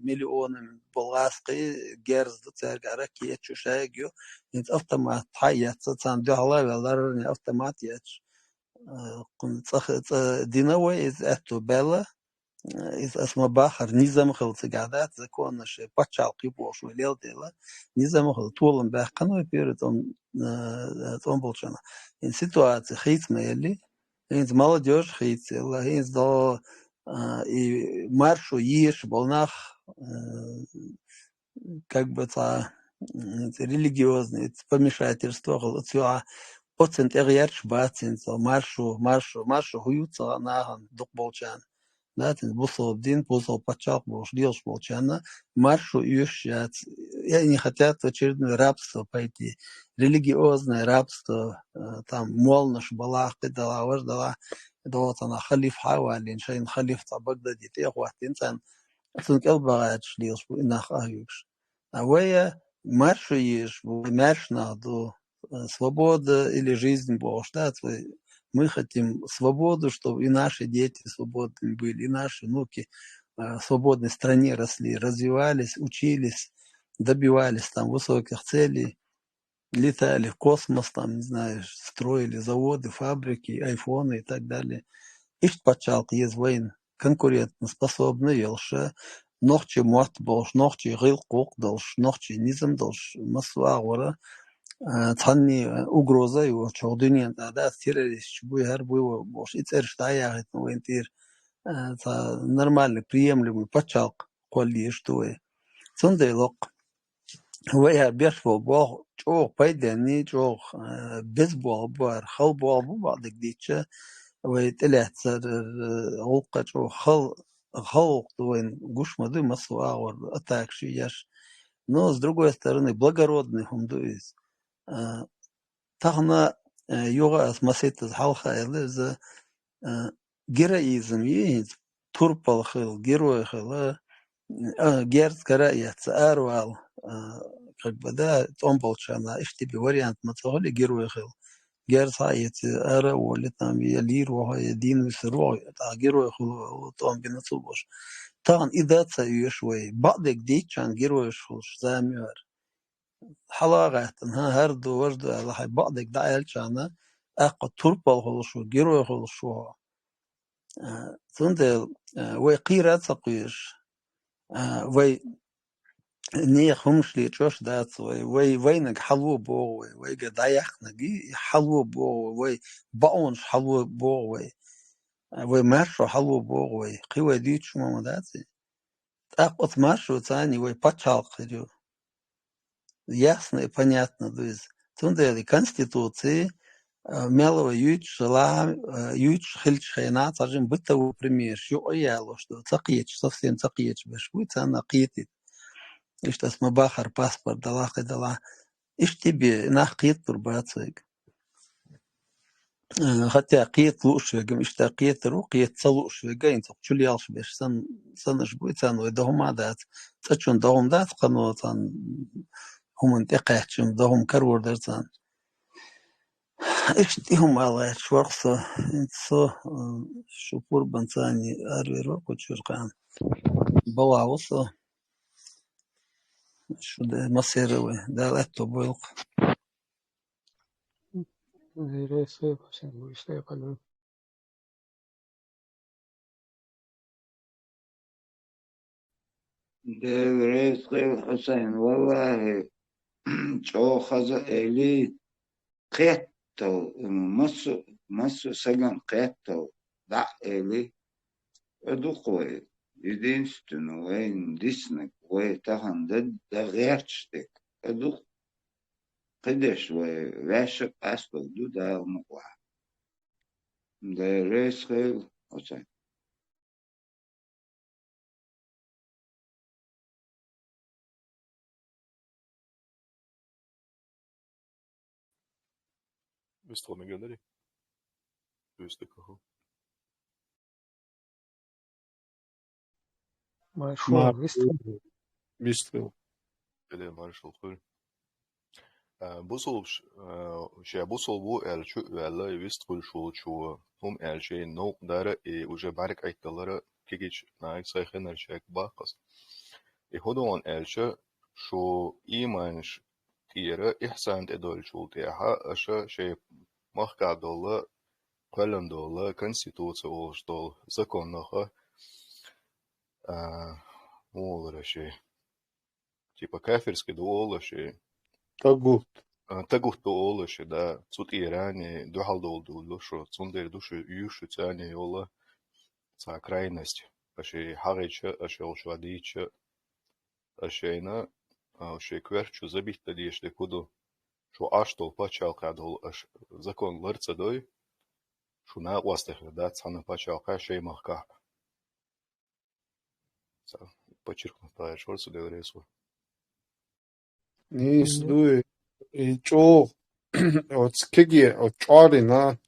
مليون بلغاسقي جرز تسرقة كي تشوشاجو إنت أفتمات حياة تصندوق الله والله أفتمات ياتش كنت دينوي إز أتو بلا إز اسمه بحر نظام خلص قعدات زكون شيء بتشال قيبوش وليل ديلا نظام خلص طولن بحقنا بيرد أم بولشنا إن سيتوات خيط ميلي إنت молодежь خيط الله إنت دا и маршу ешь волнах как бы это религиозное помешательство процент эрьерч бацин so маршу хуются на дух болчан да ты бусол дин бусол пачал болш болчана маршу ищат и они хотят в очередное рабство пойти религиозное рабство там молнаш балах дала вождала دوت أنا خليف حوالي شيء خليف طبقة دي تيغوات إنسان أصلاً كالبغات شليش بو إناخ أهيوش أويا маршу ешь бу марш надо свобода или жизнь Бог да мы хотим свободу чтобы и наши дети свободны были и наши внуки в свободной стране росли развивались учились добивались там высоких целей летали в космос, там, не знаю, строили заводы, фабрики, айфоны и так далее. Ишт пачалк есть войн конкурентоспособный, елша, нохчи морт болш, нохчи гил кук долш, нохчи низм долш, масвагора, цанни угроза его, чохдуньян, да, террорист, буй гар буй болш, и церш таягит, войн тир, нормальный, приемлемый пачалк, колли штуе. Цундай лок. ويا بيشفو بوغ جوغ بايداني جوغ بيسبوغ بوار خل بوغ بو بعض ديتشا ويتلات سر غلقة جوغ خل وين гуш мады масуагор атакши яш. Но с другой стороны благородный хундуиз. Тахна юга асмасит халха эле за героизм есть турпал хил герой хил герц караяца арвал как бы да он болчана ишь тебе вариант мацоли герой хил герц аяц ара воли там я лиру я дин висро та герой хил он бинацубош тан идаться юшвей бадек дичан герой хил замер حلاقة هردو وردو على حي بعضك دعيل شانا أقو تربال هلشو جيرو هلشو تندل وقيرة تقيش وي نيخ همش لي تشوش دات وينك حلو بو وي قدايخ نجي حلو بو وي باونش حلو بو وي ماشو حلو بو وي قوة ديتش ما داتي أقوت ماشو تاني وي باتشال خيرو ясно и понятно, то есть тундели конституции мелова юч жила юч хильчхена цажим бытову пример шу ояло что цакиеч совсем цакиеч бешкуй цана қиетит и что смабахар паспорт дала дала иш тебе нахқиет турбацик хотя қиет лучше гам иш та қиет ру қиет целуш вегаин цок чулялш беш санаш буй цану дохмадат цачун дохмдат қано цан هم انتقاحهم ضهم كرور درزان اشتهم على شورخصة انتصو شپور بنساني أرويرو كتشرقان بواوصو شو ده مصيروي ده لاتو بويلق ده رزق الحسين والله خزا إلي قيتو مسو سجن قيتو دع إلي أدوقوي единственное وين ديسنك وين تهان ده غيرشتك أدوق قدش وين واشق أسبق دو ده المقوى ده رزق الحسين Вестло ми gönderi. Üstte kahu. Marshall, Вистрел. Ele marshal khur. Busol şey busol bu elçi valla Вестрul şu hum elçi no dara уже barik aytları kigiç naik sayxen elçi baqas. Hodon elçi şu imanş تيرا إحسان تدول شو تيها أشا شيء مخكا دولا قلن دولا конституция олш дол закон наха молра шей типа кафирский дола шей тагут дола шей да цут иране духал дол шо цундер душу юшу тяне yola за крайность шей харича шей олшвадича шейна شيء كويرشو زبيت تديش لكودو شو أشتول باشال كادول زكون لرتsa دوي شو ناقواستخ دات سانا باشال كا شيء مخكا подчеркну та шорсу девресу Nis дуи и чо от скеги от чорина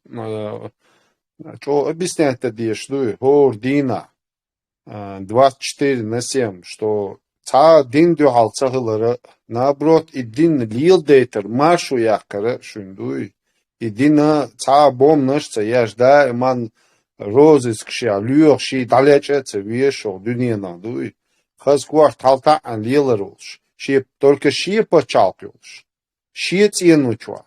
чо объяснять тадиш дуи хор дина 24/7 что تا دین دو حال سهلره نبرد ایدین لیل دیتر ماشو یکره شوندوی ایدین تا بوم نشته یش ده من روزیز کشیا لیوخ شی دلیچه تسویشو دنیا ندوی خز گوارت حالتا ان لیلر olش شی только شی почалпилш شی ценучва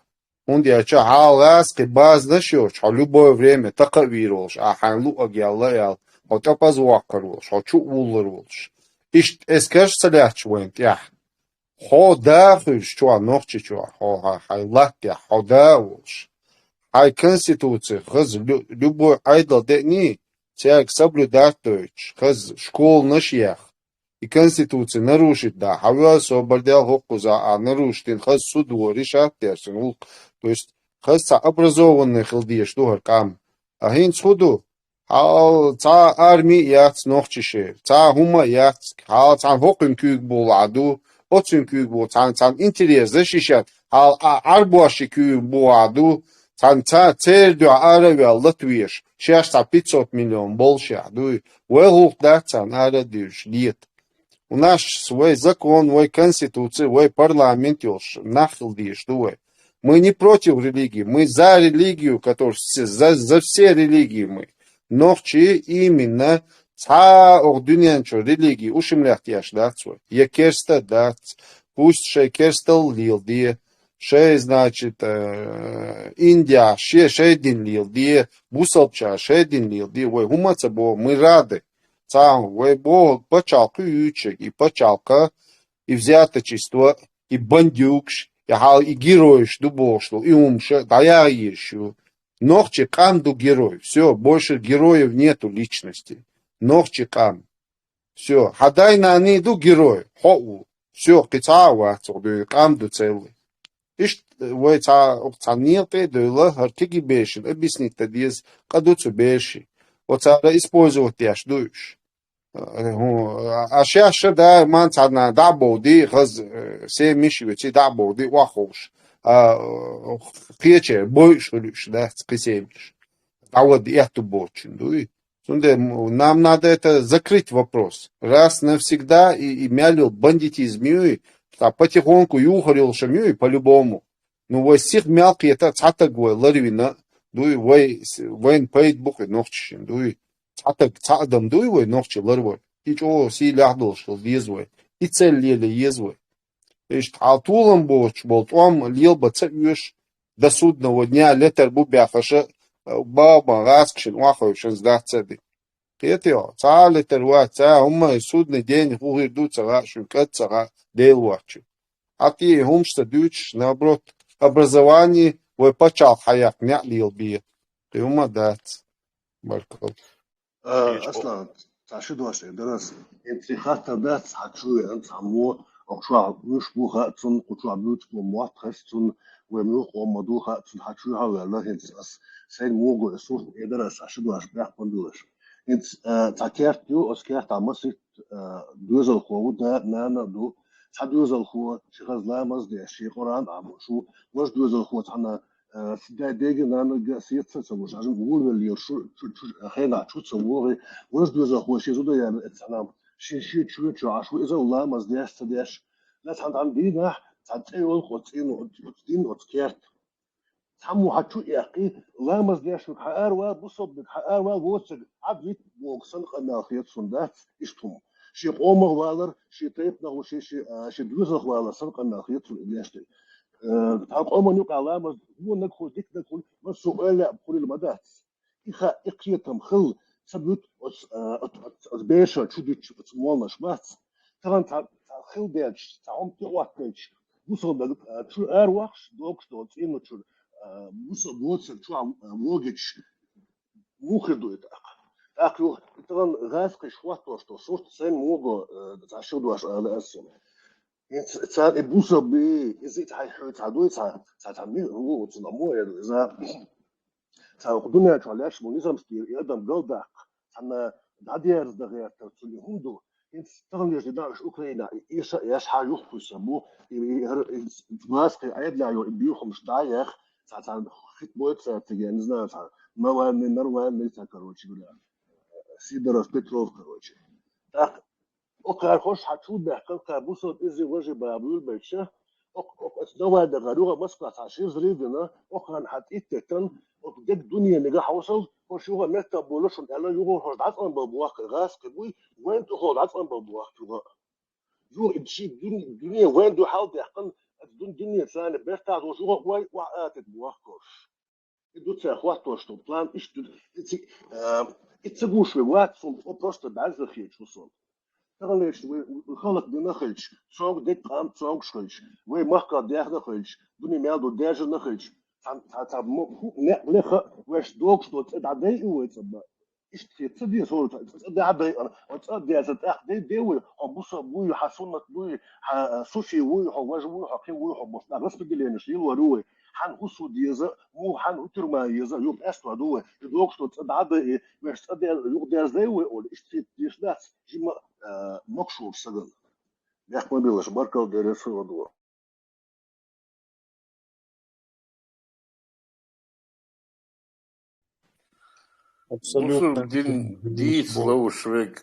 он дяча халас ки баз нашёш а любое время таковиролш а ханлу агялла ял ота позвакаролш а чу уллеролш إيش إسكاش سلاح شوين تيح خو داخل شو نوختي شو خو هاي لاتيا خو داوش هاي конституция خز любой айдл дени тяг соблюдать خز школ наших и конституция нарушит да хавя освободил хокуза а нарушит خز суд решат терсен то есть خز образованный хилдиш дугар кам а хин суду حال تا армии яц нохчише та хума яц حال та хокин кюг бул аду оцин кюг бул та интерес защищать حال арбуаши кюг бул аду та цердю аравия латвиш 500 миллион больше аду вэлух да та арадиш нет у нас свой закон свой конституция свой парламент ёш нахилдиш дуэ мы не против религии мы за религию которая за все религии мы نوخچی ایمینه تا او دنیان چو ریلیگی اوشم لحتیاش دات سوی یکرسته دات пусть шей керстел лилди, шей, значит, Индия, шейдин лилди, бусалча, шейдин лилди, ой, гумаца бо, мы рады. Цам, ой, бо, почалка ючек, и почалка, и взяточество, и бандюкш, и героиш, дубошло, и умша, да я еще. Ногче камду герой. Все, больше героев нету личности. Ногче кам. Все. Хадай на они иду герой. Хоу. Все, кицава, камду целый. Ишь, вы цанилте, дойла, хартиги бешен. Объяснить тадиз, кадуцу беши. Вот цара использовать яш дуешь. А сейчас, да, ман царна, да, боди, хаз, все мишивичи, да, боди, вахош. Пече, больше, да, скисемиш. А вот эту бочин, дуй. Нам надо это закрыть вопрос. Раз навсегда и мялил бандитизм, потихоньку юхарил шамю по-любому. Ну, вот всех мелкие, это цатагой, ларвина, дуй, воин пейт бухи, ногчин, дуй. Цатагдам, дуй, вой, ногчи, ларвой. И чего си ляхдал, что езвой. И цель лели езвой. Алтулам болтом лил бы цепьешь до судного дня, летер бубяфаша, баба, раскшин, ваховшин, сдаться. Это летер ваца, ума судный день, угиду цара, шункат цара, дейл вачу. А ты умшта дюч, наоборот, образование, вы почал хаяк, не лил бьет. Ты ума дать. Баркал. Аслан, таши дуаши, дарас, интрихата дать, хачу, антамо, أقشع مش بوها تون قطع بيوت وموات خستون وملوك ومدوها تون حشوها ولا هنس أس سين موجو الصوت إدارة عشدو أشباح بندوش هنس تكيرت يو أسكيرت عمسيت دوزل خو ده نانا دو تدوزل خو شخص لا مزدي شيء قرآن عمشو وش دوزل خو تنا سدا ديجي نانا جاسيت تسموش عشان نقول اللي شو خينا شو تسموه وش دوزل خو شيء زود يعني تنا شي تشو عشو إذا الله مزديش تديش لا تحد عن دينا تعطيون قطين وقطين وتكيرت تحمو حتشو يقي الله مزديش بحقار وبصب بحقار ووسق عبيت وقصن قنا خيط صندات يشتم شي قوم غوالر شي طيبنا وشي شي دوزخ غوالر صنقنا خيط صندات قوم نوقع الله مز هو ندخل ديك ندخل والسؤال بكل المدات إخا إقيتم خل سبوت بيشا تشديت تمولنا شمات طبعا خل بيش تعم تواكلش وصل شو أروحش دوكش دوت إنه شو وصل وصل شو موجش مخدو أكلو طبعا غاسك شوات وشتو صوت سين موجو تعشود واش على أسم تعال بوصل بي إذا تعيش تعدوي تعمل هو تنامو إذا تعقدنا تعلاش منظم ستير يقدم جودة أنا داديرز دغير ترسلي هندو تغني جدارش أوكرانيا إيش حاجة يخفسمو ماسك عيد لا يبيوهم شداير تعال خيط بوت تجينزنا تعال مروان تكروتشي ولا سيدروس بتروف كروتشي так أوكر خوش حتشود بحكم كابوسو إزي وجه بابول بيشه أصدوا هذا غلوة مسقط عشير زريدنا أوكر حتيت تكن وتجد الدنيا نجاح وصل وشوها متى بولوشن على يوم هرد عطن ببواق غاز كبوي وين تخول عطن ببواق تبغى يو إدشي الدنيا وين دو حاول تحقن الدنيا ثانية بيرتاع وشوها وين وقعت بواقش يدو تأخوات وشتو بلان إيش إتسبوش بواق صن وبروست بعز خير وصل تغليش وخلق بنخلش صوغ ديك قام صوغ شخلش وين محقا ديخ نخلش دنيا مالدو ديج نخلش تعب نخ وش دوكش دوت ادعي ويتسبب ايش تدي صوت ادعي انا وتصدي اتاخدي ديوي ابوس ابوي حسنت بوي سوشي وي حواج وي حقين وي حبوس لا بس بدي لين شيء وروي حن هسو ديزا مو حن وتر ما يزا يوب استو دوي دوكش دوت ادعي وش تدي يوب ديزا وي اول ايش تديش ناس جيما مكشوف سجن يحكم بالله بركه ودرس ودور Абсолютно. Ди слово швек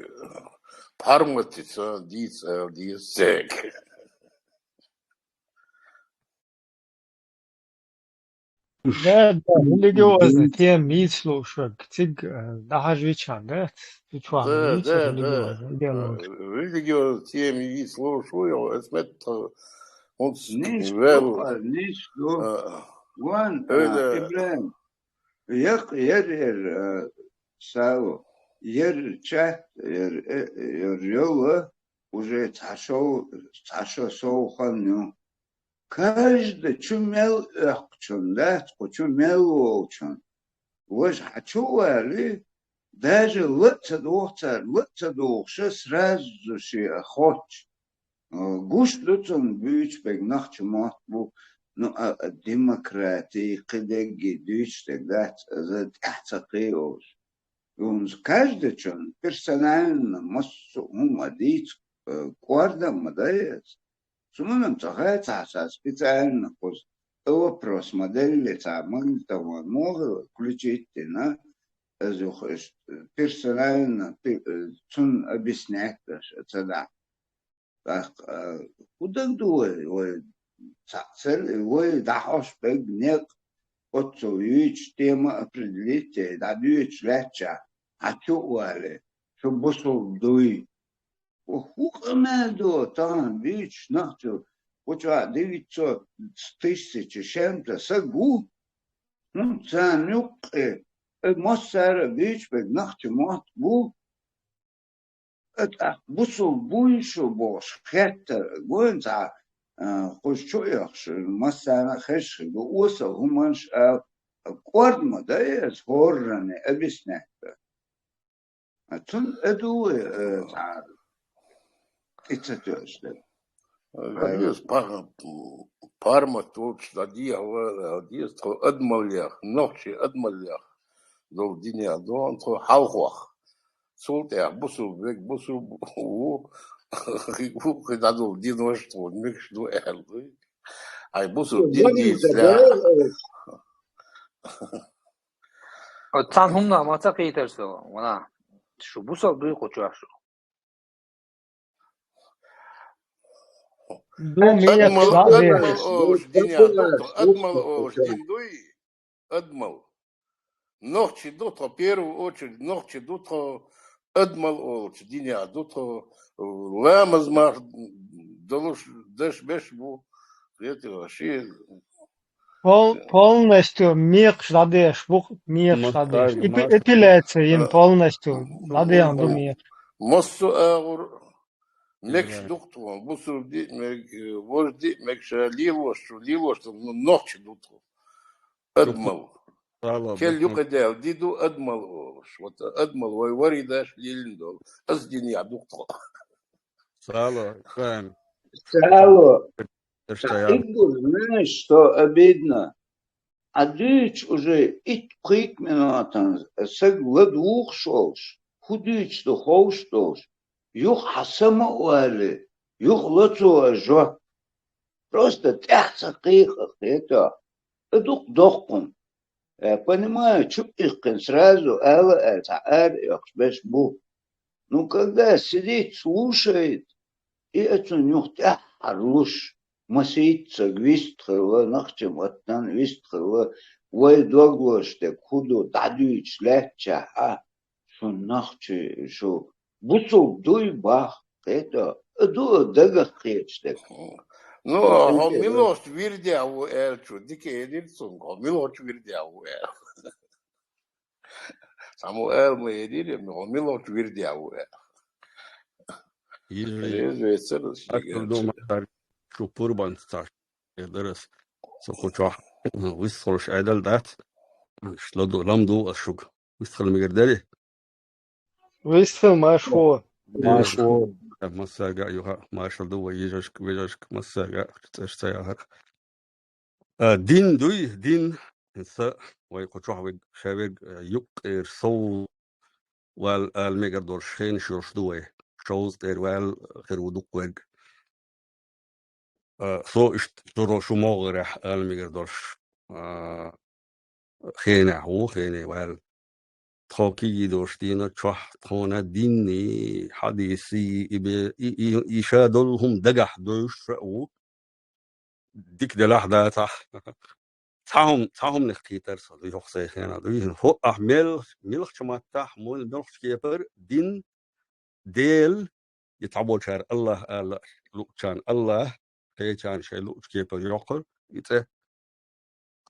парматица ди сек. Да, религиозно, те мислушек, циг нахажвичан, да? Ты чуан, Да. религиозно, идеология. Религиозно теми вид слово швек, это نيش Well, دو نيش دو وان öyle إبراهيم يق ير ساو ير чат ير يوه уже ташо соуханю каждый чумел чун да чумел чун وش حتشوالي даже лыца двухша сразу же охоч гуш лыцун büyüçbek нахчмат bu демократии кидеги дүйчтек да за тахтакиос Uns каждый чон персонально массу мадит квардам мадает. Суммам цагается специально поз вопрос модели магнитного могут включить на персонально чон объяснять это да. Так куда дуй цель ой дахош бег нет отцович тема определить да дүйч леча Ачуали, что босов дуй. Хукамедо там бич нахчу. Почва 900 тысяч чем-то сагу. Ну цанюк моссара бич бек нахчу мат бу. Это босов буйшу бош. Хеттер гонца. Хошчояхш моссара хеш оса гуманш квардма да я сгорране объяснять. Atun edu itzetősde. Adios parma toč dadia adios to admaljach nochi admaljach do dinia do antro hauch solter busu weg busu u gedado dinosto mix do erl ai busu dingi Tan humna mata qiterso wana شو بوصل دوي قطع شو أدمل أوش دنيا دوتو أدمل أوش دين دوي أدمل نوخشي دوتو بيرو очередь نوخشي دوتو أدمل أوش دنيا دوتو لامز مار دلوش دش беш бу это вообще Полностью мех ладеш, мех ладеш. Эпиляция им полностью ладен до мех. Моссу агур мекш дукту, бусу ди мек ворди мекша ливош нохчи дукту. Адмал. Кел юкадел диду адмал. Вот адмал вой варидаш лилиндол. Аздиния дукту. Сало, Хайм. Сало. Ты знаешь, что обидно? А дичь уже и прик минутан, сегладух шош, худич то хоуштош, юх хасама уали, юх лацу ажо. Просто тяхца кихах, это дух дохкун. Я понимаю, чупихкин сразу, это бу. Ну, когда сидит, слушает, и это нюх тях орлуш. Масица гвистхала нахчем оттан вистхала вой доглоштек худу дадуич леча шо нахче шо бусу дуй бах это ду дагахечтек. Ну, милош вирдяу элчу дике эдилсон милош вирдяу эл. Само эл мы эдилем, но милош вирдяу эл. شو قربان ستار درس سقوطه ويسخرش عدل دات شلدو لمدو الشوك ويسخل مقردالي ويسخل ماشو مساقا يوها ماشل دو ويجاشك مساقا تشتايا دين دوي دين انسا ويقوطوح شابق يقير صو والمقردور شين شوش دوي شوز دير خيرو دوق så istoro shumogre almigerdors khena ho khene wal thoki dostina chah thona dinni hadisi ishadulhum dagah dosh dik de lahda تاهم نختيتر صدق يخصي خينا دوين هو أحمل ملخ شما تحمل ملخ كيبر دين ديل يتعبوا شار الله لو كان الله قيتان شيلو كيبر يوقر إذا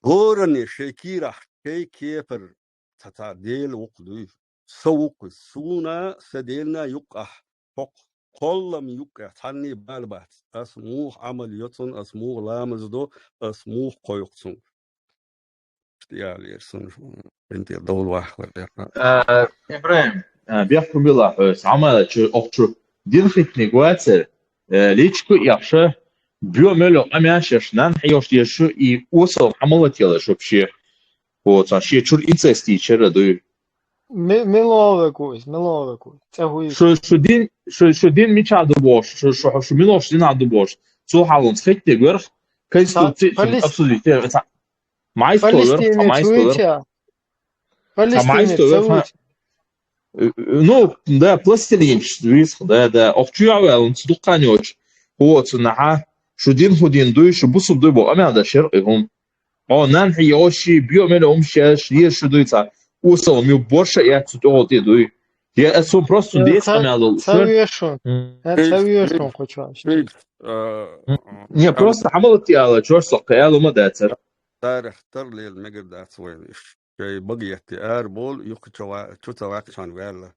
غورني شيكيرا شي كيبر تتعديل وقدي سوق سونا سديلنا يقع فوق كلهم يقع تاني بالبات اسموه عملياتون اسموه لامزدو اسموه قيقتون يعني يرسون انت دول واحد إبراهيم بيحكم بالله عمل شو أكتر دين خيط نقواتر ليش كو يعشى بيوملو أمياشش نان حيوش يشو يوصل عملت يلا شو بشي هو تشي شو إنسستي شر دوي ملوه كويس تهوي شو دين مش عدو باش شو ملوش دين عدو باش شو حالون خيط نقول كيستو تيجي أبسولي فلسطين تويتشا فلسطين تويتشا Ну, да, пластилин, да, овчуя, он стуканёч. Вот, наха, шудин худин дуй, шубусуб дуй, бо амя да шер, он. О, нан хиоши, биомеле умшеш, лир шудуйца. Усал, мю борша я тут оти дуй. Я это просто здесь амя дол. Савиешон. Савиешон хочешь. Не, просто хамалт я, чёрт сокаялу мадатер. تاريخ ترلي المقدار سوينش شيء بقيت اربول يقطع تشوتا عشان ولا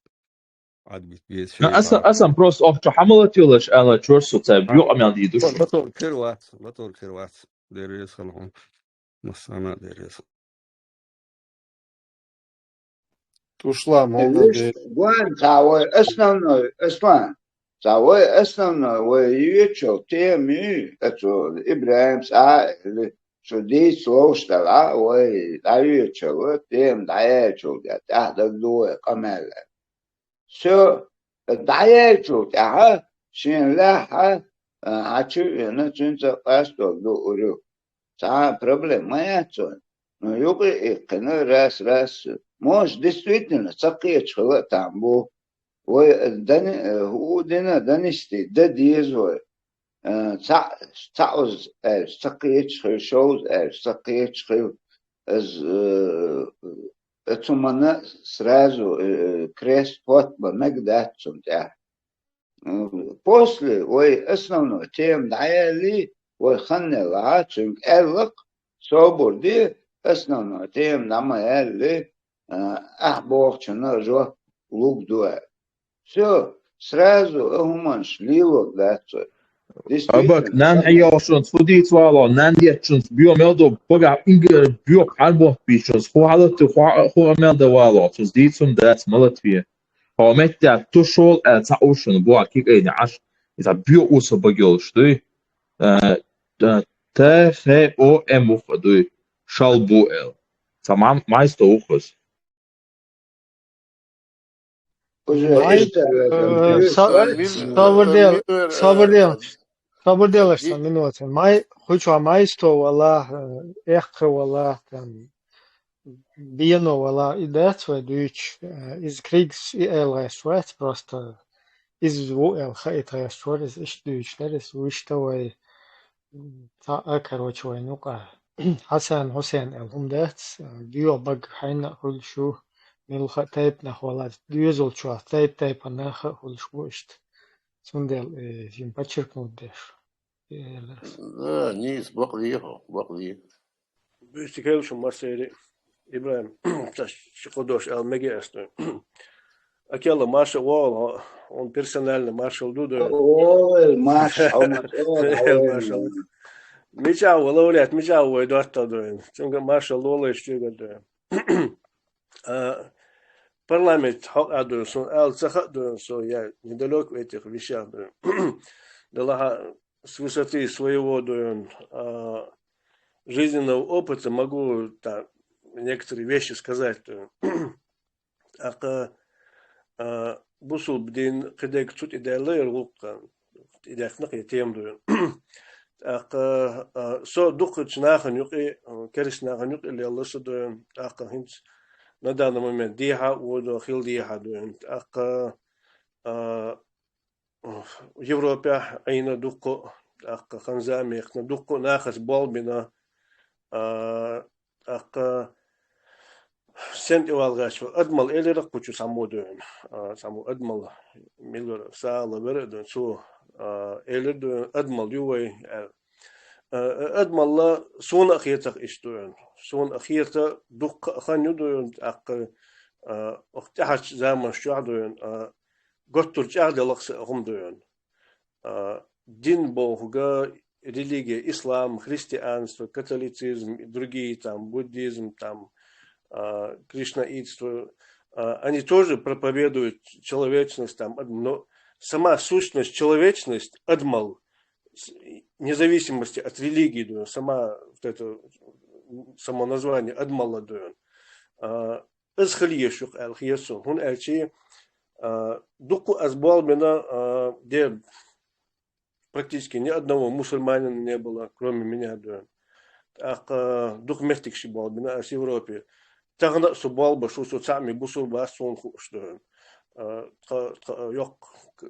عاد بيتبيس شيء أصلا просто овчу хамалт يلش على чёрт соцай бью амя дидуш. لا كروات ديريس خلهم مسانا ديريس ушла молодец. Гуан цавой основной, воюючий теми, это Ибрахим Саили, что здесь слушала, воюючий тем даячий, это двое камеры. Все даячий, шинляха, хочу на чунца пастор до Та проблема это. Но юго и раз. Может, действительно, цакия чхала там был. Донести, додизывай. Цауз, цакия чхал, шоуз, цакия чхал. Это мана сразу крест потба, мегдатцум, да. После, основной тем даяли, ханнела, чунг эрлок, соборди, основной тем намаяли, богчина жо лук дуэ. Все, сразу гуман шливок датцой. Абак, нан хаяшон, сфудит вало, нан дечун, биомелдо, бога ингер, биок арбох бичос, хуалат, хуамелда вало, сдицун дат малатвия. Хометя тушол, цаушон, буа кик эйни аш, ита био уса багел, что ТХОМ дуй шалбуэл. Самам майсто ухос. Sabırdelаш sam minūte. Hoću maisto wala wala tam vieno wala idets vai Deutsch iz Kriegs LS просто iz VL это что из Deutsch das что vai короче vai nuqa Hasan Hussein elhumdets dio bag hayna hul shu milxa tayp nahwalat düzol chu tayp naha hul shust Сундел, им подчеркнуть дешь. Да, низ, бақлиho. Büyüstikeyim Marseille İbrahim. Çıkıdoş almege esto. Aquela marcha wall, personal marshal dudu. Marshal. Miçao valolet, miçao dörtte dön. Çünkü marshal wall işçiga Парламент адусон, адусон, я недалеко этих вещах. С высоты своего жизненного опыта могу некоторые вещи сказать. Бусул бдин кедек чуть идеалер лука, идеахнак я тем дую. Со духач наханюк и керис наханюк или алласа дую. Хинц на данный момент диха воду хил диха дуент в Европе айна духко ханзами ихна духко нахас болбина сент ивалгаш адмал элерак пучу саму дуен саму адмал милер сала верден су элер дуен адмал ювай أدمالله سون أخيرتك إشتوين سون أخيرتا دق خانيو دوين اختحش زمان شو دوين قطر جعل لقص هم دوين دين بوهجا религия, ислам, христианство, католицизм, другие там, буддизм, там, кришнаитство, они тоже проповедуют человечность, там, но сама сущность, человечность, адмал, вне зависимости от религии, сама, вот это, само название, адмалла, азхалиешух алхиесу, он эльчи, дуку азбал мена, где практически ни одного мусульманина не было, кроме меня, дух местикши был, в Европе. Тагна субал бы, что сами бусул бы, сон хуш, yok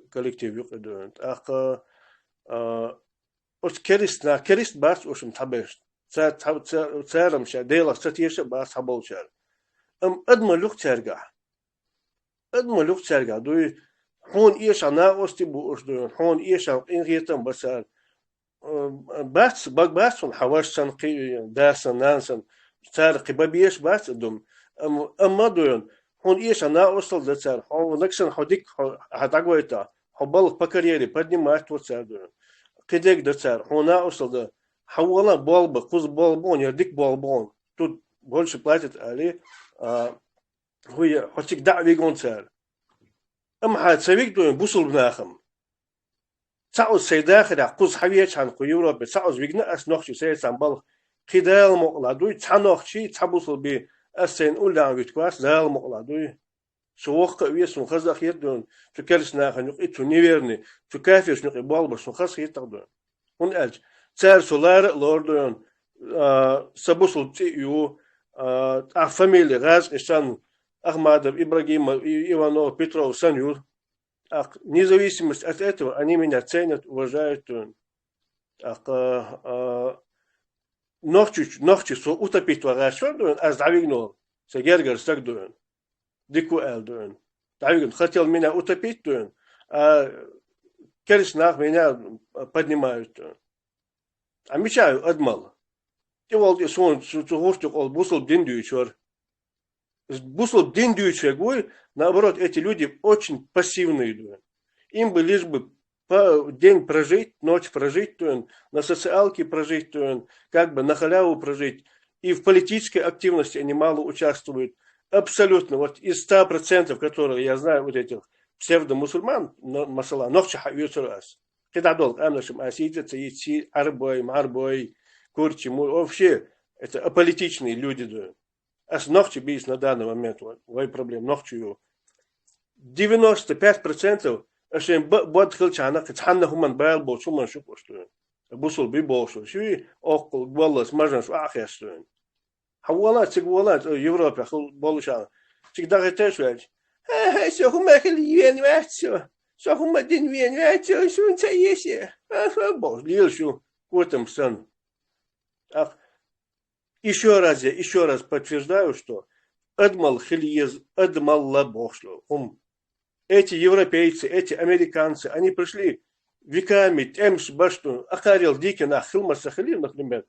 коллектив yok ediyor. Os kerist bas osum tabest. Tsaram şa deyla satiyesha bas habol şa. Adma luk çerga. Adma luk çerga. Duy hon iesha na osti bu osdun. Hon iesha ingetan basar. Bas son hawassan qi dasan nansan. Tsar qibabiyesh bas dum. Amma doyon hon iesha na ostal da tsar. Hon naksan hodik hatagويتا. Хобал по карьере поднимать вот царь. Кидек да царь. Хона осалда. Хавала балба, куз балбон, ярдик балбон. Тут больше платят, али хуя хотик да вигон царь. Хад савик дуем бусул бнахам. Цаус сейдахра куз хавиеч хан ку Европе. Цаус вигна ас нохчи сейд самбал. Кидал моqla дуй цанохчи цабусул би асен улан витквас дал моqla дуй. سوق ويسون خزخ يدون فكرسنا خنق إتو نيفيرني فكافيش نقي بالبر سون خزخ يتقدون هون ألج تار سولار لوردون سبوسل تيو فاميلي غاز إشان أحمد إبراهيم إيوانو بيترو سانيور независимость от этого они меня ценят, уважают. Ночью со утопить варашон, а завигнул, сегергер сагдуен. Дику элдуэн. Тавигун хотел меня утопить, а керснах меня поднимают. А мечаю адмал. И вот сон сухостюк ол бусул диндючер. Бусул диндючер гой, наоборот, эти люди очень пассивные. Им бы лишь бы день прожить, ночь прожить, на социалке прожить, как бы на халяву прожить. И в политической активности они мало участвуют. Абсолютно. Вот из 100%, которые я знаю, вот этих псевдомусульман, масала, нохча хавьюцурас. Когда долг амнашим асидятся, идти арбой, марбой, курчи, вообще, это аполитичные люди. Ас нохча бис на данный момент, вот проблем, нохчу. 95% ашем бод хилчана, катханна хуман байл бол, шуман шукоштуен. Бусул би болшу. Шуи окол, гваллас, мажан шу ахястуен. حوالات سقوالات يوروبا خل بولشان تقدر تشوج شو هم كل يوين واتشو شو هم دين وين واتشو شو انت يشي بول ليل شو كوتم сан. Еще раз подтверждаю, что адмал хильез адмал лабошло. Эти европейцы, эти американцы, они пришли веками темш башту ахарил дикина хилма сахалин, например.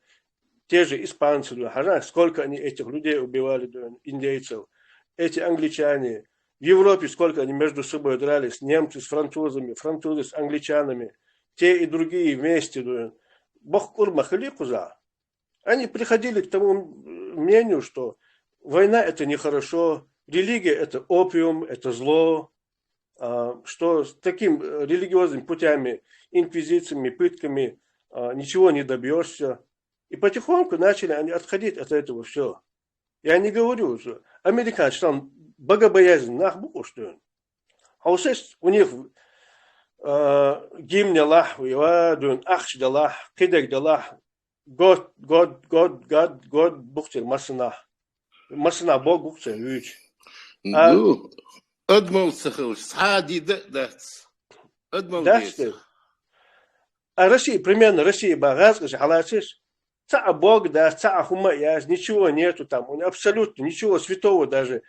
Те же испанцы, сколько они этих людей убивали, индейцев, эти англичане. В Европе сколько они между собой дрались, немцы с французами, французы с англичанами, те и другие вместе. Бог курма халикуза. Они приходили к тому мнению, что война это нехорошо, религия это опиум, это зло, что с таким религиозными путями, инквизициями, пытками ничего не добьешься. И потихоньку начали они отходить от этого все. Я не говорю, что американцы там богобоязнь нахбуку, что а у них гимн Аллах, ахш Аллах, кидек Аллах, год, бухтер, масына Бог бухтер, вич. Ну, адмал сахал, сади датс. Адмал датс. А Россия, примерно Россия багаз, халатиш. Ца Бог, да, ца хума, ничего нету там, абсолютно ничего святого даже,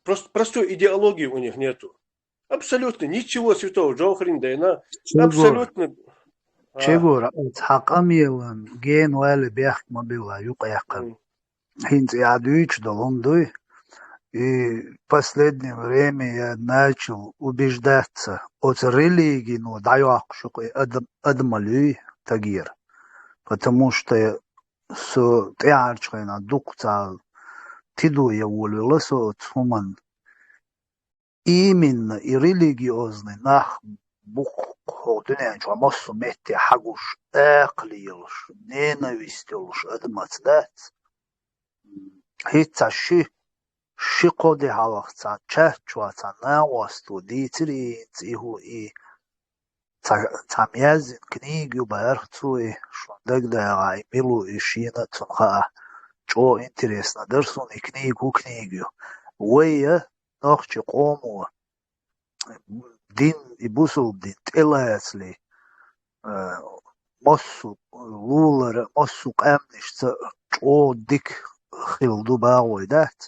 просто простой идеологии у них нету, абсолютно ничего святого, Джохрин, да, абсолютно, Чегора, حقاميلن جين ولا بيحكم بيلا يقيقن. Хинт я дюйч долондуй, и в последнее время я начал убеждаться от религии, ну, даю шукой адмалюй тагир, потому что с театрой на дукцал тиду я волю от хуман именно и религиозный нах бух ходуня чва массу метти хагуш эклилш ненавистилш адмацдат هیچ شی قدی هواخت چه چواتن نه واستو دیتری ایهو ای تمیز کنیگو برختوی شوندگ دقای میلو ایشینه تنخواه چو اینترس ندرسون کنیگو ویه نخچی قومو دین ایبوسو دین تلاسلی ماسو لولر ماسو قمنش چو دیک خيلدو باويدات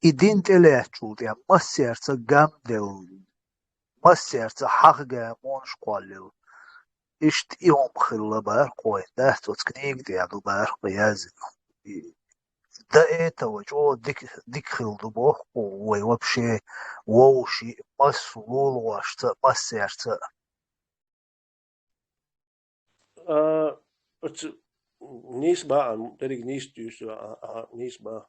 إدين تلاتشول يعني مسيرتا جامدل مسيرتا حقا مونش قوالل إشت إيهم خيلا بار قويدات وتكنيك ديادو بار قيازن دا إيتا وجو ديك خيلدو بوح ويوبشي ووشي مسلول واشتا مسيرتا Нисба, дерек нистюс, нисба.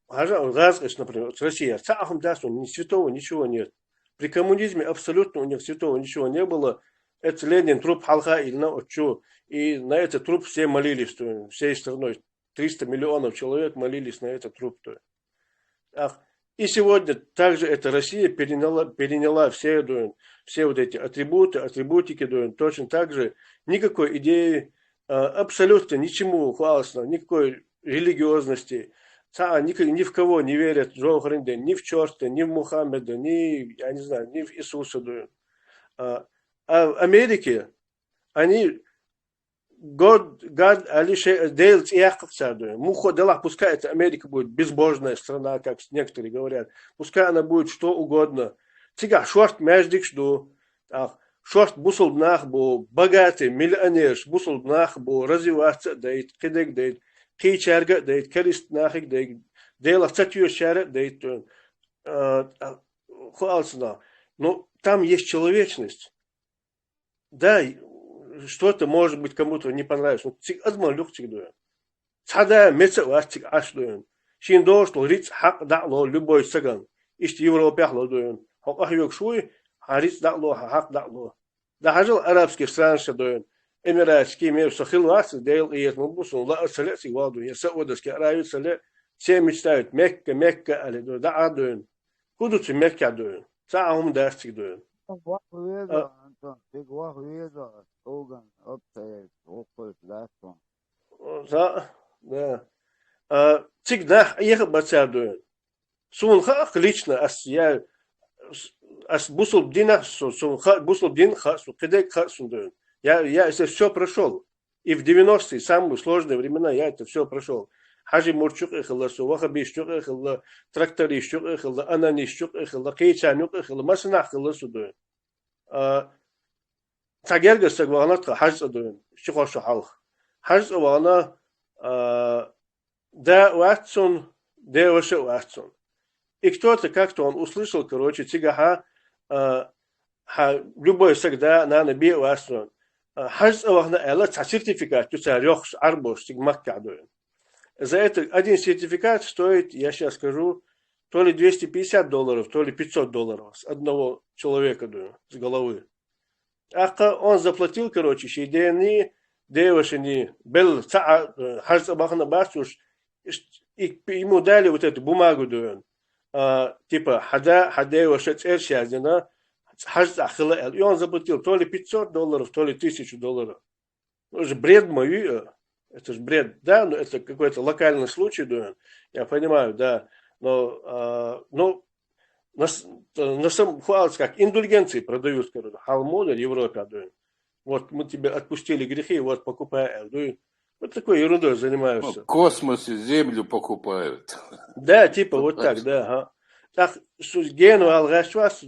Разгаш, например, Россия. Цахом дасту ни святого ничего нет. При коммунизме абсолютно у них святого ничего не было. Это Ленин, труп Халха или на Очу. И на этот труп все молились, всей страной. 300 миллионов человек молились на этот труп. И сегодня также эта Россия переняла все вот эти атрибутики, точно так же никакой идеи, абсолютно ничему, классно, никакой религиозности. Ни в кого не верят, ни в черта, ни в Мухаммеда, я не знаю, ни в Иисуса. А в Америке они год алише делать яхтсадуют. Мухо дела, пускай эта Америка будет безбожная страна, как некоторые говорят. Пускай она будет что угодно. Тига шорт междик жду. Шорт бусулднах бу богатый миллионер, бусулднах бу развиваться дейт, кидек дейт, кичерга дейт, користнахик дейт, делах цатюшера дейт. Но там есть человечность. Да, что-то может быть кому-то не понравится. Но цик азмалюк цик дуэн. Цада меца вас цик аш дуэн. Шин до, что риц хак дакло любой саган. Ишт европяхло дуэн. Хак ахюк шуй, хариц дакло, хак дакло. Да хажал арабских стран шадуэн. Эмиратские мер сахил вас, дейл и етмубусун, ла асале сигваду. Я саудовские аравии сале. Все мечтают Мекка, али дуэн. Да адуэн. Кудуцы Мекка дуэн. Цаахум дастик дуэн. Да. Всегда ехал бацардуэн. Сунха лично я бусулбдина бусулбдин хасу кедек хасундуэн. Я это все прошел. И в 90-е, самые сложные времена, я это все прошел. Хажи Мурчук эхалла, Вахабищук эхалла, тракторищук эхалла, Ананищук эхалла, Кейчанюк эхалла, Масанах эхалла судуэн. Тагерга сагванатха хаж адуэн. Шихошу халх. Хаж авана да уатсон, да ваше уатсон. И кто-то как-то он услышал, короче, тигаха любой всегда на наби уатсон. Хаж авана эла сертификат, тут рёхс арбош тигмакка адуэн. За это один сертификат стоит, я сейчас скажу, то ли $250, то ли $500 с одного человека с головы. Ака он заплатил, короче, шейдени, девушени, бел, хаж абахна башуш, и ему дали вот эту бумагу, типа, хадева шецершазина, хаж ахила, и он заплатил то ли $500, то ли $1000. Ну, же бред мой, это же бред, да, но это какой-то локальный случай, я понимаю, да, но на самом деле, как индульгенции продают, короче, халмоны в Европе, вот мы тебе отпустили грехи, вот покупай, вот такой ерундой занимаешься. В космосе землю покупают. Да, типа вот так, да. Так, гену алгашвас,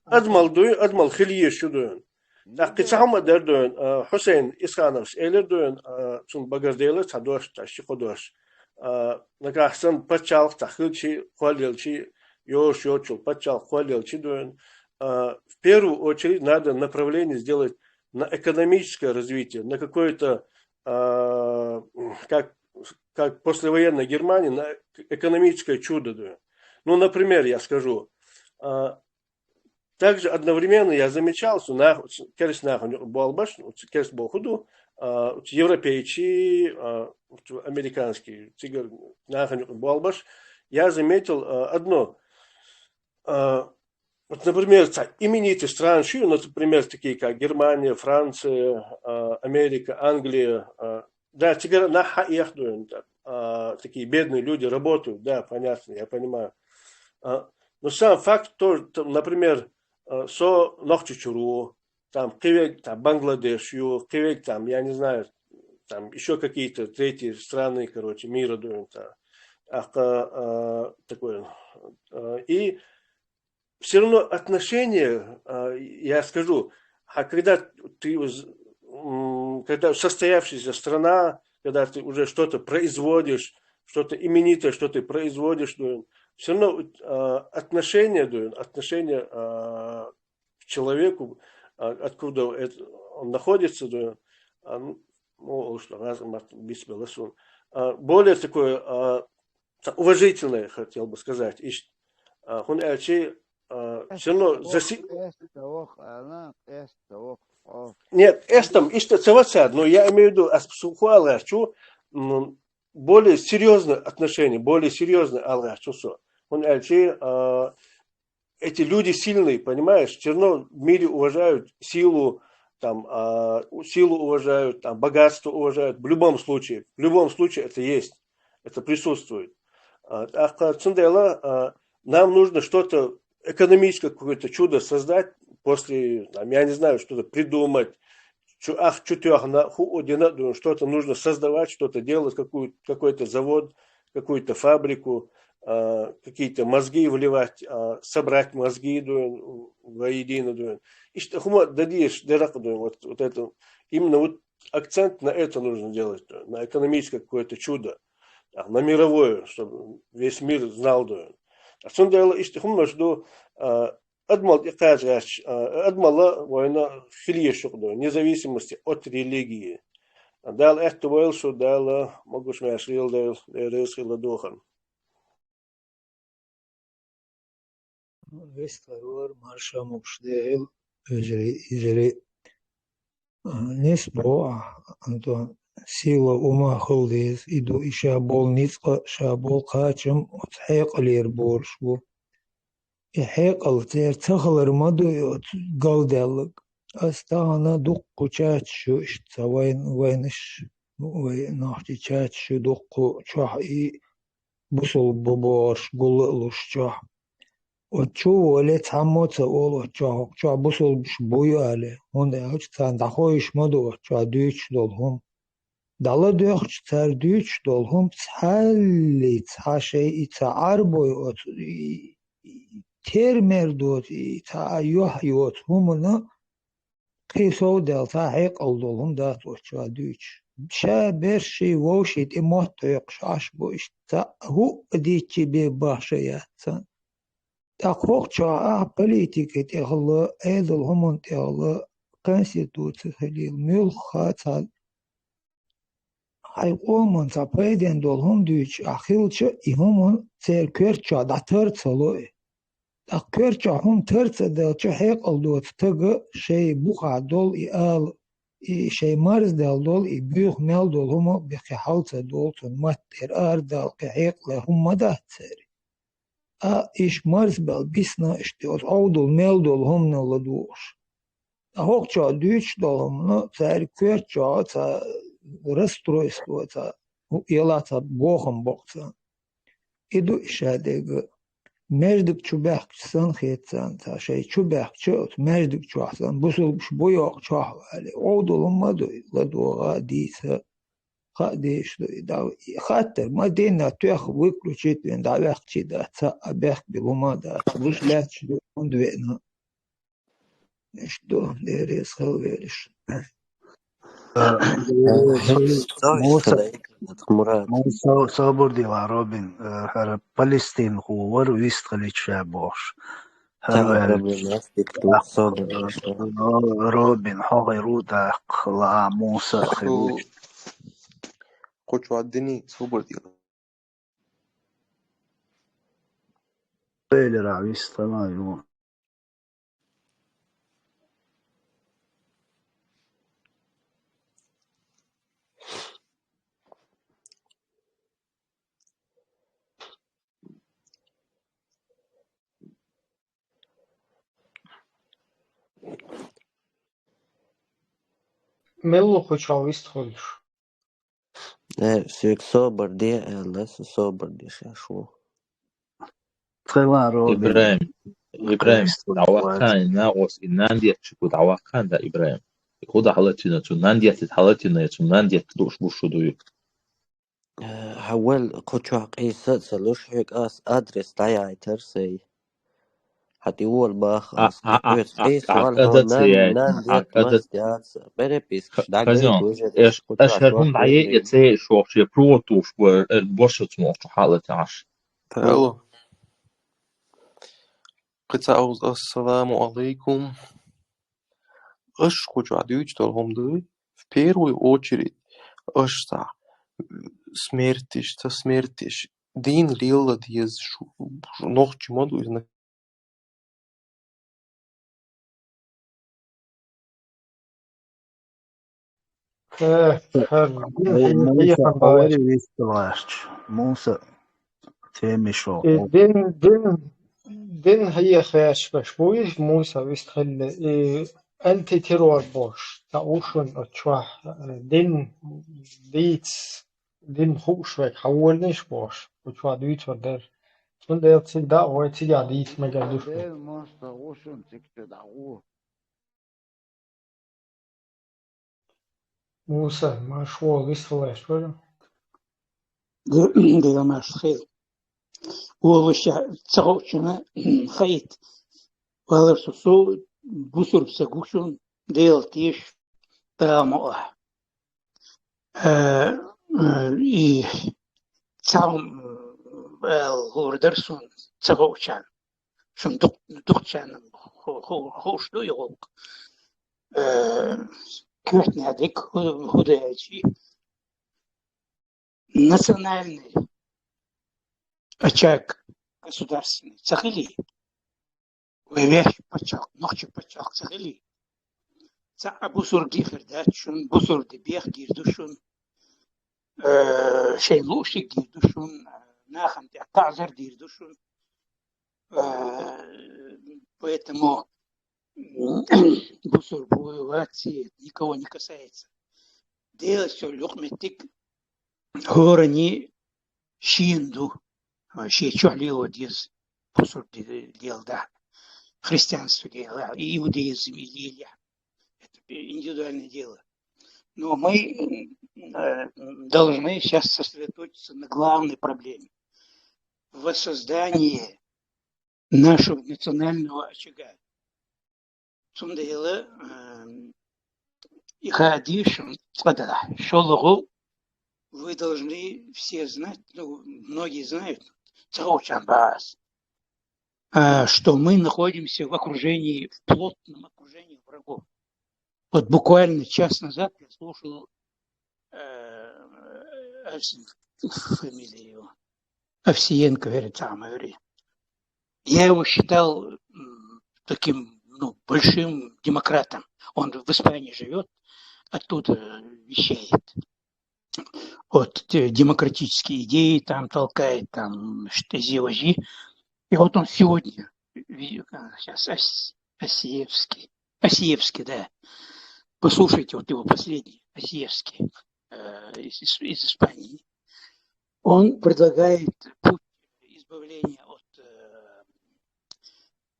адмал хилье шудуэн. Наққицахма дердөн Хусейн Исханович элердөн цун багардела цадош таши ходош. Нагахсан пачал тахилчи хвалилчи ёш ёчул пачал хвалилчи дön. В первую очередь надо направление сделать на экономическое развитие, на какое-то, как послевоенная Германия, на экономическое чудо. Ну, например, я скажу, также одновременно я замечал, что европейцы, американские, я заметил одно. Вот, например, именитые страны, например, такие как Германия, Франция, Америка, Англия, да, такие бедные люди работают, да, понятно, я понимаю. Но сам факт, то, например, Нохчичуру, там, Кивек, там, Бангладеш, Кивек, там, я не знаю, там, еще какие-то третьи страны, короче, мира, такое. И все равно отношения, я скажу, когда состоявшаяся страна, когда ты уже что-то производишь, что-то именитое, что ты производишь, все равно отношения к человеку, откуда он находится, более такое уважительное, хотел бы сказать. Все равно нет, но я имею в виду, более серьезные отношения, более серьезные эти люди сильные, понимаешь, все равно в мире уважают силу, там, силу уважают, там, богатство уважают, в любом случае это есть, это присутствует. Нам нужно что-то экономическое, какое-то чудо создать после, там, я не знаю, что-то придумать, что-то нужно создавать, что-то делать, какой-то завод, какую-то фабрику, какие-то мозги вливать, собрать мозги воедино. И что вот это, именно вот акцент на это нужно делать, на экономическое какое-то чудо, на мировое, чтобы весь мир знал. Независимости от религии. Дал это был, что дал могуш мяшрил дал резхила духан. Вестарор марша мукшдел ежели несбо Антон сила ума холдез иду иша болницка шабол качым отхайк лер боршбу يحيق تخلر مدو قلدلق استانا دق تشاتشو اشتا وينش وينحتي تشاتشو دق شاحي بصل ببارش قلقلش شاح وتشو ولي تعموت اول شاح بصل بش بويو علي هون هج تان دخويش مدو شاح دوش دولهم دالا دوش تار دوش دولهم تحلي تحاشي تعربو تيرمر دوتي تا يوحيوت همنا قيسو دلتا حيق الدولهم دات وشا دوش شا برشي ووشيت اموت يقشاش بوش تا هو ديكي بباشيات تا خوخ شا بوليتيكي تغلا ايدل همون تغلا конституция خليل ملخا تا حيقومن تا بيدن دولهم دوش اخيلچا همون تيركرچا داتر تلوي أكرت هم ترت دلت حق الدوت تجا شيء بقع دول إال شيء مارس دول يبيخ مال دول هما بخحالت دول تنمتر أردال كحق لهم مدهتر إيش مارس بالبسنا اشتوت عودل مال دول هم نلدوش أهوك جا دوش دول هم تار كرت جا تا رسترويستو تا يلا تا بوخم بقتا إدو إشادة مردك چوبخ سن خيتسان تا شيء چوبخ چوت مردك چوحسن بوسل بوياق چوح علي عودل مدو لدو غاديسا خاديش دو خاطر ما دينا توخ ويكلو چيتين دا وخ چي دا تا ابخ بلوما دا بوش لاتش دو دوينا Что, дерес халвелиш. موسى مراد موسى صابر دي روبن هر فلسطين هو ويست خليج شابوش تعال هر ربنا يفتك صابر روبن حاغي رودا خلا موسى شو خليج قوش عدني صبر دي ويلي راويست طبعا ملو خوشحال استخدش. سيك صابر دي لسه صابر دي شو طلع روبن إبراهيم دعوة ناقص إنندية شكو دعوة كان دا إبراهيم يخوض حالتنا تنندية تحالتنا تنندية تدوش بوشدوي حول خوشو قيسة سلوش هيك أدرس تاعي ترسي حتى هو الباخ قيس والهون نان ديت مس ديات بري بيسكش داقوي كازيان توجدش خوشو أشهرهم أشواح دعية بيري يتسي شوف بروتوش والبوشة موش حالة عش تعالوا قطع السلام عليكم. Хочу ответить вам в первую очередь, что смерть, дин лила диез ночь моду из موسى حوالي ويست موسى تيمي شو Den هي خاش بشويش موسى ويستخل أنت تروح باش تأوشن أتشوح دين خوش وك حولنش باش وتشوح دويت ودر شون ده يتصيق دا هو يتصيق عديت ما قدوش بي موسى ما شو ويستخل شو ديال ما خير واش تصوتنا خيط وهذا سو بوسر بسكوشون ديال تيش تامو اي تام الهوردرسون تصوتشان شن دقتشان خوش دو يوك كرتنا ديك هدايتي национальный очаг государственный цахили вещь почак ночи почак цахили ца абусур гифердачун бусур дебех гирдушун шейлуши гирдушун нахам тазер гирдушун поэтому бусур буевации никого не касается делать все лёгметик هورني شيندو شيء شعليو ديز بصور ديال ده христианство дело, иудаизм или это индивидуальное дело. Но мы должны сейчас сосредоточиться на главной проблеме – воссоздании нашего национального очага. Сумдейла ихадишем складала шологу. Вы должны все знать, ну, многие знают, что мы находимся в окружении, в плотном окружении врагов. Вот буквально час назад я слушал фамилию его, Овсиенко, я его считал таким, ну, большим демократом. Он в Испании живет, оттуда вещает. Вот демократические идеи там толкает, там штези-ожи. И вот он сегодня, сейчас Осиевский, да. Послушайте вот его последний, Осиевский, из Испании. Он предлагает путь избавления от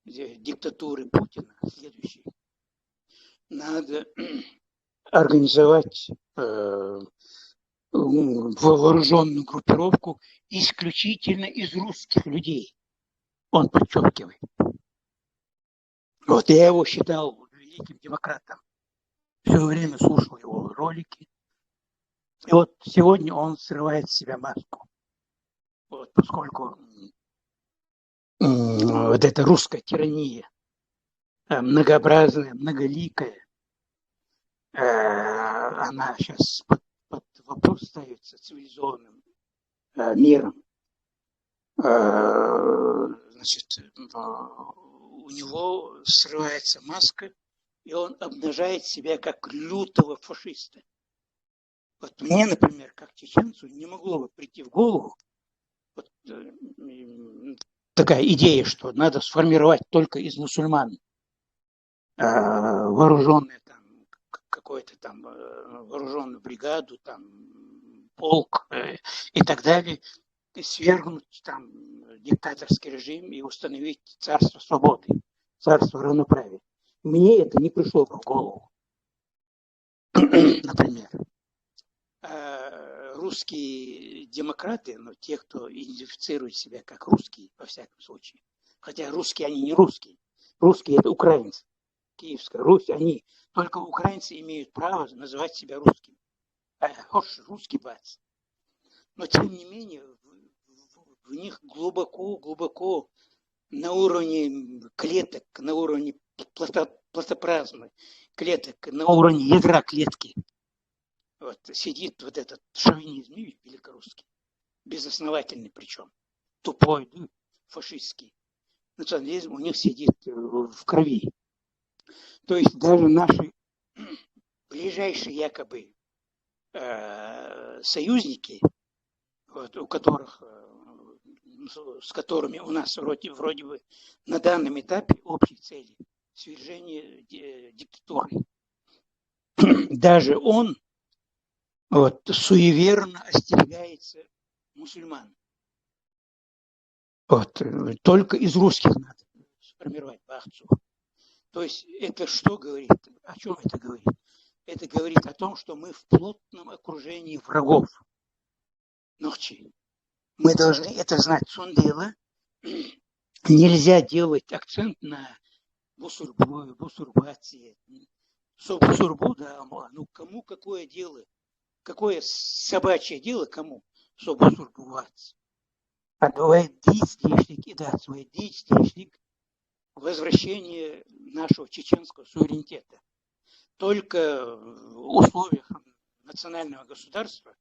диктатуры Путина следующий. Надо организовать вооруженную группировку исключительно из русских людей. Он подчеркивает. Вот я его считал великим демократом. Все время слушал его ролики. И вот сегодня он срывает с себя маску. Вот, поскольку вот эта русская тирания, многообразная, многоликая, она сейчас под вопрос ставится цивилизованным миром. Значит, у него срывается маска, и он обнажает себя как лютого фашиста. Вот мне, например, как чеченцу, не могло бы прийти в голову вот, такая идея, что надо сформировать только из мусульман вооруженные там какую-то там вооруженную бригаду, там полк и так далее, и свергнуть там диктаторский режим и установить царство свободы, царство равноправия. Мне это не пришло бы в голову. Например, русские демократы, но те, кто идентифицирует себя как русские, во всяком случае, хотя русские они не русские, русские это украинцы, Киевская Русь, они, только украинцы имеют право называть себя русскими. Русский бац. Но тем не менее, в них глубоко на уровне клеток, на уровне плазмы клеток, на уровне ядра клетки вот, сидит вот этот шовинизм великорусский, безосновательный причем, тупой, фашистский. Национализм у них сидит в крови. То есть даже наши ближайшие якобы союзники, вот, у которых, с которыми у нас вроде бы на данном этапе общей цели свержение диктатуры. Даже он вот, суеверно остерегается мусульман. Вот, только из русских надо сформировать бахцу. То есть это что говорит? О чем это говорит? Это говорит о том, что мы в плотном окружении врагов. Ночи. Мы должны это знать. Сундела. Нельзя делать акцент на бусурбации. Бусурбу, да, ну кому какое дело? Какое собачье дело кому? Бусурбуваться. А бывает действительник, и да, свой действительник возвращение нашего чеченского суверенитета. Только в условиях национального государства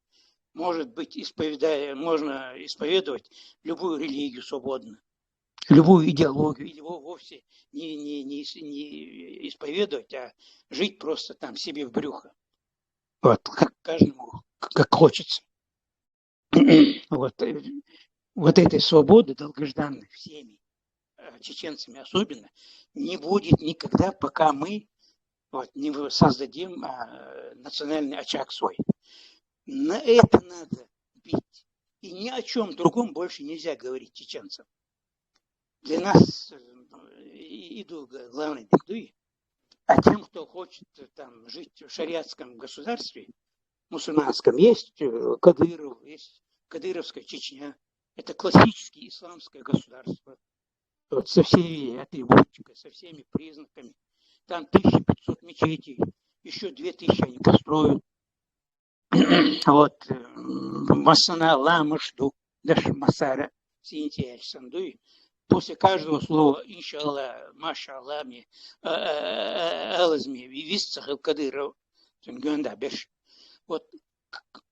может быть можно исповедовать любую религию свободно, любую идеологию, или вовсе не исповедовать, а жить просто там себе в брюхо. Вот, как каждому, как хочется. Вот этой свободы долгожданной всеми, чеченцами особенно, не будет никогда, пока мы вот, не создадим национальный очаг свой. На это надо бить. И ни о чем другом больше нельзя говорить чеченцам. Для нас иду главной беды, а тем, кто хочет там, жить в шариатском государстве, мусульманском, есть Кадыров, есть Кадыровская Чечня. Это классическое исламское государство. Вот, со всей атрибутикой, со всеми признаками. Там 1500 мечетей, еще 2000 они построят. Вот, Масана, Ламашду, Даш Масара, Синтия, Сандуи. После каждого слова, иншаллах, машаллах, алазми, висцах Кадыров, Гюндабеш. Вот,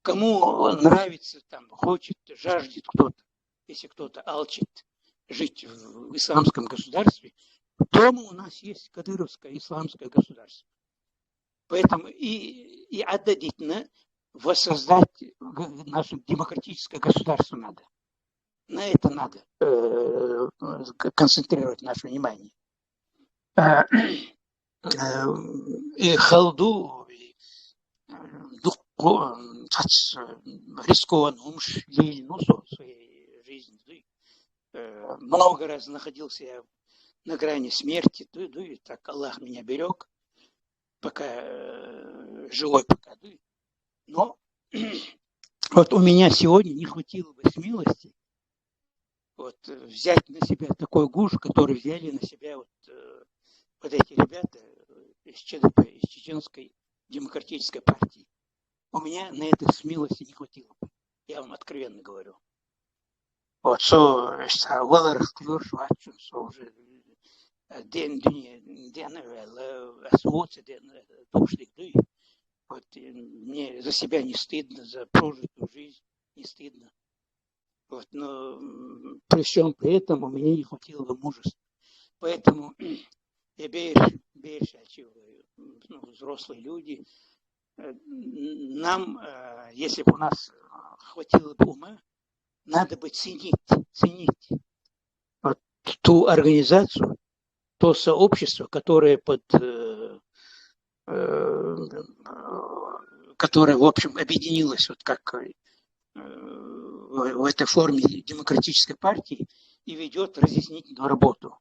кому нравится, там, хочет, жаждет кто-то, если кто-то алчит жить в исламском государстве, дома у нас есть кадыровское исламское государство. Поэтому и отдадительно воссоздать наше демократическое государство надо. На это надо концентрировать наше внимание. И халду, рискованно в своей жизни. Много раз находился я на грани смерти, и так Аллах меня берег, пока живой, пока. Но вот у меня сегодня не хватило бы смелости вот, взять на себя такой гуш, который взяли на себя вот эти ребята, из ЧДП, из Чеченской демократической партии. У меня на это смелости не хватило. Я вам откровенно говорю. Вот, Валар Клюршвачун, уже день вот мне за себя не стыдно, за прожитую жизнь не стыдно. Вот, но при всем при этом у меня не хватило бы мужества. Поэтому я взрослые люди, нам, если бы у нас хватило бы ума, надо бы ценить вот ту организацию, то сообщество, которое которое, в общем, объединилось вот как в этой форме демократической партии и ведет разъяснительную работу.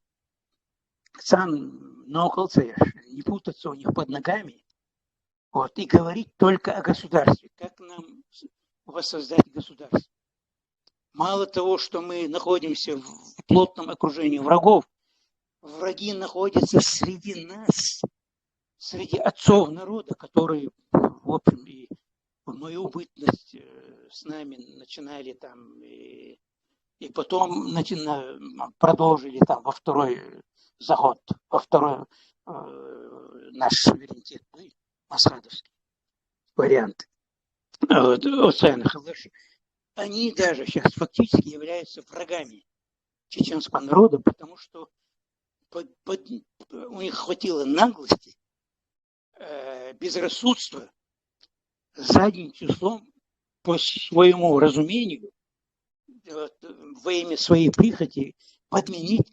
Сам наукался, не путаться у них под ногами, вот, и говорить только о государстве, как нам воссоздать государство. Мало того, что мы находимся в плотном окружении врагов, враги находятся среди нас, среди отцов народа, которые, в общем, и в мою бытность с нами начинали там, и потом продолжили там во второй заход, во второй наш суверенитет, масхадовский вариант. Они даже сейчас фактически являются врагами чеченского народа, потому что у них хватило наглости, безрассудства задним числом по своему разумению во имя своей прихоти подменить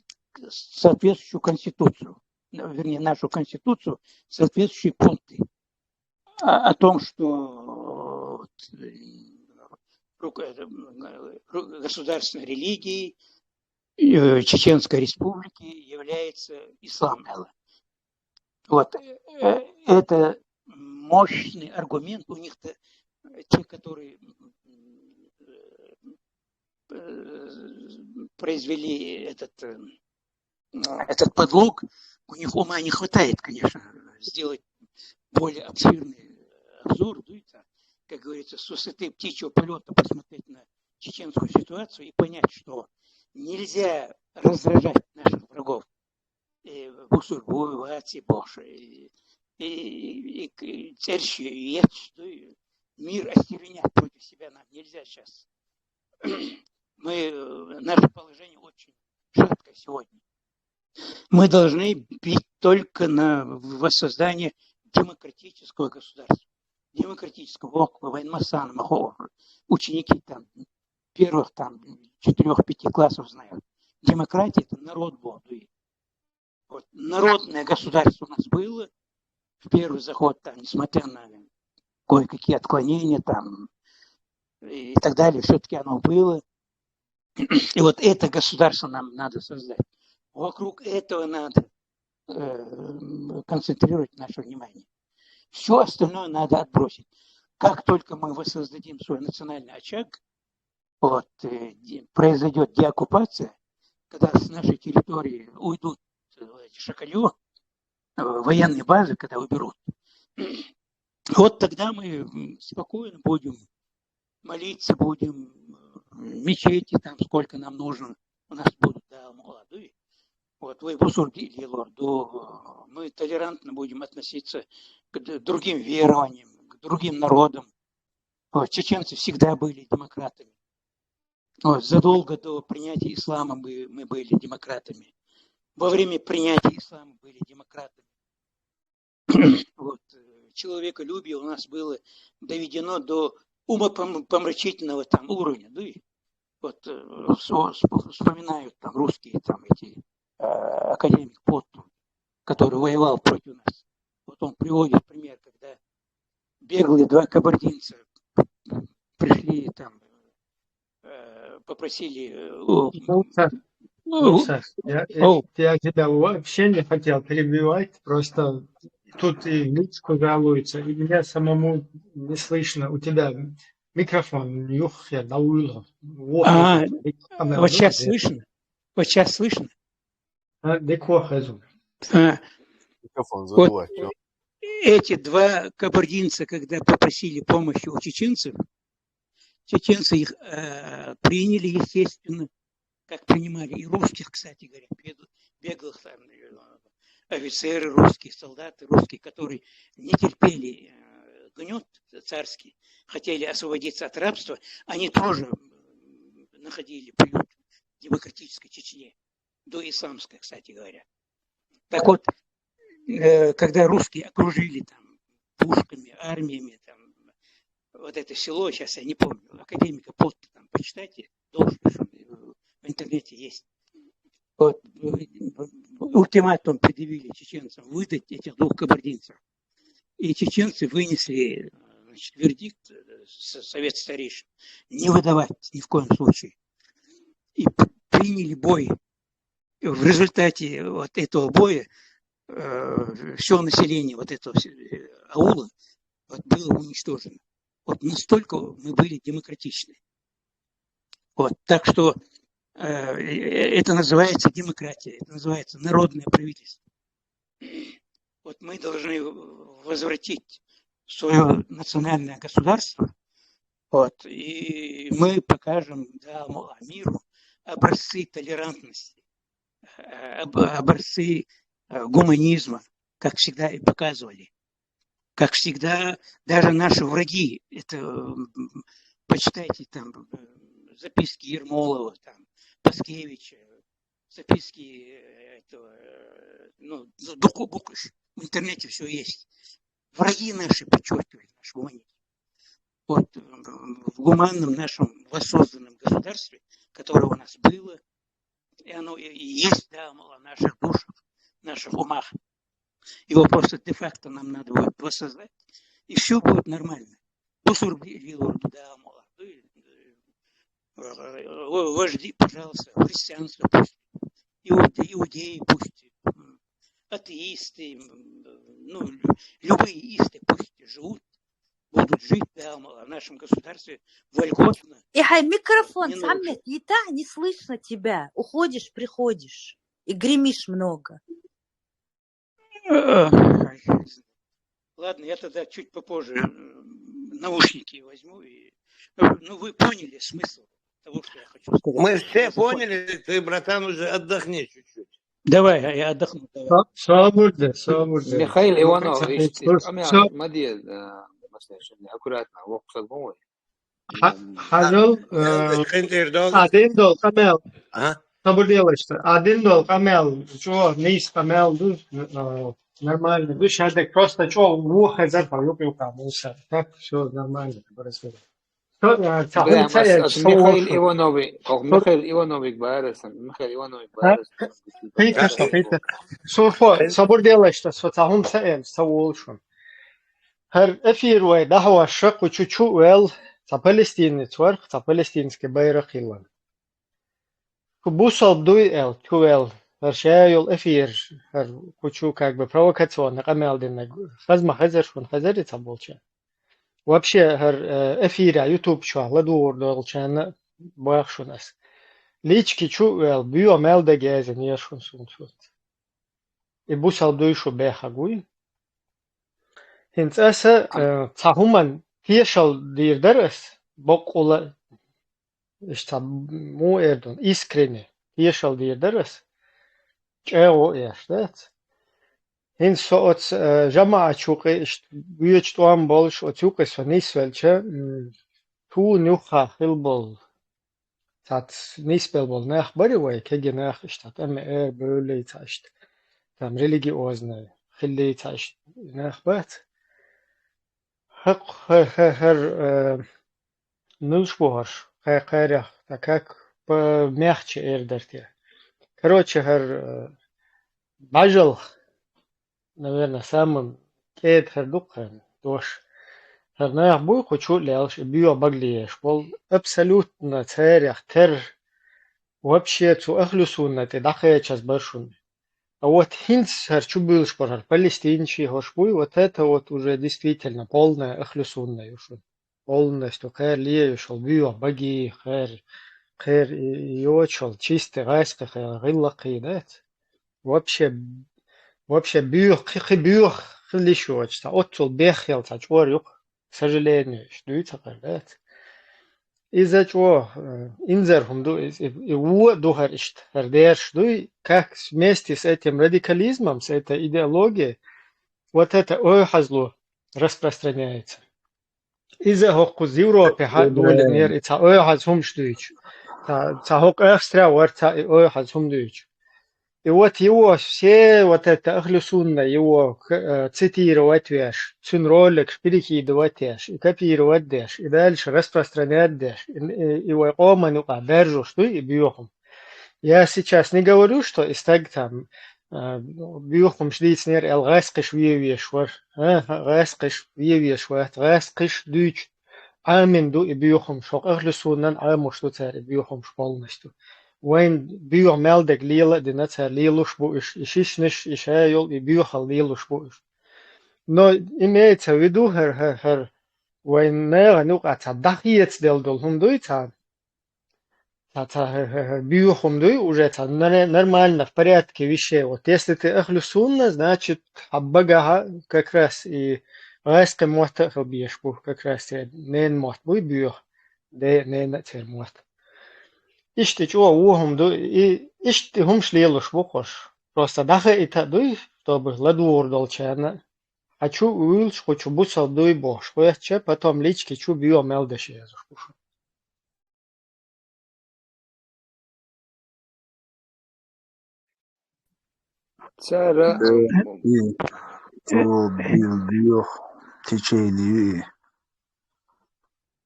соответствующую конституцию, вернее, нашу конституцию, соответствующие пункты о том, что государственной религией Чеченской Республики является ислам. Вот. Это мощный аргумент. У них-то те, которые произвели этот подлог, у них ума не хватает, конечно, сделать более обширный обзор, как говорится, с высоты птичьего полета посмотреть на чеченскую ситуацию и понять, что нельзя раздражать наших врагов. Бусурбу, Вати, Боша, и Церщи, и мир остервенять против себя нам нельзя сейчас. Наше положение очень шаткое сегодня. Мы должны бить только на воссоздание демократического государства. Демократического военмасана, ученики там первых там 4-5 классов знают. Демократия – это народ был. Вот, народное государство у нас было в первый заход, там, несмотря на кое-какие отклонения там, и так далее, все-таки оно было. И вот это государство нам надо создать. Вокруг этого надо концентрировать наше внимание. Все остальное надо отбросить. Как только мы воссоздадим свой национальный очаг, вот, произойдет деоккупация, когда с нашей территории уйдут шакалё, военные базы, когда уберут, вот тогда мы спокойно будем молиться, будем мечети, там сколько нам нужно, у нас будут, да, молодые. Вот, мы толерантно будем относиться к другим верованиям, к другим народам. Вот, чеченцы всегда были демократами. Вот, задолго до принятия ислама мы были демократами. Во время принятия ислама были демократами. Вот, человеколюбие у нас было доведено до умопомрачительного там уровня. Да? Вот, вспоминают там русские там эти академик Потту, который воевал против нас. Вот он приводит пример, когда беглые 2 кабардинца пришли там, попросили... Я тебя вообще не хотел перебивать, просто тут и Люцку жалуется, и меня самому не слышно. У тебя микрофон, я наула. Вот сейчас слышно? Вот сейчас слышно? Микрофон вот, эти два кабардинца, когда попросили помощи у чеченцев, чеченцы их приняли, естественно, как принимали и русских, кстати говоря, беглых там, офицеры русские, солдаты русские, которые не терпели гнет царский, хотели освободиться от рабства, они тоже находили приют в демократической Чечне, до исламской, кстати говоря. Так вот, когда русские окружили там пушками, армиями, там, вот это село, сейчас я не помню, академика Потта, там, почитайте, должен, в интернете есть. Вот, ультиматум предъявили чеченцам выдать этих двух кабардинцев. И чеченцы вынесли, значит, вердикт, совет старейшин, не выдавать ни в коем случае. И приняли бой. В результате вот этого боя все население вот этого аула вот, было уничтожено. Вот настолько мы были демократичны. Вот, так что это называется демократия, это называется народное правительство. Вот мы должны возвратить свое национальное государство, вот, и мы покажем миру образцы толерантности, образцы гуманизма, как всегда и показывали. Как всегда, даже наши враги, это, почитайте там записки Ермолова, там, Паскевича, записки этого, Букуш, в интернете все есть. Враги наши подчеркивали наш гуманизм. Вот в гуманном нашем воссозданном государстве, которое у нас было, и оно и есть, да, о наших душах, наших умах. Его просто де-факто нам надо будет воссоздать, и все будет нормально. Вожди, пожалуйста, христианство пусть, иудеи пусть, атеисты, любые исты пусть живут, будут жить, да, в нашем государстве вольготно. Ихай, микрофон, Саммет, не слышно тебя. Уходишь, приходишь и гремишь много. Ладно, я тогда чуть попозже наушники возьму. Вы поняли смысл того, что я хочу сказать. Мы все поняли, ты, братан, уже отдохни чуть-чуть. Давай, я отдохну. Свободно. Михаил Иванович, молодец, аккуратно, воксат бомой. Hazal один дол камел. Что делаешь? Один дол камел. Что, низ камел, нормально. Вы сейчас просто что, ухо запал, юпилка, мусор. Так, все нормально. Михаил Иванович Байерсон. Питер. Сурфо, собор делаешь, что сотахум саем, саулшун. Her эфир вай дахва шак учучу вел за Палестины цварх, за палестинский байрак илан. Бусал дуй эл, чуэл. Вершаял эфир, кучу как бы провокационно, камелдинно. Хазма хазершун, хазерица болча. Вообще эфира YouTube şu ладур долчан бахшунас. Лички чуэл био мелде гезен яшун сунсут. И бусал дуй şu бехагуй. Hins asa tahuman tiyashal dirderes boqula işte mu erdon iskreni tiyashal dirderes. Çeo yaştet. Hins soot jama'a çuqi işte büyüç doğan bolş o çuqi sonisvelçe tu nuha hilbol. Tat nispel bol nah bari vay kege nah işte ama böyle işte. Tam religiozne xilli işte nah bat. Hak her нылшбугар хайрах так как мягче эрдерте. Короче, бажал, наверное, самым кейт хердукхан дош. Наях буй хочу лялш био баглиеш. Бол абсолютно царях тер вообще цу ахлюсунна те дахая час баршун. А вот хинц чубил шпорар палестинчи хошбуй, вот это вот уже действительно полная ахлюсунна юшун. Полностью хэр лие юшел био баги хэр йочел чистый гайска хэр гиллакидет. Вообще био خليشوش تا أطول بيخيل تا جوار يق سجلين شدوي تقرأت إذا جو إنذر هم دو هو دوهر إشت هرديرش دوي как вместе с этим радикализмом, с этой идеологией, вот это ой хазло распространяется. Из-за хокку з Европы доли нер и ой хазхум штуич. Та хок экстра варта ой хазхум дуич. И вот его все вот это ахлюсунна его цитировать веш, цун ролик перекидывать веш, и копировать деш, и дальше распространять деш. И он держу, что и бьёхом. Я сейчас не говорю, что из так там бьёхом шлиц нер эл гаскиш виевешвар, гаскиш виевешвар, гаскиш дуч. Амин ду и бьёхом шок ахлюсуннан аму что царь бьёхом полностью. وين بيوع مالدك ليلة ديناتها ليلوش بوش إشيشنش إشايل يبيوع ليلوش بوش но имеется в виду وين نيغا نوقع تدخيت دل هم دوي تا бьюع هم دوي уже нормально в порядке вещей. Вот если ты ахлюсунна, значит аббага как раз и райска мота хабьеш бу как раз нен мот бу бьюع де нен тер мот إشتي جوا وهم دو إشتي هم شليلوش بوخش просто даха ита дуй чтобы ладур долчана хочу уилш хочу бусал дуй бош поясче потом лички чу био мелдеши язуш бушу Цара то био течение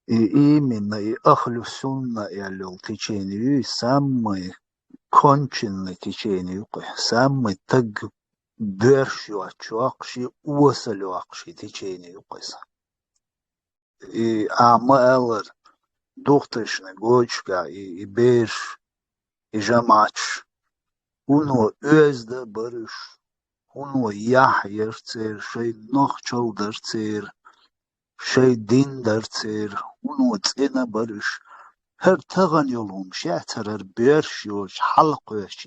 и именно и ахлюсунна и алюл течение самый конченный течение, самый так бершуачуакши уасалюакши течение. И амалер духтышны гочка и беш и жамач уно özde barış уно яхерцер шей нохчолдерцер شي دين درتير ونوتسينا برش هر تغن يولوم شاتر هر بيرش يوش حلق يوش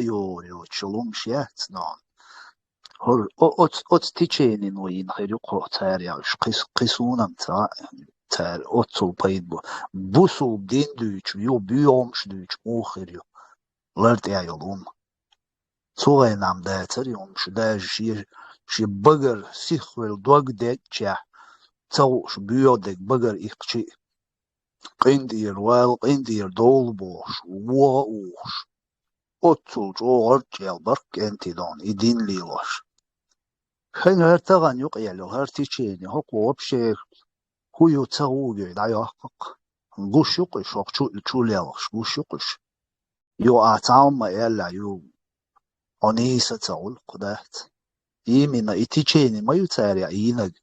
يو تشلوم شات نان هر اوت تيچيني نوين خير يقرأ تار ياش قيسونم تار اوتسو بايد بوسو دين دوش يو بيومش دوش موخر يو لرد يا يولوم سوغي نام داتر يومش داج شي بغر سيخويل دوغ ديك جاه تاوش بيودك بقر إقشي قندير وال قندير دول بوش ووش أتل جوغر جيل برك انتي دون إدين ليلوش خين هرتغن يقيلو هرتيشيني هكو وبشيك هو يتاوغي دا يحقق بوش يقش وقشو ليلوش بوش يقش يو آتاوما إلا يو أنيسة تاول قدات إيمينا إتيشيني ما يتاريا إينك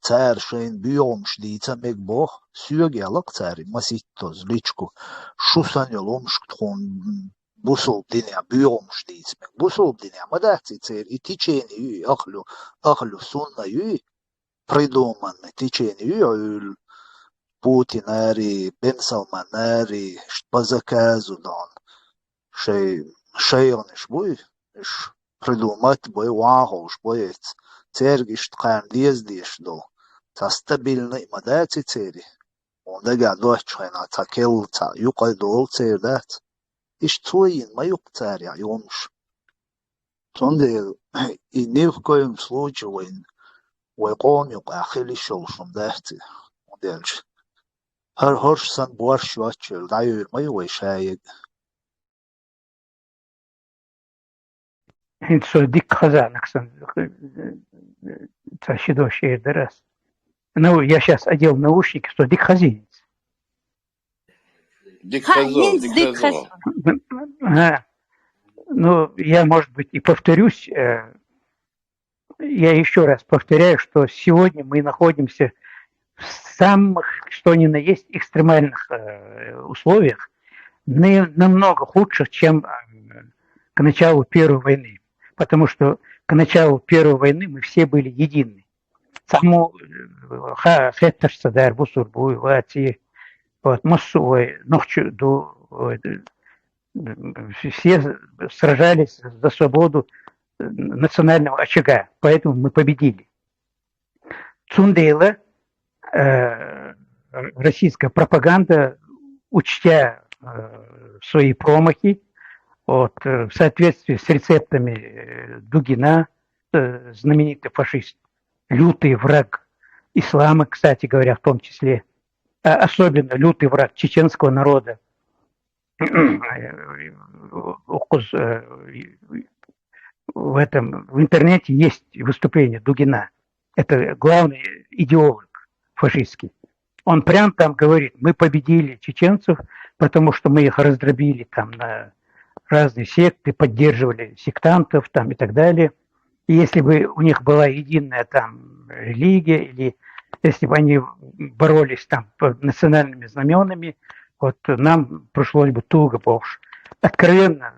царь шейн бьем шлица мег бог сюгелок царь маситоз личку шусан еломшк тхон бусол диня бьем шлиц мег бусол диня мадаци царь и течение ю ахлю сунна ю придуманное течение ю Путинари Бенсалманари по заказу дан шейониш буй придумать бой вахош боец цергиш ткан диздиш до تا стабильный мадаци цери он дага дочхайна такел та юқай дол цердат иш твоин маюк царя юмш тонде и ни в коем случае войкон юқа ахили шолшум дахти модельш هر هرشسن بورش واتشل داير ما يوشايد انت سو ديك خزانك تشيدو شيء درس. Ну, я сейчас одел наушники, что дик хазин. Дик хазон. Ну, я, может быть, и повторюсь, я еще раз повторяю, что сегодня мы находимся в самых, что ни на есть, экстремальных условиях, намного худших, чем к началу Первой войны. Потому что к началу Первой войны мы все были едины. Само хетташса дар бусур буй вати вот массовой ночью все сражались за свободу национального очага, поэтому мы победили. Цундейла российская пропаганда, учтя свои промахи, вот, в соответствии с рецептами Дугина, знаменитый фашист, лютый враг ислама, кстати говоря, в том числе, особенно лютый враг чеченского народа. В интернете есть выступление Дугина. Это главный идеолог фашистский. Он прям там говорит: мы победили чеченцев, потому что мы их раздробили там на разные секты, поддерживали сектантов там и так далее. И если бы у них была единая там религия, или если бы они боролись там под национальными знаменами, вот нам пришлось бы туго, потому что откровенно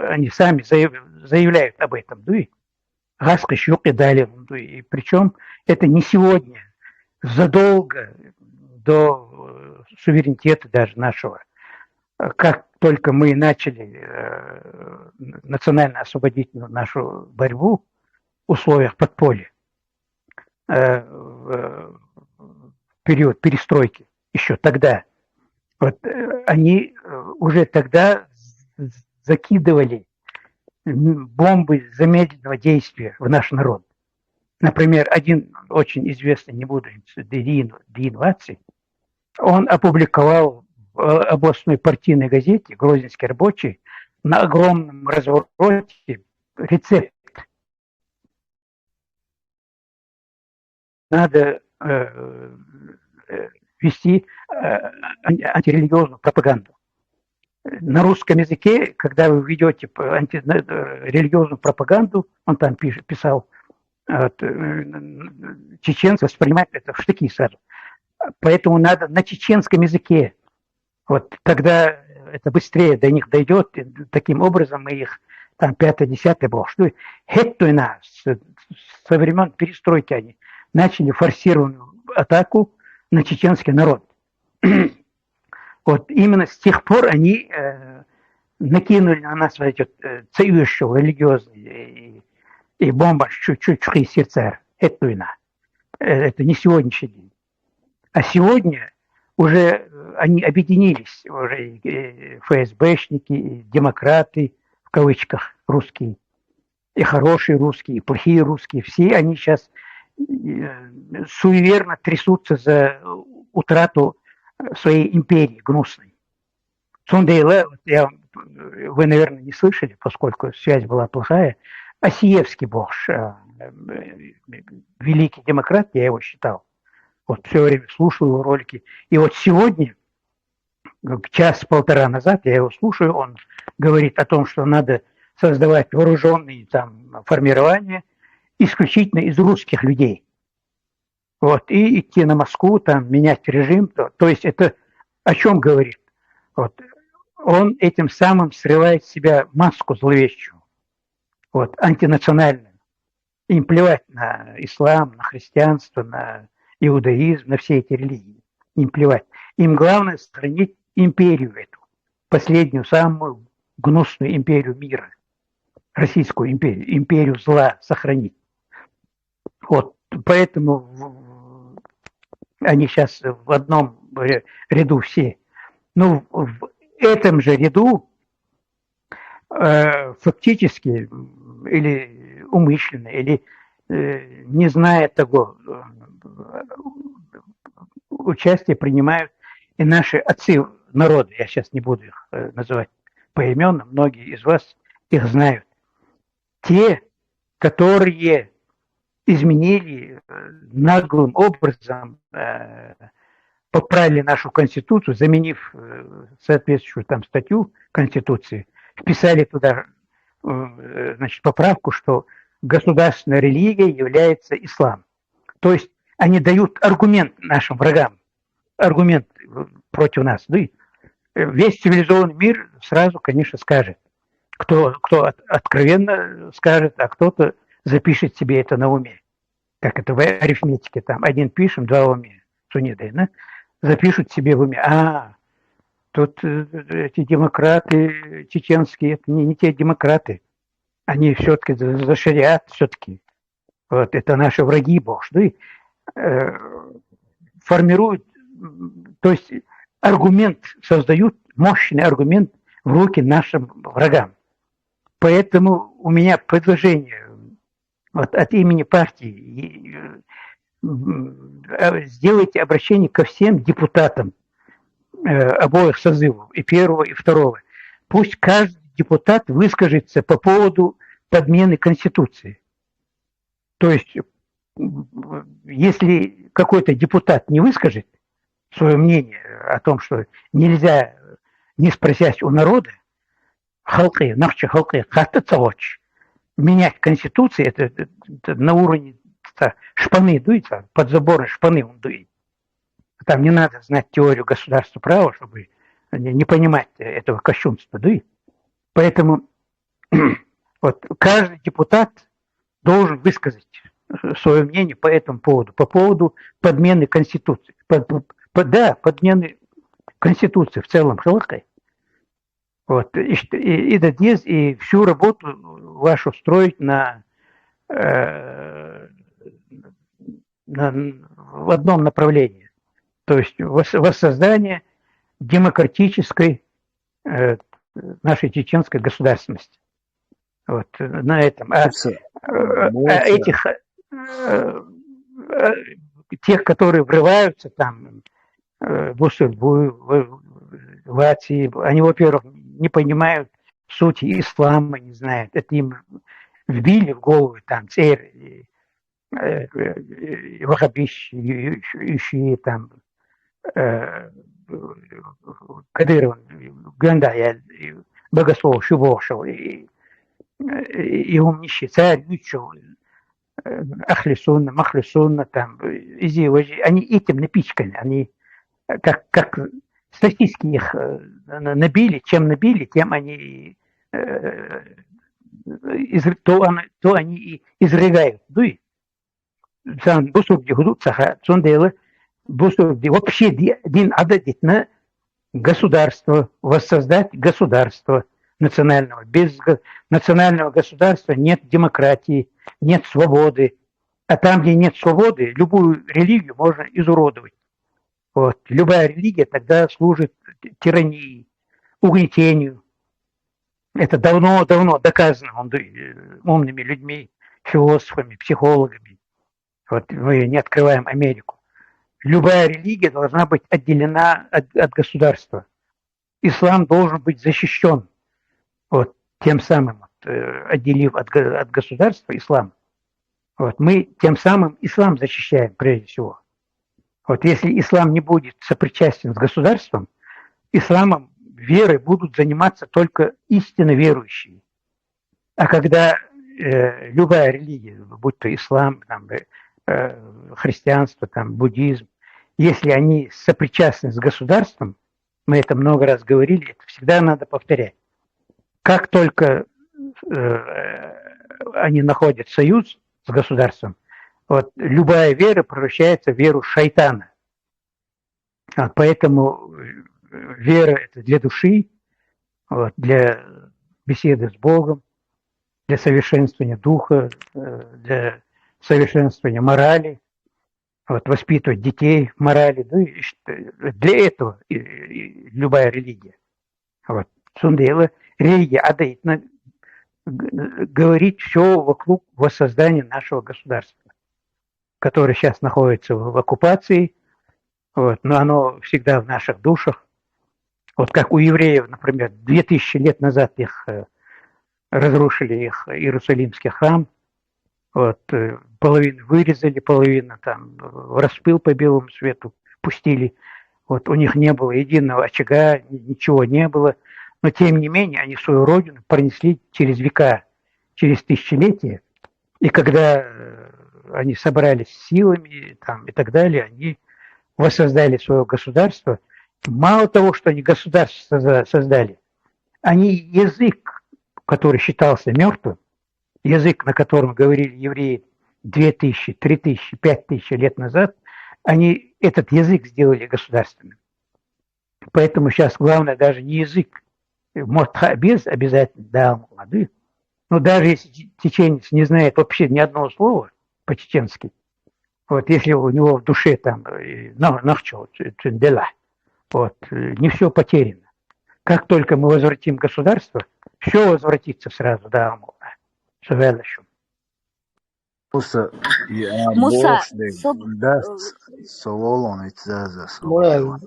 они сами заявляют об этом. Гаска щуки дали. И причем это не сегодня, задолго до суверенитета даже нашего. Как только мы начали национально-освободительную нашу борьбу в условиях подполья, в период перестройки, еще тогда, вот, они уже тогда закидывали бомбы замедленного действия в наш народ. Например, один очень известный, не буду, Дин-20, он опубликовал в областной партийной газете «Грозненский рабочий» на огромном развороте рецепт. Надо вести антирелигиозную пропаганду. На русском языке, когда вы ведете антирелигиозную пропаганду, он там писал, чеченцы воспринимают это в штыки сразу. Поэтому надо на чеченском языке. Вот тогда это быстрее до них дойдет. И таким образом мы их там 5-10 было. Что это со времен перестройки они начали форсированную атаку на чеченский народ. Вот именно с тех пор они накинули на нас эти цаюшью религиозные и бомба чуть-чуть сердца. Это не сегодняшний день. А сегодня уже они объединились, уже и ФСБшники, и демократы, в кавычках, русские, и хорошие русские, и плохие русские. Все они сейчас суеверно трясутся за утрату своей империи гнусной. Цундейла, вы, наверное, не слышали, поскольку связь была плохая, Асиевский был великий демократ, я его считал. Вот все время слушал его ролики. И вот сегодня, час-полтора назад, я его слушаю, он говорит о том, что надо создавать вооруженные там формирования исключительно из русских людей. Вот, и идти на Москву, там, менять режим. То есть это о чем говорит? Вот, он этим самым срывает с себя маску зловещую, вот, антинациональную. Им плевать на ислам, на христианство, на иудаизм, на все эти религии. Им плевать. Им главное сохранить империю эту, последнюю, самую гнусную империю мира. Российскую империю, империю зла сохранить. Вот, поэтому они сейчас в одном ряду все. Ну, в этом же ряду фактически или умышленно, или не зная того, участие принимают и наши отцы народа. Я сейчас не буду их называть поименно, многие из вас их знают. Те, которые изменили наглым образом, поправили нашу Конституцию, заменив соответствующую там статью Конституции, вписали туда, значит, поправку, что государственная религия является ислам. То есть они дают аргумент нашим врагам, аргумент против нас. Да и весь цивилизованный мир сразу, конечно, скажет. Кто откровенно скажет, а кто-то запишет себе это на уме. Как это в арифметике, там, один пишем, два в уме. Сунидой, да? Запишут себе в уме. Тут эти демократы чеченские, это не те демократы. Они все-таки за шариат, все-таки. Вот, это наши враги, Бог. Да? формируют, то есть аргумент, создают мощный аргумент в руки нашим врагам. Поэтому у меня предложение от имени партии: сделайте обращение ко всем депутатам обоих созывов, и первого, и второго. Пусть каждый депутат выскажется по поводу подмены Конституции. То есть, если какой-то депутат не выскажет свое мнение о том, что нельзя, не спросясь у народа, менять Конституцию, это на уровне шпаны дуется, подзаборной шпаны он дует. Там не надо знать теорию государства права, чтобы не понимать этого кощунства, дует. Поэтому вот каждый депутат должен высказать свое мнение по этому поводу, по поводу подмены Конституции. Подмены Конституции в целом. Вот. И всю работу вашу строить в одном направлении. То есть воссоздание демократической нашей чеченской государственности. Вот на этом. Тех, которые врываются там в Усурбу, в Атии, они, во-первых, не понимают сути ислама, не знают. Это им вбили в голову там вахабищи, там Кадыров, Гандая, богослов Шубошев, и умнищий царь, Ючев, Ахлисунна, Махлисунна, там, Изиважи, они этим напичканы, они как статистики их набили, чем набили, тем они то они и изрыгают. Сан бусурди худут саха, сондела бусурди вообще дин ададит на государство, воссоздать государство национального. Без национального государства нет демократии, нет свободы. А там, где нет свободы, любую религию можно изуродовать. Вот. Любая религия тогда служит тирании, угнетению. Это давно-давно доказано умными людьми, философами, психологами. Вот мы не открываем Америку. Любая религия должна быть отделена от государства. Ислам должен быть защищен. Вот, тем самым, отделив от государства ислам. Вот, мы тем самым ислам защищаем прежде всего. Вот, если ислам не будет сопричастен с государством, исламом верой будут заниматься только истинно верующие. А когда любая религия, будь то ислам, там, христианство, там, буддизм, если они сопричастны с государством, мы это много раз говорили, это всегда надо повторять. Как только они находят союз с государством, вот, любая вера превращается в веру шайтана. Поэтому вера – это для души, вот, для беседы с Богом, для совершенствования духа, для совершенствования морали, вот, воспитывать детей в морали. Для этого любая религия. Вот. Сундела религия адейтна говорит все вокруг воссоздания нашего государства, которое сейчас находится в оккупации, вот, но оно всегда в наших душах. Вот как у евреев, например, 2000 лет назад их разрушили их Иерусалимский храм, вот, половину вырезали, половину там в распыл по белому свету пустили. Вот, у них не было единого очага, ничего не было. Но тем не менее они свою родину пронесли через века, через тысячелетия. И когда они собрались силами там, и так далее, они воссоздали свое государство. Мало того, что они государство создали, они язык, который считался мертвым, язык, на котором говорили евреи 2000, 3000, 5000 лет назад, они этот язык сделали государственным. Поэтому сейчас главное даже не язык. Мотхабез обязательно, да, молодые. Но даже если чеченец не знает вообще ни одного слова по-чеченски, Вот если у него в душе там нахчо, дела, вот, не все потеряно. Как только мы возвратим государство, все возвратится сразу, да, Шевелешем. Musa, ja Musa, boršļi, dēsts, solonīts zēzēs. Murad,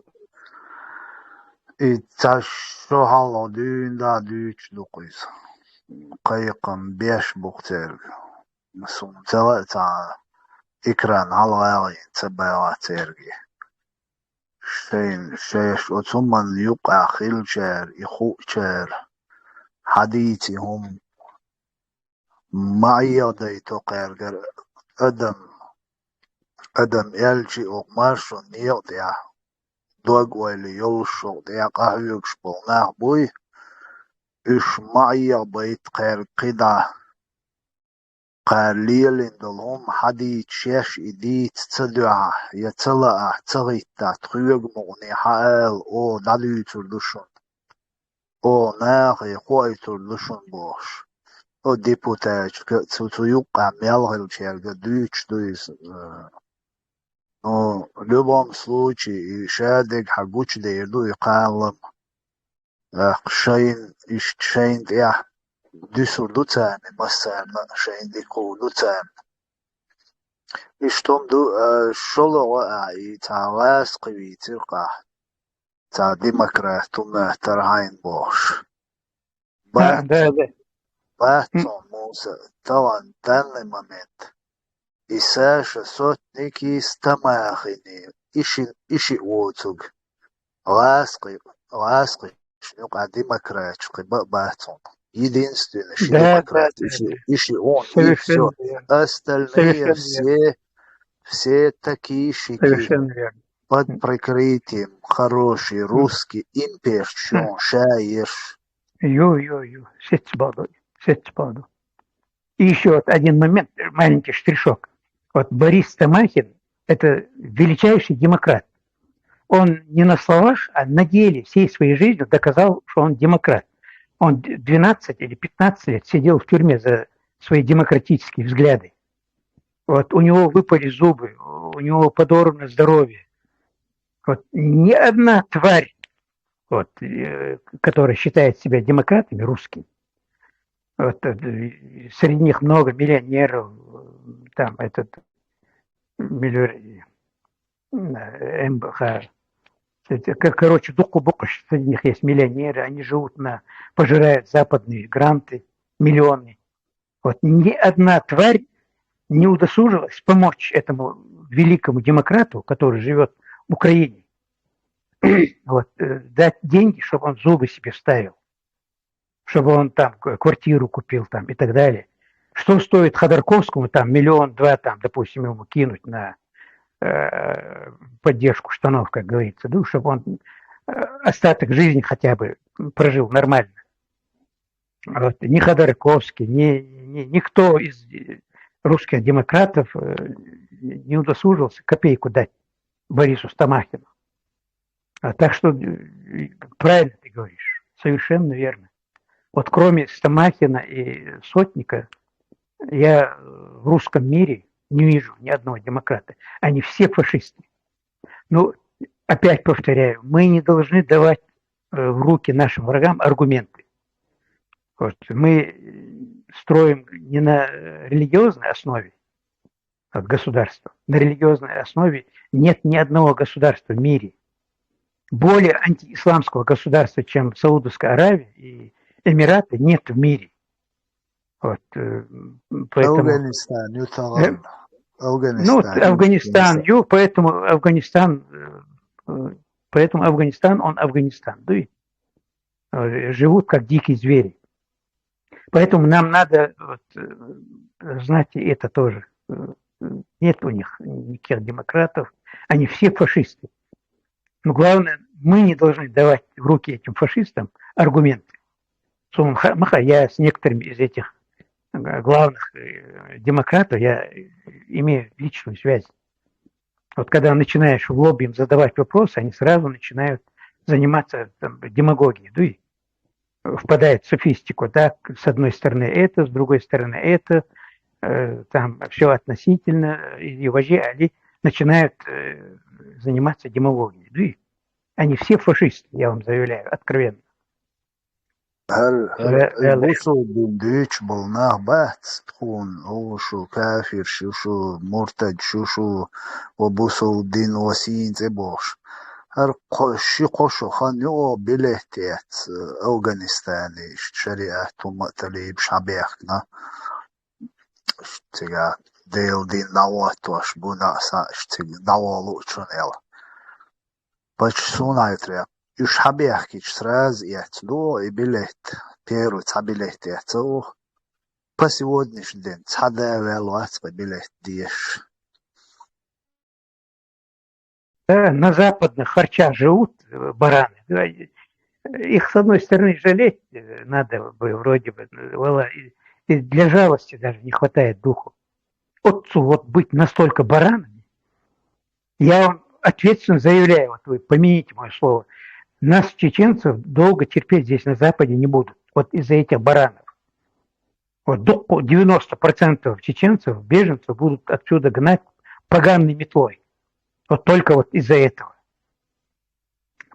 I šo halo dūndā dūč duqīs. Qayqam biesh buqterg. Sun celētā ikran halo ēlīn cebēlā cergi. Šeiš otsumman yuqā khilčēr, ikhūčēr, hadīti hum. معي تقرر أدم يلجي أقمارشو نيقضيا دوغ ويلي يلشو ديا قهوكش بلناه بوي إش معي بيت قير قدا قير ليلين دلهم حديد شيش إديت تدعا يتلع تغيتا تخيوغ مغني حال أو داليو تردشون أو ناغي قوي تردشون بوش O deputēts, ka tu юqa мелгалчерга дүйч дуис. Но в любом случае, шадек хагуч дейрду и қалам. Шайн я дюсур дуцан, массан шайн дику дуцан. И что ду шоло и талас квитирка. Та демократум тархайн бош. Да. Bēcom mūsu talantāni moment. Isēša sotniki stamāhini, iši ocug. Ласки, шнюка демократический бēcom. Единственный демократический, иши он, и все. Остальные все такие щеки. Под прикрытием хороший русский имперчон шаешь. Сеть-спаду. И еще вот один момент, маленький штришок. Вот Борис Тамахин – это величайший демократ. Он не на словах, а на деле всей своей жизнью доказал, что он демократ. Он 12 или 15 лет сидел в тюрьме за свои демократические взгляды. Вот у него выпали зубы, у него подорвано здоровье. Вот ни одна тварь, вот, которая считает себя демократами, русскими, вот, среди них много миллионеров, там этот МБХ, короче, дуку-буку, среди них есть миллионеры, они живут пожирают западные гранты, миллионы. Вот ни одна тварь не удосужилась помочь этому великому демократу, который живет в Украине, вот, дать деньги, чтобы он зубы себе вставил, чтобы он там квартиру купил там, и так далее. Что стоит Ходорковскому там 1-2 миллиона, там, допустим, ему кинуть на поддержку штанов, как говорится, ну, чтобы он остаток жизни хотя бы прожил нормально. Вот. Ни Ходорковский, никто из русских демократов не удосужился копейку дать Борису Стамахину. Так что правильно ты говоришь, совершенно верно. Вот кроме Стамахина и Сотника, я в русском мире не вижу ни одного демократа. Они все фашисты. Ну, опять повторяю, мы не должны давать в руки нашим врагам аргументы. Вот. Мы строим не на религиозной основе государства. На религиозной основе нет ни одного государства в мире более антиисламского государства, чем Саудовская Аравия и Эмираты, нет в мире. Вот, поэтому... Афганистан, поэтому Афганистан, он Афганистан. Да? Живут как дикие звери. Поэтому нам надо, вот, знаете, это тоже. Нет у них никаких демократов. Они все фашисты. Но главное, мы не должны давать в руки этим фашистам аргументы. Я с некоторыми из этих главных демократов, я имею личную связь. Вот когда начинаешь в лобби им задавать вопросы, они сразу начинают заниматься там, демагогией, да, и впадают в софистику. Так, с одной стороны это, с другой стороны это. там все относительно, и вообще они начинают заниматься демагогией. Да? Они все фашисты, я вам заявляю, откровенно. هل البوسو ديش بلناه بات تكون هو شو كافر شو مرتد شو وبوسو دين وسين تبوش هر شي قشو خان يو بلهتيت أفغانستاني شريعة مقتلي بشعبيخنا تيجا ديل دين نوات واش بونا ساش تيجا نوالو چون إلا باش سونا يتريا يش حبيخ كيش سراز يعتلو يبلهت بيرو تعبلهت يعتلو بس يودنش دين تعدا والوات ببلهت ديش На западных харчах живут бараны. Их, с одной стороны, жалеть надо бы, вроде бы, и для жалости даже не хватает духу. Отцу вот быть настолько баранами, я вам ответственно заявляю, вот вы помяните мое слово, нас, чеченцев, долго терпеть здесь на Западе не будут. Вот из-за этих баранов. Вот 90% чеченцев, беженцев будут отсюда гнать поганой метлой. Вот только вот из-за этого.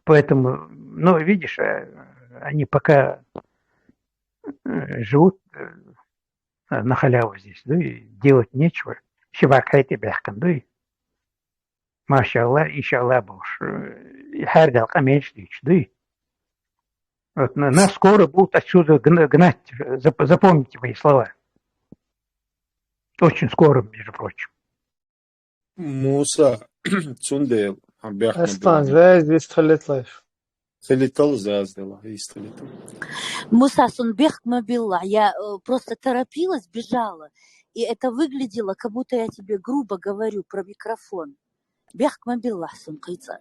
Поэтому, ну, видишь, они пока живут на халяву здесь, да, и делать нечего. Шивакайте бяхкан, да, и машаллах, иншаллах, буш, харгал каменщик, да, и вот нас скоро будут отсюда гнать, запомните мои слова. Очень скоро, между прочим. Муса, цундел, бяхна. Эстан, здесь талитлаешь. Талитал заздала, исталитал. Муса Сунбехтма Билла, я просто торопилась, бежала, и это выглядело, как будто я тебе грубо говорю про микрофон. Бехтма Билла Сункайца.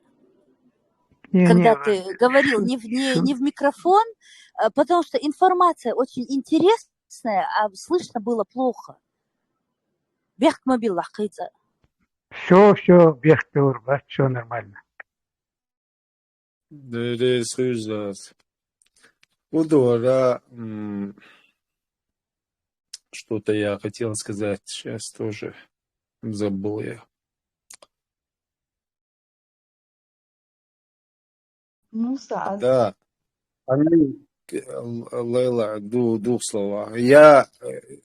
Когда ты говорил не в микрофон, потому что информация очень интересная, а слышно было плохо. Бехтма Билла Кайца. Все, Бехтма, все нормально. Удора, что-то я хотел сказать, сейчас тоже забыл я. Муса. Да, Лейла, двух слова. Я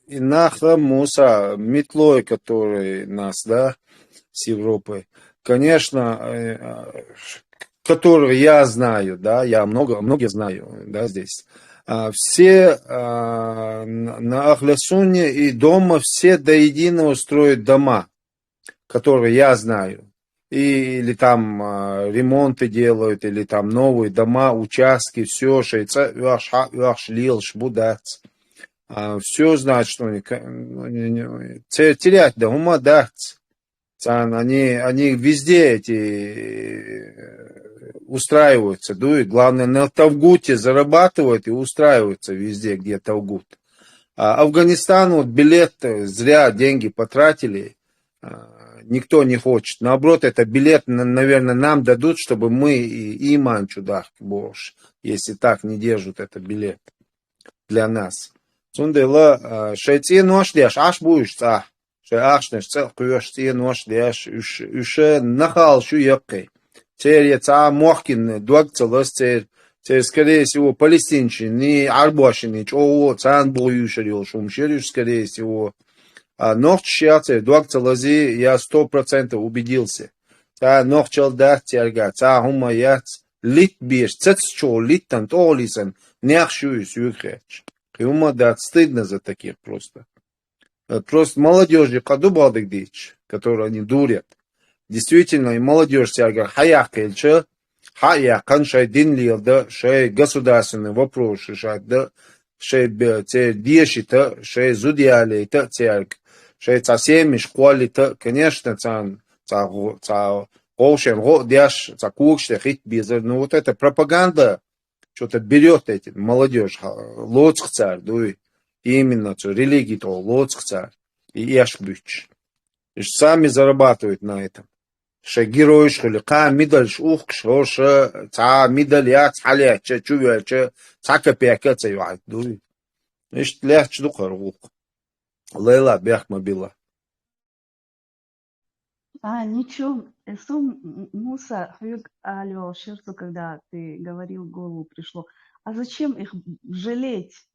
инахра Муса, метлой, который нас, да, с Европы, конечно, который я знаю, да, я многие знаю, да, здесь. Все на Ахлясуне и дома все до единого строят дома, которые я знаю. Или там ремонты делают, или там новые дома, участки, все, все знают, что они терять, да, ума дать. Они везде эти устраиваются, да, и главное на Тавгуте зарабатывают и устраиваются везде, где Тавгут. Афганистан, вот билет, зря деньги потратили, никто не хочет. Наоборот, это билет, наверное, нам дадут, чтобы мы и иман чудах больше, если так не держат этот билет для нас. Сундела, шейти нож дешь, аж будешь, шеашнеш, цел куешь, ти нож дешь, уше нахал шу епкой. Теперь я мохкин, дуак целос, теперь, скорее всего, палестинчи, не арбошини, о, цан боюшерил, шумшериш, скорее всего. Нох чьяце, дуак целози, я 100% убедился. Нох чел да терга, хума яц, лит беш, цецчо, литтан, толисен, няхшую сюхреч. Хума да, стыдно за таких просто. Просто молодежи кадубалдык дичь, которые они дурят. Действительно, и молодежь тяга, хаях кельче, хаях, каншай динлил, да, шей государственный вопрос решать, да, шей деши-то, шей зудиали-то тяг. Шей цасеми школе-то, конечно, голшен, годяш, кукште, хит безер. Ну вот эта пропаганда что-то берет эти молодежь, лоцк царь, да, именно, религии-то, лоцк царь, и яшбюч. И сами зарабатывают на этом. Шей герой, школе, мидаль, шухкш, мидаль, я, цаля, чувя, цакапяка, цаюай, да. Ишь, легче духар, Лейла Бяхмабила. Ничего, Муса, алло, сердцу, когда ты говорил, в голову пришло. А зачем их жалеть,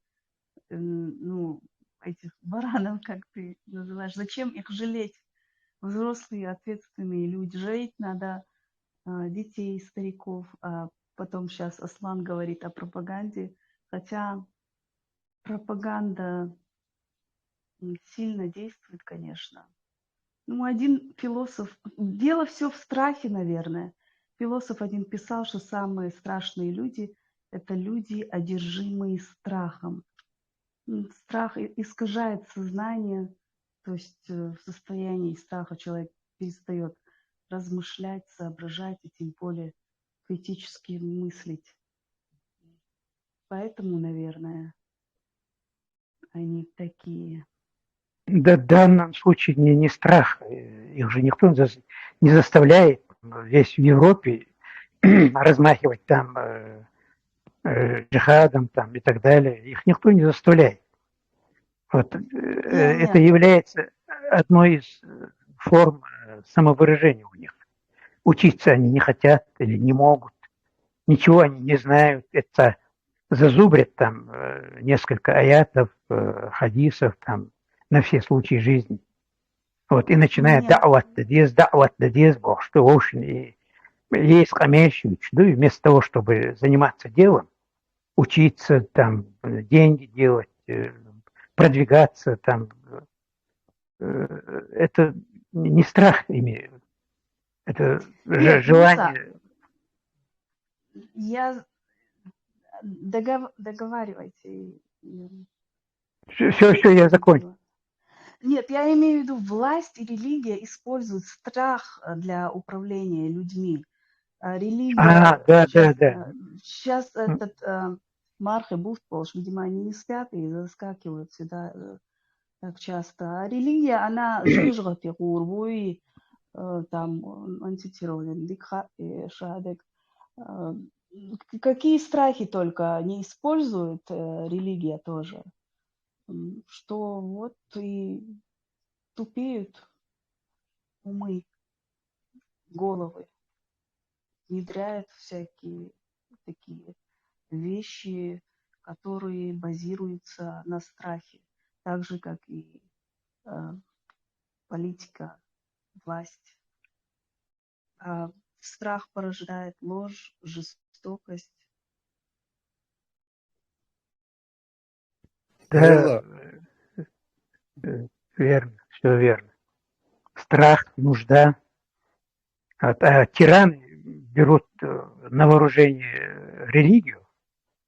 ну, этих баранов, как ты называешь, зачем их жалеть? Взрослые, ответственные люди. Жалеть надо детей, стариков. А потом сейчас Аслан говорит о пропаганде, хотя пропаганда сильно действует, конечно. Ну, один философ, дело все в страхе, наверное. Философ один писал, что самые страшные люди – это люди, одержимые страхом. Страх искажает сознание, то есть в состоянии страха человек перестает размышлять, соображать и тем более критически мыслить. Поэтому, наверное, они такие. Да, в данном случае не страх. Их же никто не заставляет здесь в Европе размахивать там джихадом там, и так далее. Их никто не заставляет. Вот. Это является одной из форм самовыражения у них. Учиться они не хотят или не могут. Ничего они не знают. Это зазубрят там несколько аятов, хадисов там, на все случаи жизни. Вот, и начинает да'ват дадез, Бог, что в общем и есть хамящий, да, и вместо того, чтобы заниматься делом, учиться, там, деньги делать, продвигаться, там, это не страх ими, это желание. Я договаривайте. Все, я закончил. Нет, я имею в виду, власть и религия используют страх для управления людьми. Религия... Да. Сейчас этот Марх и Буфтполш, видимо, они не спят и заскакивают сюда так часто. А религия, она жижгат и гурбуй, там, антитеррорен, дикха и шадек. Какие страхи только не использует религия тоже. Что вот и тупеют умы, головы, внедряют всякие такие вещи, которые базируются на страхе, так же, как и политика, власть. А страх порождает ложь, жестокость. Да, верно, все верно. Страх, нужда. А тираны берут на вооружение религию.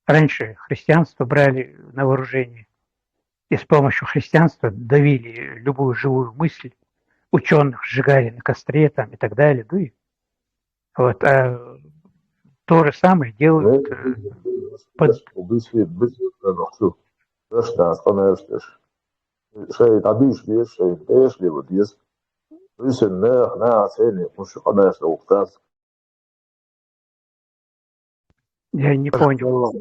Раньше христианство брали на вооружение. И с помощью христианства давили любую живую мысль. Ученых сжигали на костре там, и так далее. Ну, и вот, а то же самое делают Я не понял.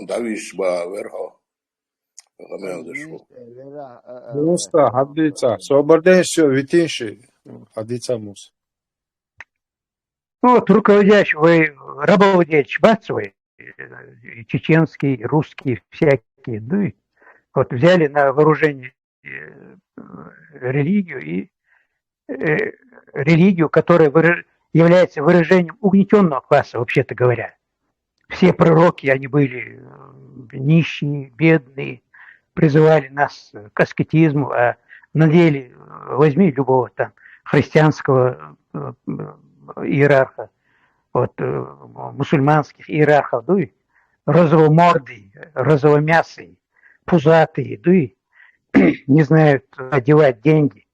Давиш верхо. Муста, хадица. Соборденшо, витинши. Хадица мус. Ну, вот руководящий, рабовладельчик, бацевый, чеченский, русский, всякие, ну и вот взяли на вооружение религию, которая является выражением угнетенного класса, вообще-то говоря. Все пророки, они были нищие, бедные, призывали нас к аскетизму, а на деле возьми любого там христианского иерарха, вот, мусульманских иерархов, ну и розовомордые, розовомясые, пузатые, ну и не знают одевать деньги,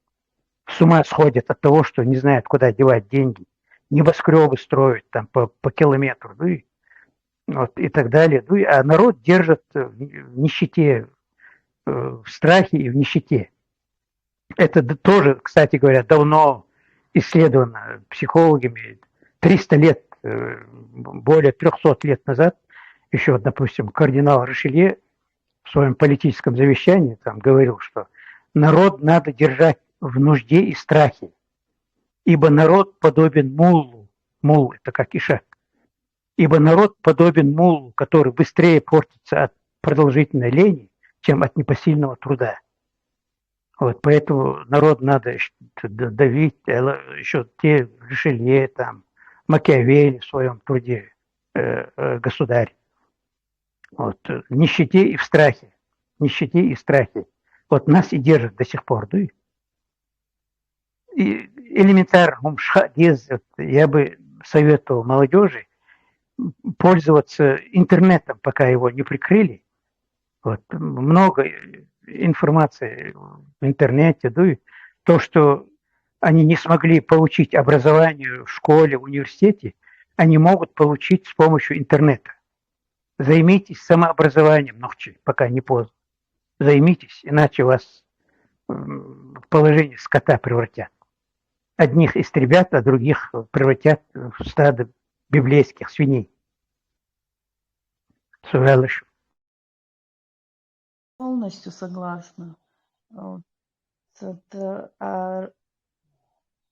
с ума сходят от того, что не знают, куда девать деньги, небоскребы строят там по километру, ну и вот, и так далее. Ну, а народ держит в нищете, в страхе и в нищете. Это тоже, кстати говоря, давно исследовано психологами. 300 лет более 300 лет назад, еще, допустим, кардинал Ришелье в своем политическом завещании там говорил, что народ надо держать в нужде и страхе, ибо народ подобен муллу. Мул – это как ишак. Ибо народ подобен муллу, который быстрее портится от продолжительной лени, чем от непосильного труда. Вот поэтому народ надо давить, еще те Ришелье, там, Макиавелли в своем труде «Государь». Вот, в нищете и в страхе. Нищете и страхе. Вот нас и держат до сих пор. Да? И элементарно, я бы советовал молодежи пользоваться интернетом, пока его не прикрыли. Вот, много информации в интернете, да, и то, что они не смогли получить образование в школе, в университете, они могут получить с помощью интернета. Займитесь самообразованием, ночи, пока не поздно. Займитесь, иначе вас в положение скота превратят. Одних истребят, а других превратят в стадо библейских свиней. Полностью согласна. Вот.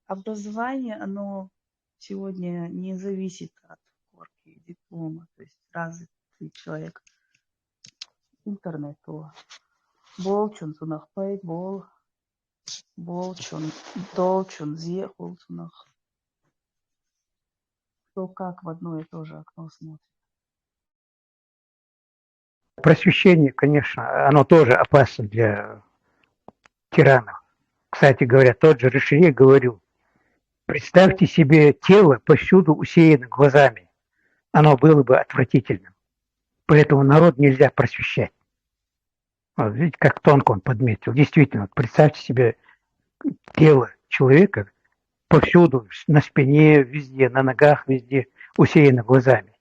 Образование, оно сегодня не зависит от корки диплома. То есть развитый человек интернету. Болчун сунах пайт, болчун, долчун, зехул сунах. Кто как в одно и то же окно смотрит. Просвещение, конечно, оно тоже опасно для тиранов. Кстати говоря, тот же Ришелье говорил, представьте себе тело повсюду усеяно глазами. Оно было бы отвратительным. Поэтому народ нельзя просвещать. Вот, видите, как тонко он подметил. Действительно, представьте себе тело человека повсюду, на спине, везде, на ногах, везде, усеяно глазами.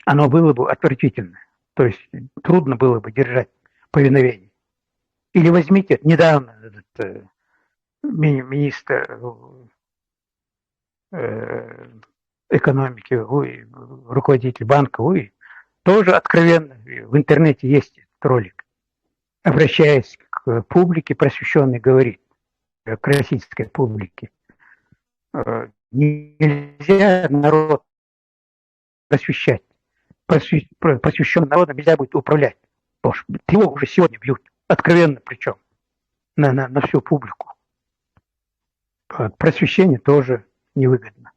Оно было бы отвратительно. То есть трудно было бы держать повиновение. Или возьмите, недавно этот министр экономики, руководитель банка, тоже откровенно, в интернете есть этот ролик, обращаясь к публике, просвещенной, говорит, к российской публике, нельзя народ просвещать. Посвященным народом нельзя будет управлять. Потому что его уже сегодня бьют. Откровенно причем. На всю публику. Просвещение тоже невыгодно.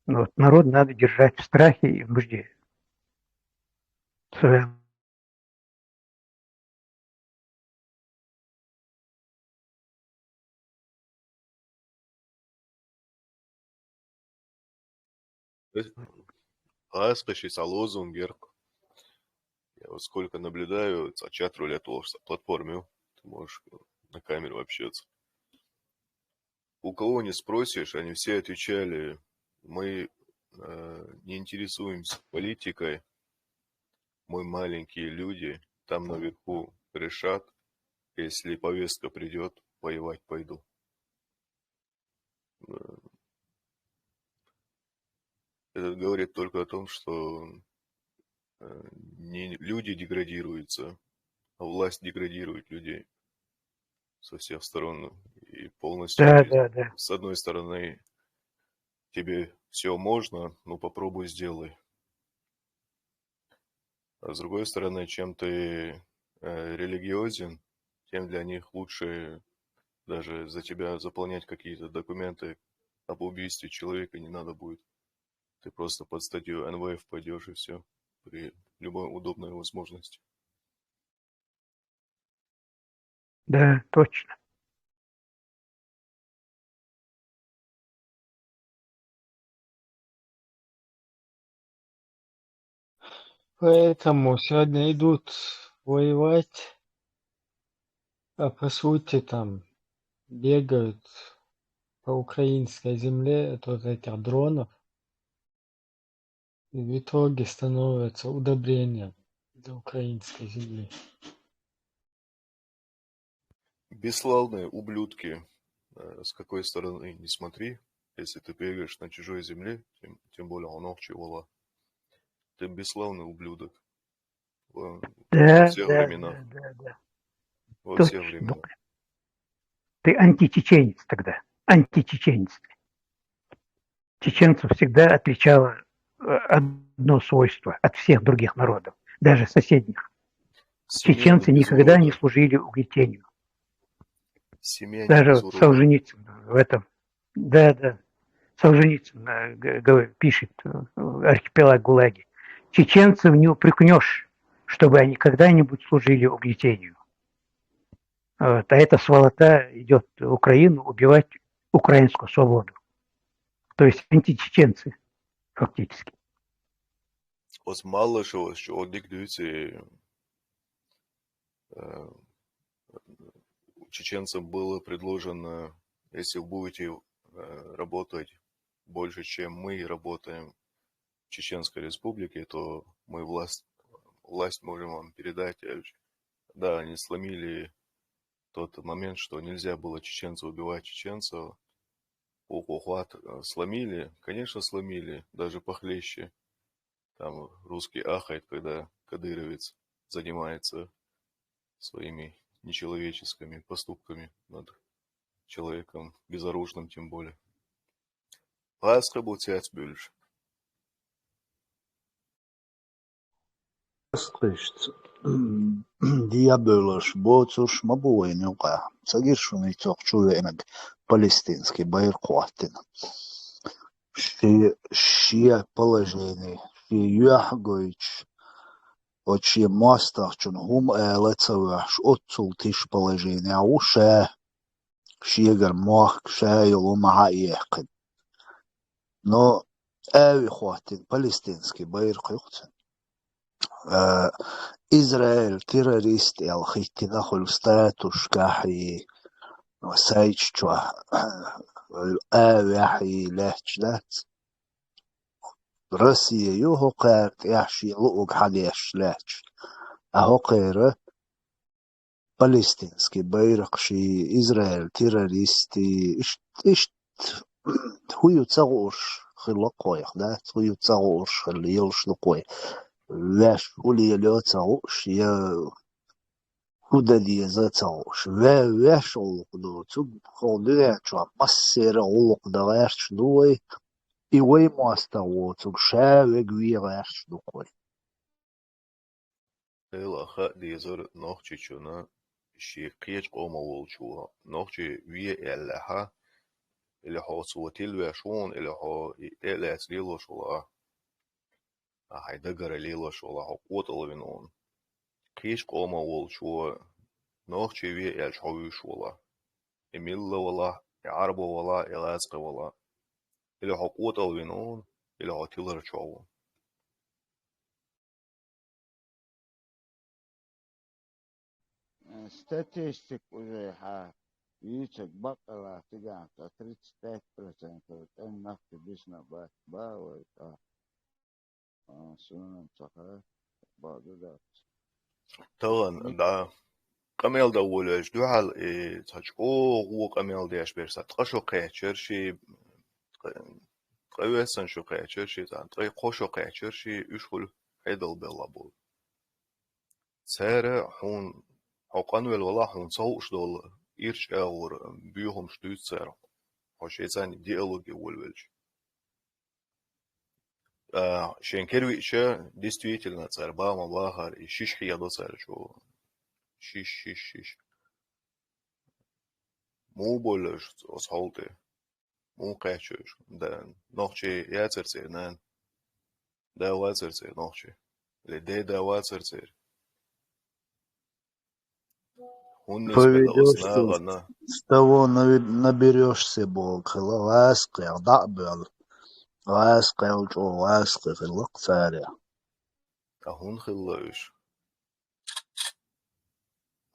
Вот, народ надо держать в страхе и в нужде. Аскаши, лозунгерк. Я вот сколько наблюдаю, чат рулет платформе, ты можешь на камеру общаться. У кого не спросишь, они все отвечали, мы не интересуемся политикой, мы маленькие люди, там наверху решат, если повестка придет, воевать пойду. Это говорит только о том, что не люди деградируются, а власть деградирует людей со всех сторон. И полностью, Да. с одной стороны, тебе все можно, но попробуй сделай. А с другой стороны, чем ты религиозен, тем для них лучше даже за тебя заполнять какие-то документы об убийстве человека не надо будет. Ты просто под статью НВФ пойдешь и все, при любой удобной возможности. Да, точно. Поэтому сегодня идут воевать, а по сути там бегают по украинской земле от вот этих дронов. И в итоге становятся удобрением для украинской земли. Бесславные ублюдки, с какой стороны не смотри, Если ты бегаешь на чужой земле, тем более он ногчи вола, ты бесславный ублюдок. Во всех временах. Да. Во всех Точно. временах. Ты античеченец тогда. Античеченец. Чеченцев всегда отличало одно свойство от всех других народов, даже соседних. Чеченцы никогда не служили угнетению. Даже Солженицын в этом. Да. Солженицын пишет «Архипелаг ГУЛАГи». Чеченцев не упрекнешь, чтобы они когда-нибудь служили угнетению. Вот. А эта сволота идет в Украину убивать украинскую свободу. То есть античеченцы, фактически. Вот мало что дикдуйте чеченцам было предложено, если вы будете работать больше, чем мы работаем в Чеченской Республике, то мы власть можем вам передать. Да, они сломили тот момент, что нельзя было чеченцев убивать чеченцев. Ухват сломили, конечно, сломили, даже похлеще. Там русский ахает, когда кадыровец занимается своими нечеловеческими поступками над человеком безоружным, тем более. Ласка будет больше. Слышится. Диаболош, боцуш, мабуин, юка. Сагиршуни цокчуенак палестинский байркуатин. Шия положение, юахгойч. Очи мастахчун хум элецаваш отцул тиш положение. Ауше шиегар мах шайл умаиехкин. Но эви хуатин палестинский байркуатин. Израиль террорист الخيتي دخل ستاتوش كاحي وسايتشوا آوحي لاتشلات روسيا يوهو قارت يحشي لؤق حديش لاتش أهو قيرة فلسطينسكي بيرقشي إسرائيل تيروريستي إشت هو يتسغوش خلق قويق دات هو يتسغوش خلي يلش لقوي واش ولي لوتسغوش يا هودالي زاتسغوش واش ولقدو تب خوداتشوا مسير ولقدغاش دوي إيوي ماستغوتو شاوغ ويغاش دوي إلا خدي زر نوخشي شونا شي قيش قوما ولشوا نوخشي وي إلها اللي هو صوتيل واشون اللي هو إلا سليلو شولا هيدقر ليلو شولا هو قوتل وينون قيش قوما ولشوا نوخشي وي إلشوي شولا إميلا ولا عربو ولا إلازق ولا اللي هو قوتل وينون اللي هو تيلر شولا Статистик уже Ючек бакала тиганка 35% эннафти бишна бауэ сунан цаха бадудат. طبعا ده قميل ده ولش دو حال تاج او قميل ديش برسات قشو قيچرشي قويسن شو قيچرشي تان طري قشو قيچرشي يشغل هيدل بلابول سعر حون حقن والله حون صوش دول إيرش أور بيهم شتوت سعر هوش إنسان ديالوج والولش شنكروي شا действительно царь бама бахар и шиш хияда царь шо шиш му болш осхолте му качуш да нохче яцерцер нан да вацерцер нохче ле де да вацерцер он не спедал с того наберешься Бог ласки дабел ласки ласки في الوقت هون خلاش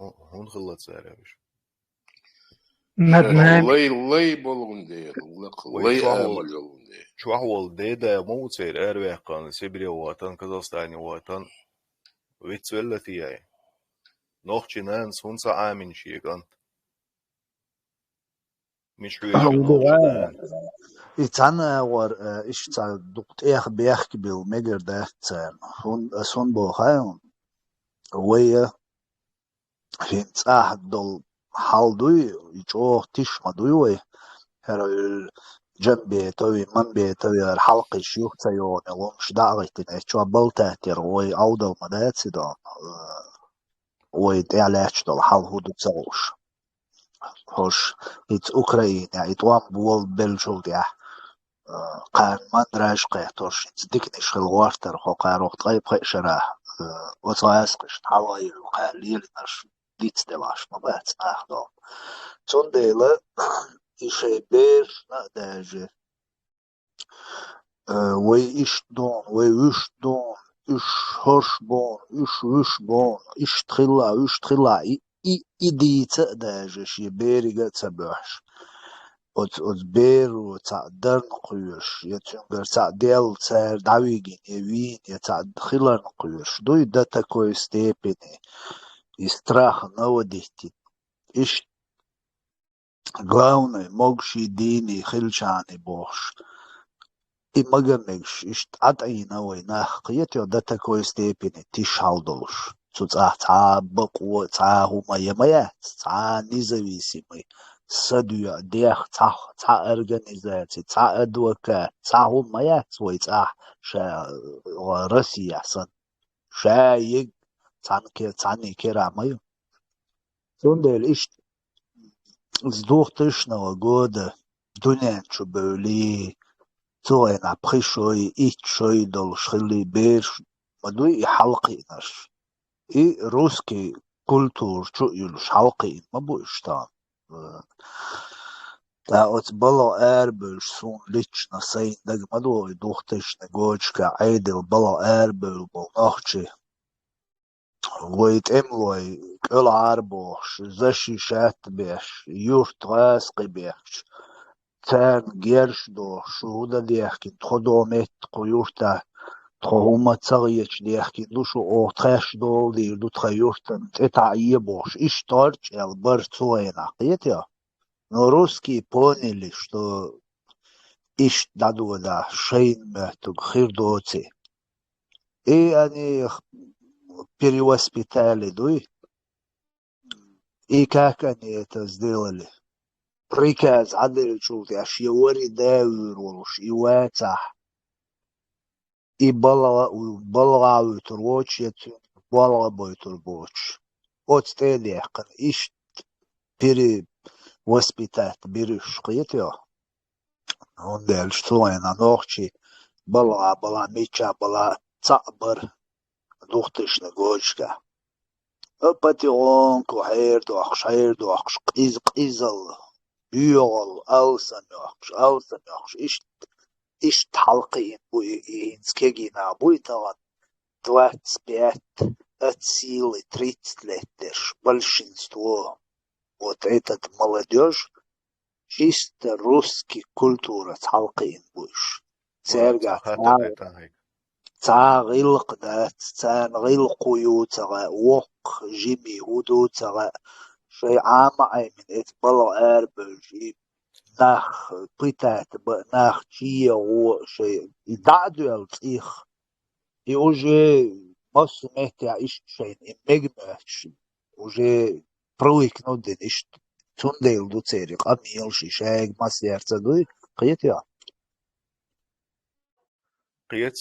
هون خلت سعرش над нами لي بولوندي لي آمل جولوندي شو أحوال ده موتير أروح كان سيبري وطن كازاخستاني وطن ويتسولتي أي نوخشي نانس هونسا آمن شيء كان مش حويش نوشدان إتانا ور إيش تا دكت بيحكي بالمجر ده تان هون بوخايون ويا هنت دول حال دوي يجوه تيش ما دوي وي هر جنبي توي من بي توي الحلقة شيوخ تيون لومش دعوتين إيشوا بلتاتر وي أودل مداتي دون وي تعلاش دول حال هو دتسوش هوش إت أوكراين يعني إتوام بول بلجو ديا قان من راش قيتوش ديكنيش خلوارتر خو قاروخ طيب خيشرا وصايسقش حواي وقاليل نش ديتس دلاش ما بات اخدو تون ديلا إشي بير نقداجي وي إش دون وي وش دون إش هرش بون إش وش بون إش تخلا إدي تقداجي شي بيري قد سبوحش od beru ta dern quyush yetünger ta del cer davigin evin ya ta khilar quyush do da такой степени и страх наводити иш главное могши дини хилчани бош и магамегш иш атайна война қиет да такой степени тишалдолуш цуца та бақуа та хумая та независимый سدويا ديخ صح организации صح أدوكا صح هم يسوي صح شا روسيا صن شا يج صاني كيرا مايو سوندل إيش زدوختشنا وجود دنيا شو بولي توينا بخشوي إيش شوي دول شخلي بير مدوي حلقي نش إي روسكي كولتور شو يلوش حلقي ما بوشتان Tā ots balo ērbēļš sun lična sein dag madoi duhtešne gočka eidil balo ērbēļ bol nohči. Voit emloi köla ārboš, zaši šētbieš, jurt gāsqibieš. Cēn geršdoš, huda diehkin, tchodo metko jurta, tcho huma цагieč diehkin, dušu o tchesh doldi, du tcha jurtan, teta ieboš, ishtorč el bar cuena. Qiyet ja? Но русские поняли, что ищ надо шейнметуг хирдоци. И они их перевоспитали, дуй. И как они это сделали? Приказ отдали чулти, аж евори девируш, и вецах. И балавы турвочи, балавы турвоч. От стедехкан, ищ воспитать берешь қиетё он дальше слойна ногчи была меча была цабр духтышна гочка потихоньку хердох қизыл бүйол алсамёхш иш талқин буй инскегина буй таган 25 от силы 30 лет большинство. Вот этот молодежь чисто русский культура талқин буш. Церга цагилқ да цагил қуютага оқ жими удутага шей ама аймин эт бало эрбежи нах питает нах чия о шей дадуэл их и уже массу метя иш шей мегмеш уже привыкнут иш тундел до церик амилши шег мастерца дуй қиетя قيت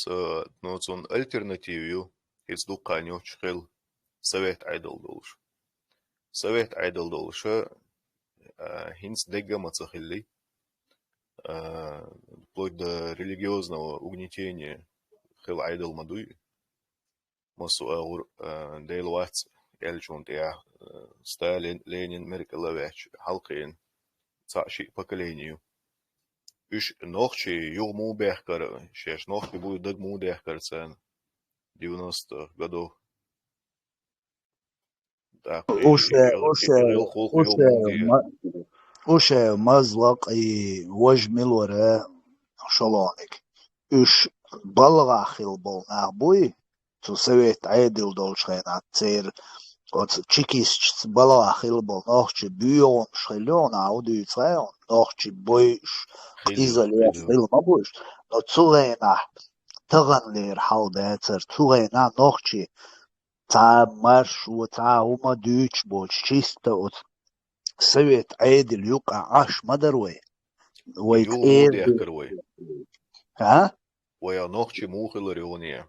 نوتون альтернативию из дуканю чхел совет айдол долш. Совет айдол долша хинс дега мацахилли вплоть до религиозного угнетения хел айдол мадуй масу аур дейлвац ялчун тя Сталин, Ленин, Меркелович, халқин цаши поколению. Үш нохчи юг му бехкар, шеш нохчи будет даг му бехкар цен 90-х годов. Уше мазлак и вожмил вора шалоник. Үш балгахил бол нахбуй, то совет айдил долшайна цер Ots chikis bala khilbol nochchi buyon shilon audu tsayon nochchi boish izale khil mabush no tsulena taganler haldatser tsulena nochchi ta marshu ta uma duch boch chista ot совет عادل يقع عاش مدروي Юлдия круй. ها Воя ногчи мухилариония.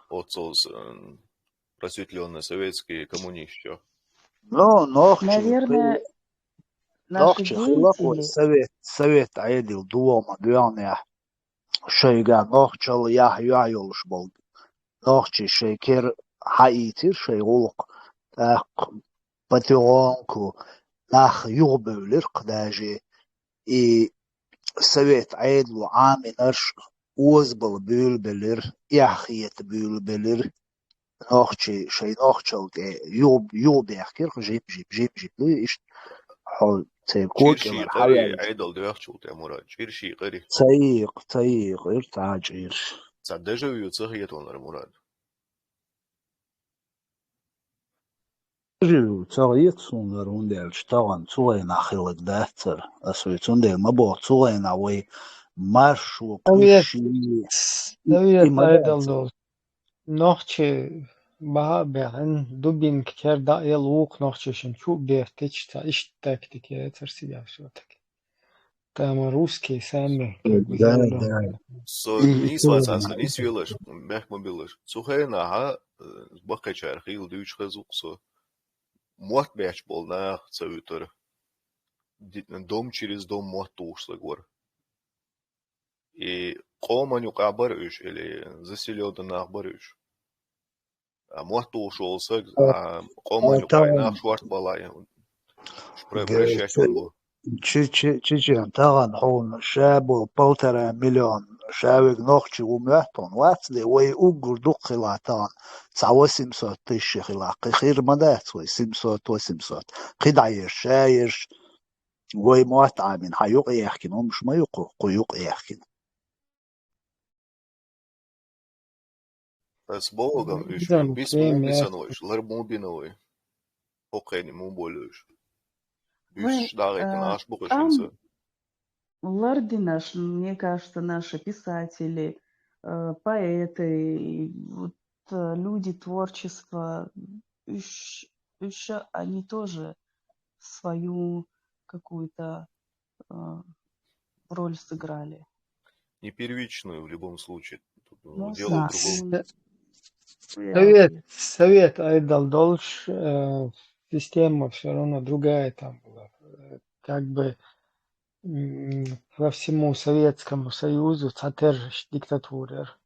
Отцос просветленные советские коммунисты. ну ногчи Наверное, наши نوخشي خلق деятели, سويت عادل دوما بيانيا شيغا نوخشل يا يعيولش بول نوخشي شيكر حقيتي شي غلق تاق باتيونكو ناخ يغبولر قداجي اي سويت عادل عامي نرش وزبل بولبلر يحخيت بولبلر نوخشي شي نوخشل يوب يحكير جيب لو إيش حول تيكوك Чирши إلى قري الحوالي عيدل ديوخشوت يا مراد. Чирши قري. تيق إرتاج إيرش صدقوا يتصهيتون يا مراد. جيو تغييت سونر ديال شتغن تغينا خلق داتر أسويتون ديال مبوغ تغينا وي مارش وكلشي سويت إما أيدل داتر دول نوخشي بها بيعن دوبين كتير دايل ووق نوخشي شو بيرتش تا إيش تاكتيك يا ترسي شوتك там русские сами как бы Да, сделали да. So, и nis то vācās, nis vielas, bēk mobilas. Cuhēnā, bakachār hīl dūč khazuk, so, мот бēch бол nā, цавютар. Дом через дом мот тūšla gor. И qōmaņu qabarüş, или заселёда nāqbarüş. Мот tūš olsa, qōmaņu qaynaq şvart balay. Прощать bu. تشيشن تغن حون شابو بوتر مليون شاوك نوخشي وميحتون واتلي وي اوغر دقلا تان سعوا سمسوت تشي خلاقي خير مدات وي سمسوت وسمسوت قد عير شايرش وي موات عامين حيوق يحكين مش ما يقو قيوق يحكين Tas Bogam viņš Zinām, visukiem mūbisanojuši, lar mūbinoju. Hokēni mūboļojuši. вы, Viņš dārēta nāš там bukašinca. лорди наш, мне кажется, наши писатели, поэты, и вот, люди творчества, еще они тоже свою какую-то роль сыграли. Не первичную в любом случае. Тут, Ну дело да, в другом. я вот совет Айдал Долш система все равно другая там была. Как бы во всему Советскому Союзу цатержиш диктатурер.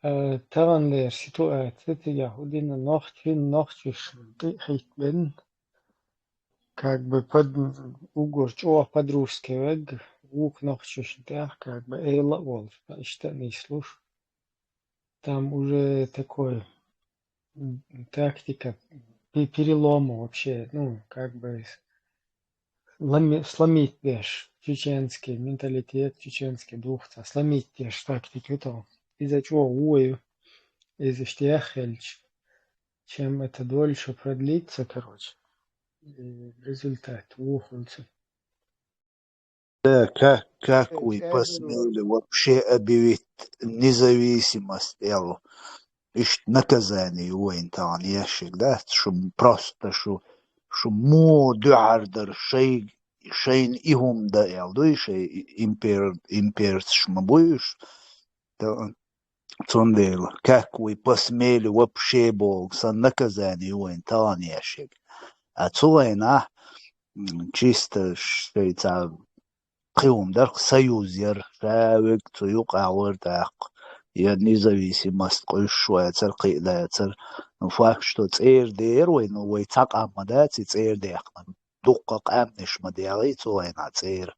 Тавандер ситуация яхудина нохчи хитбен как бы под угорч под русский вег ук нохчи как бы эйла волф что не слуш. Там уже такой тактика перелома вообще, ну, как бы сломить веш чеченский менталитет, чеченский дух, сломить веш тактику то, из-за чего увою, из-за штяхельч, чем это дольше продлится, короче, и результат ухунцы. Да, как вы посмели вообще объявить независимость Элу? Ищ наказание وين تان يشك ده شو просто شو مو دعردر شيء إهم ده يلدوي شيء имперц шмабуешь да цондел как вы посмели вообще бол сан наказание وين تان يشك أتوينا чисто شيء قيوم در союз ير شاوك تيوقع ورداق يا نيزависимость قشوة ترقي لا تر نفاق شتو تير دير وينو ويتاق عمدات تير ديقنا دقق أمنش مديغي توينا تير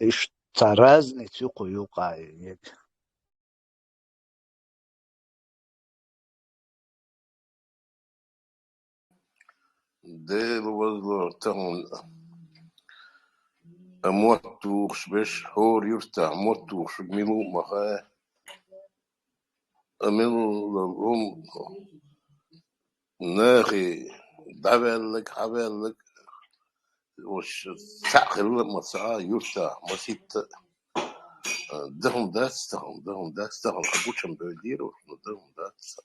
إيش ترازني تيقو يوقع يك Deel was dan een motoers best hoor jurta motoers milu maga een milu om ناخي دابلك حبلك وش تعقل مسا يرتا مسيت دهم داستهم حبوشم بيديروا دهم داست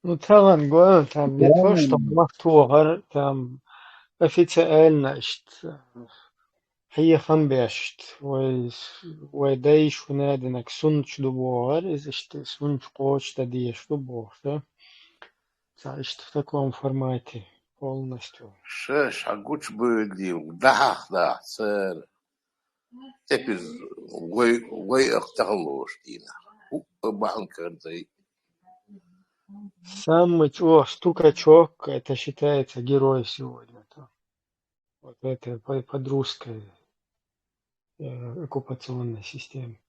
Ну, Talan goel tam net first om macht hoger tam officielna ist هي خم بيشت ودايش ونادنك سنش دبوغر إز اشت سنش قوش تديش دبوغر تعيشت в таком формате полностью. شاش حقوش بيديروا ده سر تبز وي اختغلوش دينا بانكر زي Самый стукачок, это считается герой сегодня. Вот это под русской оккупационной системе.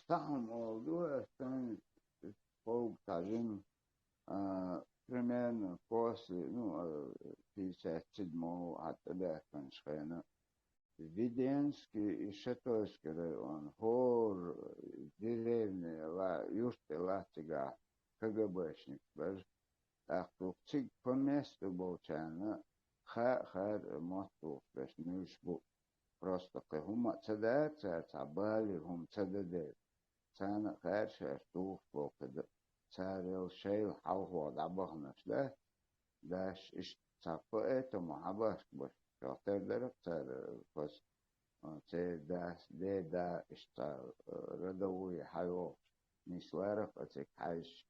Самым молодой станет полк один примерно после 57-го от Бехтеншхена. Веденский и Шатойский район, Хор, деревня, Юшты, Латига, КГБшник, даже. Так, цик по месту был чайно, хар моту, бешнюш был. Просто هم цедат, цабали, هم цедадет. Цана хар шаштух был, царил шейл, халху, дабахнаш, да? Даш, иш цапа это махабаш, баш. Шахтер дараб цар, пос, це да, ишта родовой хайо, нисларов, цик хайш.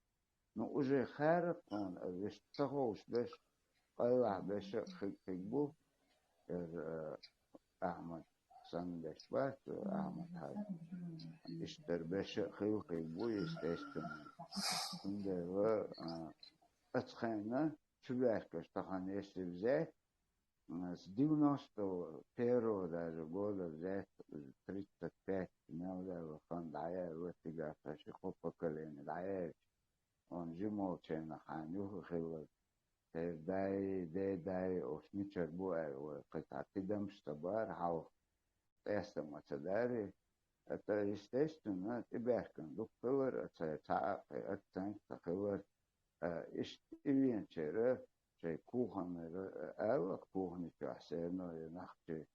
Ну, уже харап, он, виш цахош, беш, Аллах, беш, хикбу, Ahmad Sandeshbach, Ahmad hat ist der Besche Hilfe, естественно. Und der war отхайна, чувашка, что он если взять, с 91-го даже года взять 35 миллионов он дает в эти гafashiko поколение, дает. Он же молча на ханю хилит. داي وشنيتشر بو قطعة دم штабар هاو تستمع تداري естественно تباركن دكتور تعاق أتنك تخور إيش إيفينشر شيء كوهن أو كوهن كحسينه ينحكي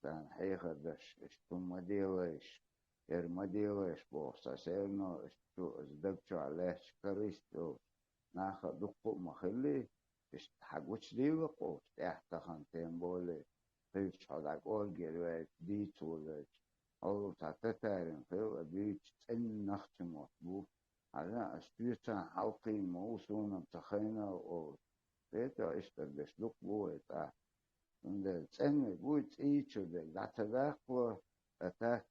تان حيخر دش إشتم مديلش مديلش بوسا سيرنو إشتو إزدبشو عليه شكريستو ناخذ دقو مخلي حقوش ديوقو احتخان تنبولي فيش هذاك أورجيروات ديتولج أو تعتتارن فيو بيش تن نختي مطبوع على أشتيتا حلقي موصونا بتخينا أو بيتا إشتر بش دقو إتا عند تن بويت إيشو دي دعتداقوا أتاك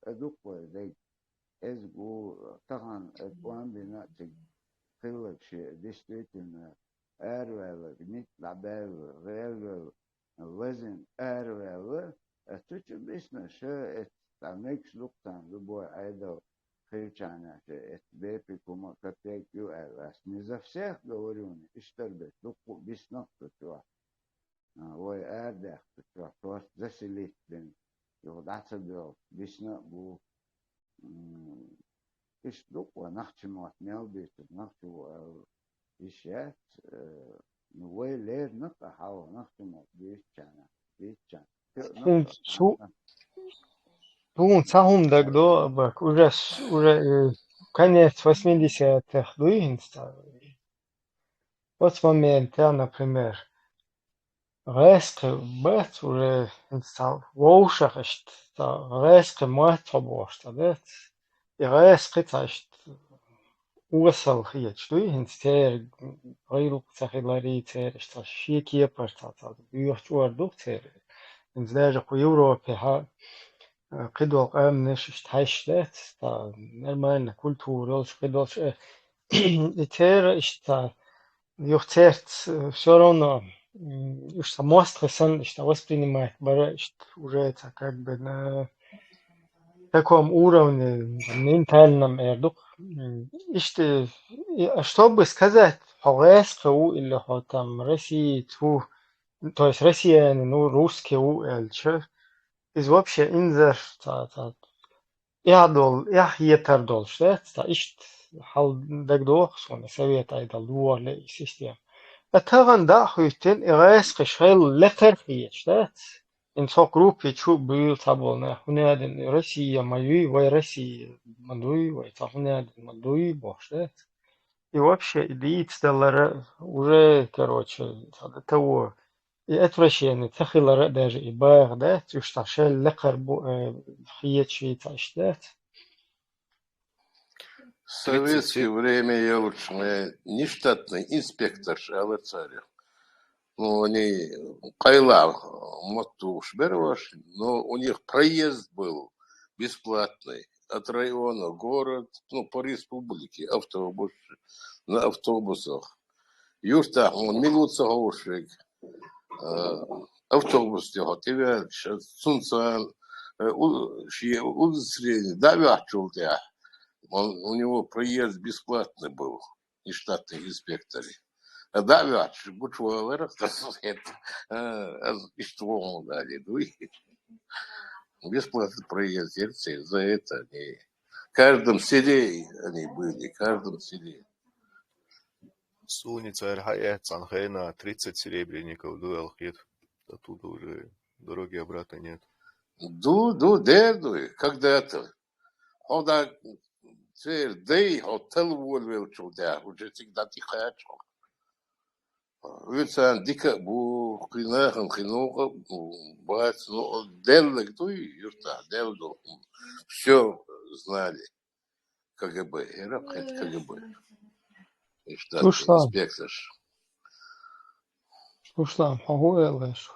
دقو دي إزقو طغان أدوان بناتي خلق شيء действительно أروى نيت لعبة غير وزن أروى أتوش بيسنا شيء تعملش لقطان لبوي أيضا خيرشانا شيء بيبي كوما كتيك يو أرواس نزف سيخ دوريوني اشتر بيت لقو بيسنا تتوى وي أردخ تتوى توس زسليت بين يغدعت بيو بيسنا بو إيش لقوا نحكي معتناو بيت نحكي إيشات نوي لير نقطع حاو نحكي معت بيتشانا Тун цахум дагдо бак уже конец 80-х вот момент, например, резко бэт уже инстал воушах ist резко мать побошта, да? И резко ташт угасал хиет, что инстер гайлук цахилари цер что шики партата бьёхтуар дух цер инздер по Европе ха قدوة قام نشش تحشلت تا نرمال كولتورال قدوش إتر إشتا يختارت все равно что мозг что воспринимает уже как бы на таком уровне ментальном чтобы сказать по-русски или там России то есть россияне русские из вообще инзер يتردول شتات تا إشت حل دقدوخ سون سويت أيضا دوار لي سيستم أتغن دا خويتين إغايس قشيل لقر خي شتات إن سو جروب يتشو بيل تابولنا هنا دن روسيا مايوي وي روسيا مندوي وي تا هنا دن مندوي بوشتات и вообще элит стеллара уже короче того и отвращение تخيل даже и баг да تشتغل لقر خيات شيء تشتات В советское время я лучше нештатный инспектор Алацаря. Ну, они Кайла Матуш Берваш, но у них проезд был бесплатный от района, город, ну, по республике, автобус, на автобусах. Юрта, он милуца гаушек, автобус тяга, тебя сунцан, удостоверение, давячул тебя. У него проезд бесплатный был, и штатный инспектор. А давяч, бучвалер, и что он дали, бесплатный проезд, за это они. В каждом селе они были, в каждом селе. Суница РХЕ, Цанхена, 30 серебряников, дуэл хит. Оттуда уже дороги обратно нет. Когда-то. Он да, дей, хотел волвел чудя, уже всегда тихо очел. Вицан дика бу хинахан хинуха бац, ну делек дуй юрта, делдо. Все знали. КГБ, era КГБ. И штатный инспектор. Слушай, могу я лишь?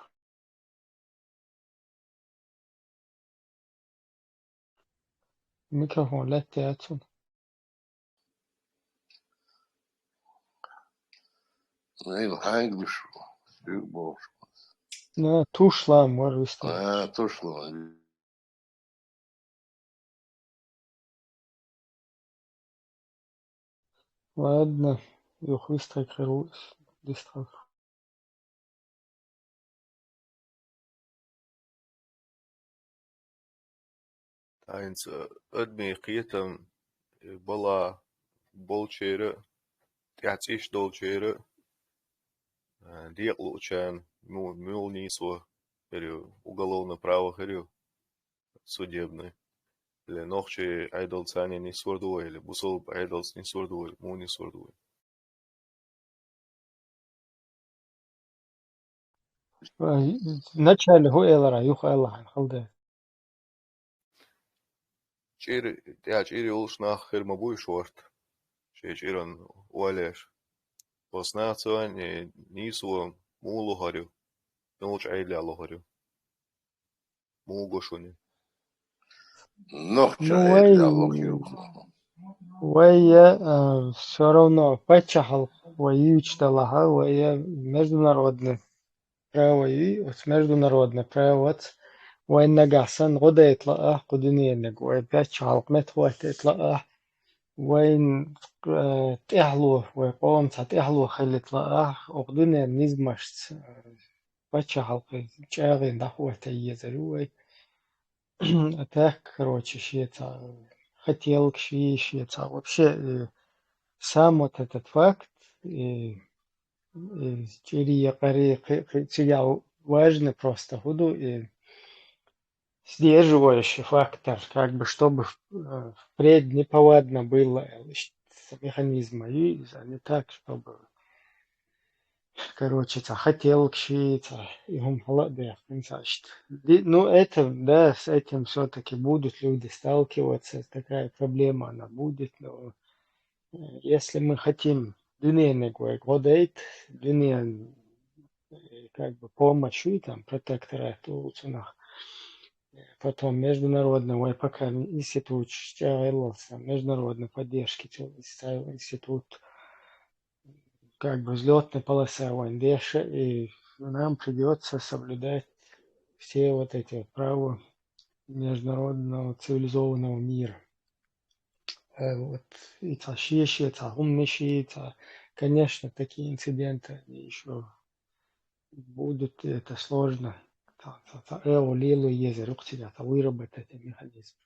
Mikrofon lätt i ätsen. Nej, English. Nej, Torslanda var det visst. Torslanda. Ладно, их выстрелил дистранс. Eins admiriert была болчера, тяциш долчера, диалучан, мулнисо, уголовно право харю, судебный. Или нохче айдолцане не сордуй, или бусол айдолц не сордуй, му не сордуй. Начале هو إلرا يخ الله خلده. Чири улшнах хермабуй шорт, чиран уалеш. Поснацуан нису мулу харю, нолч айля лохарю. Мугошуни. Вая все равно пачахал воюч далаха, вая международный право и международный право. وين نقصن غدا يطلع قدنينك وين بيتشعل متوات يطلع وين تحلو وقوم تحلو خلي يطلع قدنين نزمشت بيتشعل جاغي نحو تيزلوي أتاك короче شيء хотел شيء вообще сам вот этот факт через якорь важный просто худу и сдерживающий фактор, как бы, чтобы впредь неповадно было механизма, и не так, чтобы, короче, хотел кшиться, и он молодец, ну, это, да, с этим все-таки будут люди сталкиваться, такая проблема, она будет, но если мы хотим дунейный годейт, дунейный, как бы, помощью, там, протекторат, улучшенных, потом международного, пока институт международной поддержки, институт как бы взлетной полосы Вандеша, и нам придется соблюдать все вот эти права международного цивилизованного мира. Вот и тащишь, конечно, такие инциденты еще будут, это сложно. Лилу езер, выработать механизм.